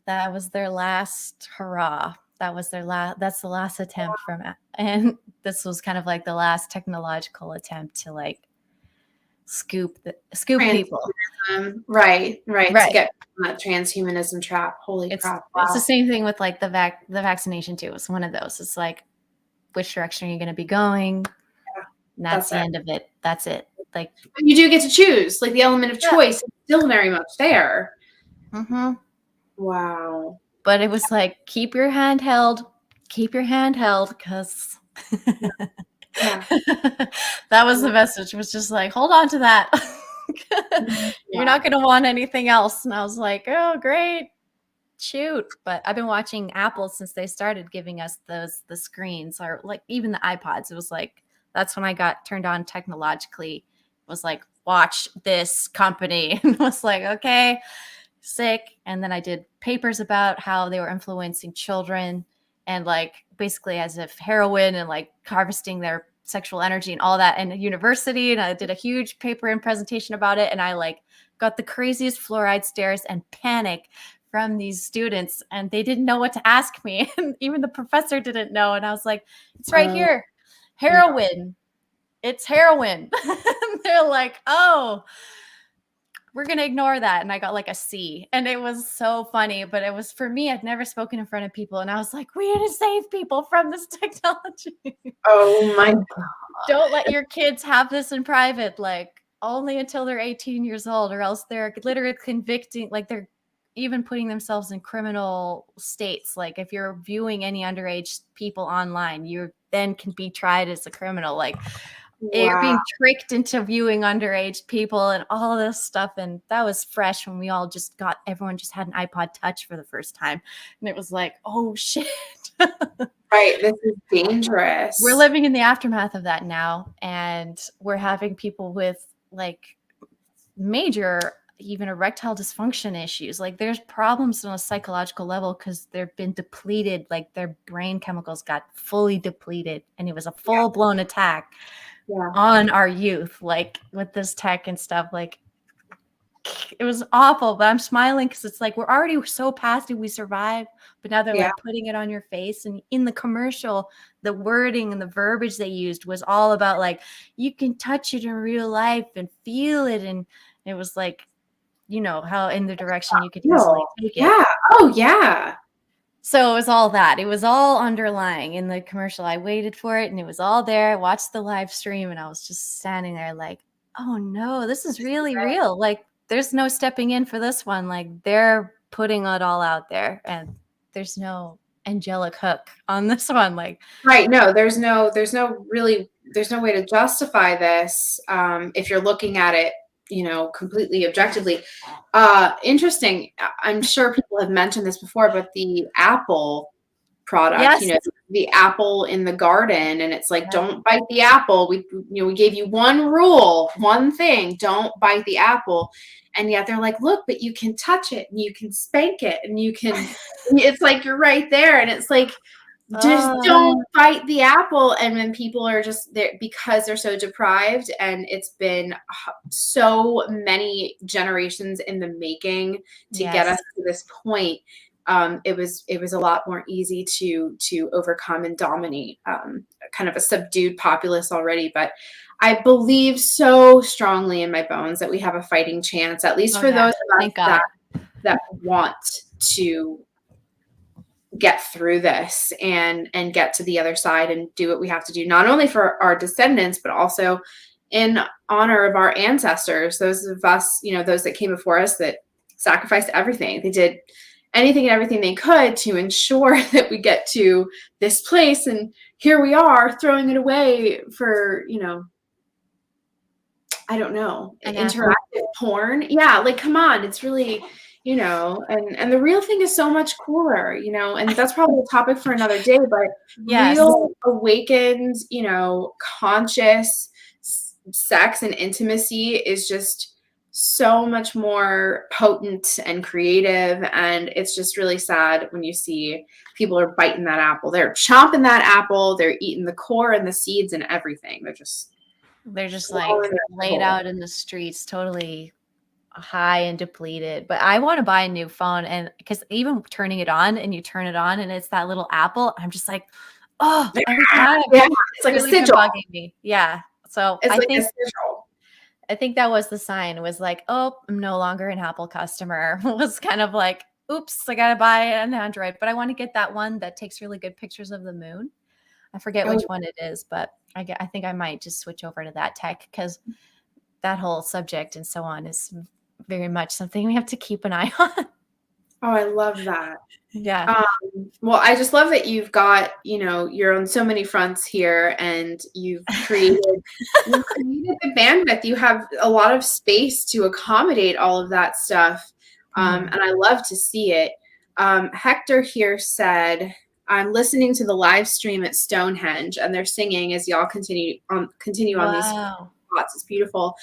that was their last hurrah. That's the last attempt and this was kind of like the last technological attempt to like scoop people. Right. To get that transhumanism trap. Holy crap. Wow. It's the same thing with like the vaccination too. It's one of those. It's like, which direction are you going to be going? Yeah, and that's the end of it. That's it. Like, but you do get to choose. Like the element of choice is still very much there. Mm-hmm. Wow. But it was like, keep your hand held, because that was the message. It was just like, hold on to that. You're not going to want anything else. And I was like, oh, great. Shoot. But I've been watching Apple since they started giving us the screens, or like even the iPods. It was like, that's when I got turned on technologically. It was like, watch this company. And I was like, okay, sick. And then I did papers about how they were influencing children, and like basically as if heroin and like harvesting their sexual energy and all that in a university. And I did a huge paper and presentation about it. And I like got the craziest fluoride stares and panic from these students, and they didn't know what to ask me. And even the professor didn't know. And I was like, it's right here. Heroin. It's heroin. They're like, oh, we're going to ignore that. And I got like a C, and it was so funny, but it was, for me, I'd never spoken in front of people. And I was like, we need to save people from this technology. Oh my God. Don't let your kids have this in private, like only until they're 18 years old, or else they're literally convicting, like they're even putting themselves in criminal states. Like if you're viewing any underage people online, you then can be tried as a criminal. Like, you're being tricked into viewing underage people and all this stuff. And that was fresh when everyone just had an iPod Touch for the first time. And it was like, oh shit. Right. This is dangerous. We're living in the aftermath of that now. And we're having people with like major, even erectile dysfunction issues. Like there's problems on a psychological level because they've been depleted. Like their brain chemicals got fully depleted. And it was a full-blown attack on our youth, like with this tech and stuff. Like it was awful, but I'm smiling because it's like, we're already so past it. We survived, but now they're like putting it on your face. And in the commercial, the wording and the verbiage they used was all about like, you can touch it in real life and feel it. And it was like, you know, how in the direction you could easily take it. Yeah. Oh yeah. So it was all that. It was all underlying in the commercial. I waited for it and it was all there. I watched the live stream and I was just standing there like, oh no, this is really real. Like there's no stepping in for this one. Like they're putting it all out there, and there's no angelic hook on this one. Like, right. No, there's no way to justify this. If you're looking at it, you know, completely objectively. Interesting. I'm sure people have mentioned this before, but the Apple product, you know, the apple in the garden, and it's like, don't bite the apple. We gave you one rule, one thing, don't bite the apple. And yet they're like, look, but you can touch it and you can spank it and you can, it's like, you're right there. And it's like, just don't bite the apple. And when people are just there because they're so deprived, and it's been so many generations in the making to get us to this point, it was a lot more easy to overcome and dominate kind of a subdued populace already. But I believe so strongly in my bones that we have a fighting chance, at least for those of us that want to get through this and get to the other side and do what we have to do, not only for our descendants, but also in honor of our ancestors, those of us, those that came before us that sacrificed everything. They did anything and everything they could to ensure that we get to this place. And here we are throwing it away for, I don't know, interactive porn. Yeah. Like, come on. It's really, and the real thing is so much cooler, and that's probably a topic for another day, but real awakened, conscious sex and intimacy is just so much more potent and creative. And it's just really sad when you see people are biting that apple. They're chomping that apple. They're eating the core and the seeds and everything. They're just like laid out in the streets, totally high and depleted. But I want to buy a new phone, and because even turning it on and you turn it on and it's that little apple, I'm just like, oh, every time. Yeah, it's like really a sigil. Bugging me. Yeah. So it's like a sigil. I think that was the sign. It was like, oh, I'm no longer an Apple customer. It was kind of like, oops, I got to buy an Android. But I want to get that one that takes really good pictures of the moon. I forget which one it is, but I think I might just switch over to that tech, because that whole subject and so on is very much something we have to keep an eye on. Oh, I love that. Yeah. Well, I just love that you've got, you're on so many fronts here, and you've created the bandwidth. You have a lot of space to accommodate all of that stuff. And I love to see it. Hector here said, I'm listening to the live stream at Stonehenge, and they're singing as y'all continue on these thoughts. It's beautiful.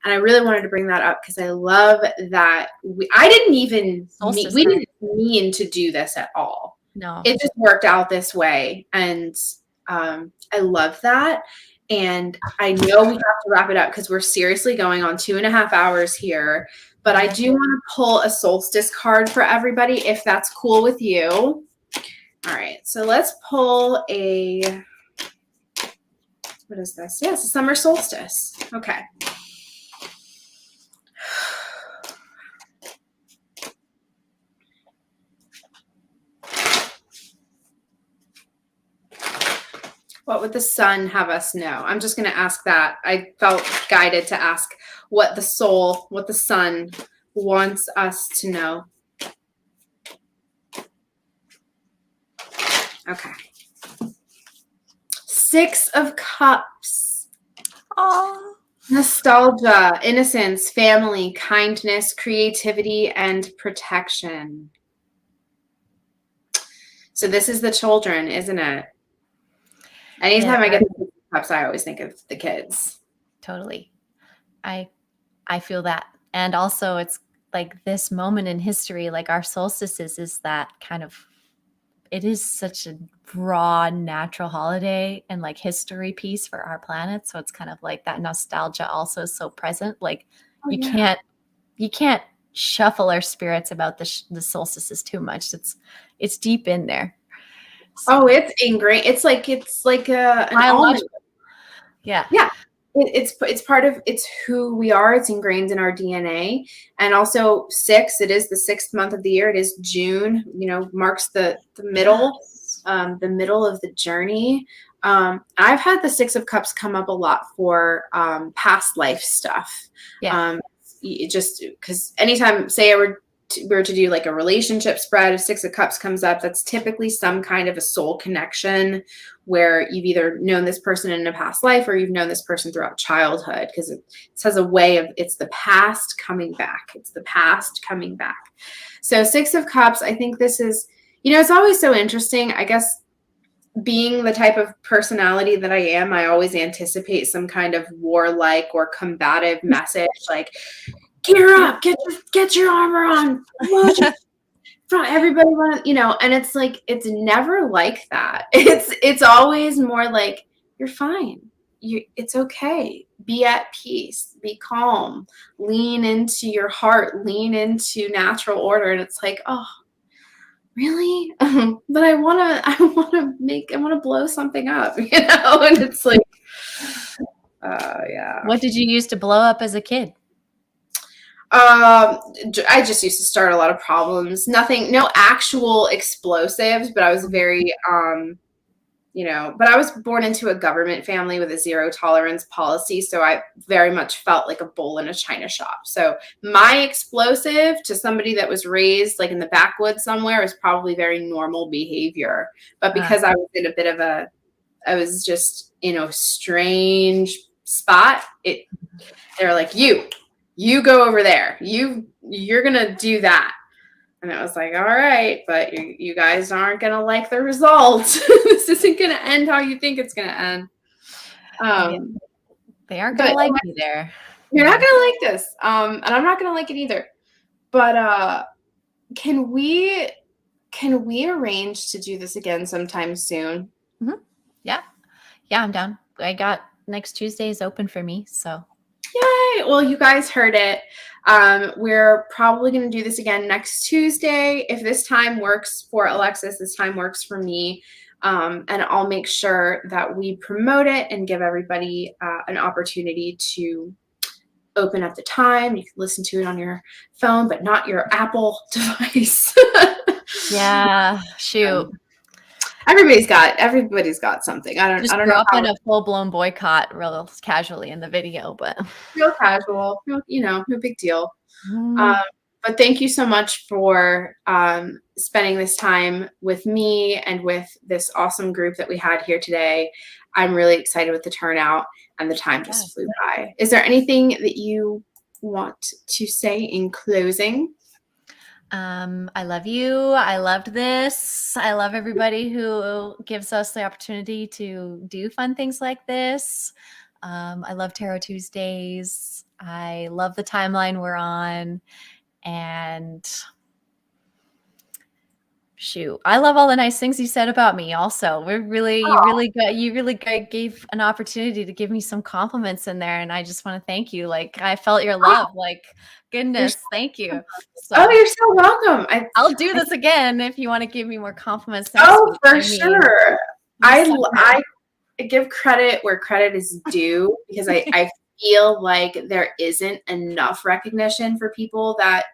And I really wanted to bring that up because I love that we didn't mean to do this at all. No, it just worked out this way. And I love that. And I know we have to wrap it up because we're seriously going on 2.5 hours here, but I do want to pull a solstice card for everybody, if that's cool with you. All right. So let's pull what is this? Yeah, it's a summer solstice. Okay. What would the sun have us know? I'm just going to ask that. I felt guided to ask what the sun wants us to know. Okay. 6 of Cups. Oh, nostalgia, innocence, family, kindness, creativity, and protection. So this is the children, isn't it? Anytime I get the 6 of Cups, I always think of the kids. Totally. I feel that. And also it's like this moment in history, like our solstices is that kind of, it is such a broad natural holiday and like history piece for our planet. So it's kind of like that nostalgia also so present. Like you can't shuffle our spirits about the solstices too much. It's deep in there. So, it's ingrained. It's like an almond. Yeah. Yeah. It's part of, it's who we are. It's ingrained in our DNA. And also 6, it is the 6th month of the year. It is June, marks the middle of the journey. I've had the 6 of Cups come up a lot for past life stuff. Yeah. Just because anytime, say we were to do like a relationship spread, if 6 of Cups comes up, that's typically some kind of a soul connection where you've either known this person in a past life or you've known this person throughout childhood, because it has a way of, it's the past coming back. It's the past coming back. So 6 of Cups, I think this is, it's always so interesting. I guess being the type of personality that I am, I always anticipate some kind of warlike or combative message, like, gear up, get your armor on. Everybody want to, and it's like, it's never like that. It's always more like, you're fine. It's okay. Be at peace, be calm, lean into your heart, lean into natural order. And it's like, oh, really? But I want to blow something up, you know? And it's like, yeah. What did you use to blow up as a kid? I just used to start a lot of problems. Nothing, no actual explosives, but I was very, but I was born into a government family with a zero tolerance policy. So I very much felt like a bull in a china shop. So my explosive to somebody that was raised like in the backwoods somewhere is probably very normal behavior. But because I was in a bit of I was just in a strange spot, they were like, you go over there. You're going to do that. And I was like, all right, but you guys aren't going to like the result. This isn't going to end how you think it's going to end. They aren't going to like you there. You're not going to like this. And I'm not going to like it either. But can we arrange to do this again sometime soon? Mm-hmm. Yeah, I'm down. I got next Tuesday is open for me, so. Yay! Well, you guys heard it. We're probably going to do this again next Tuesday. If this time works for Alexis, this time works for me. And I'll make sure that we promote it and give everybody an opportunity to open up the time. You can listen to it on your phone, but not your Apple device. Yeah, shoot. Everybody's got something. I don't know. Up in a full-blown boycott real casually in the video, but real casual, no big deal. But thank you so much for spending this time with me and with this awesome group that we had here today. I'm really excited with the turnout, and the time just flew by. Is there anything that you want to say in closing? I love you. I loved this. I love everybody who gives us the opportunity to do fun things like this. I love Tarot Tuesdays. I love the timeline we're on. And shoot, I love all the nice things you said about me also. You really gave an opportunity to give me some compliments in there. And I just want to thank you. Like, I felt your love. Like, goodness, thank you. So, you're so welcome. I'll do this again if you want to give me more compliments. For sure. I give credit where credit is due, because I feel like there isn't enough recognition for people that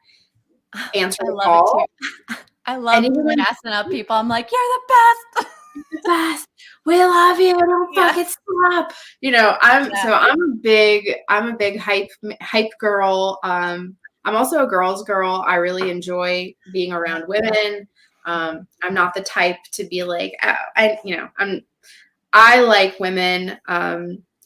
answer the call. I love passing up people. I'm like, you're the best. You're the best. We love you. Don't fucking stop. I'm a big hype girl. I'm also a girl's girl. I really enjoy being around women. I'm not the type to be like, I like women.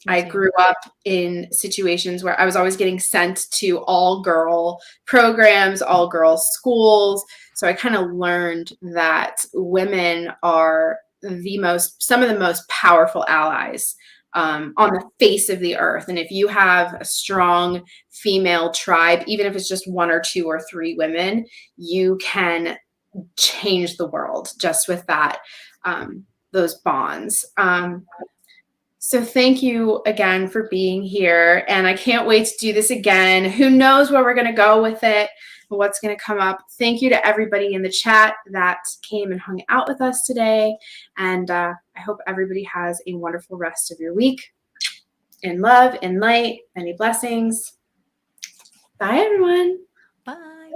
I grew up in situations where I was always getting sent to all girl programs, all girls schools. So I kind of learned that women are some of the most powerful allies on the face of the earth. And if you have a strong female tribe, even if it's just 1 or 2 or 3 women, you can change the world just with that, those bonds. So thank you again for being here. And I can't wait to do this again. Who knows where we're going to go with it, what's going to come up. Thank you to everybody in the chat that came and hung out with us today. And I hope everybody has a wonderful rest of your week. In love, in light, many blessings. Bye, everyone. Bye.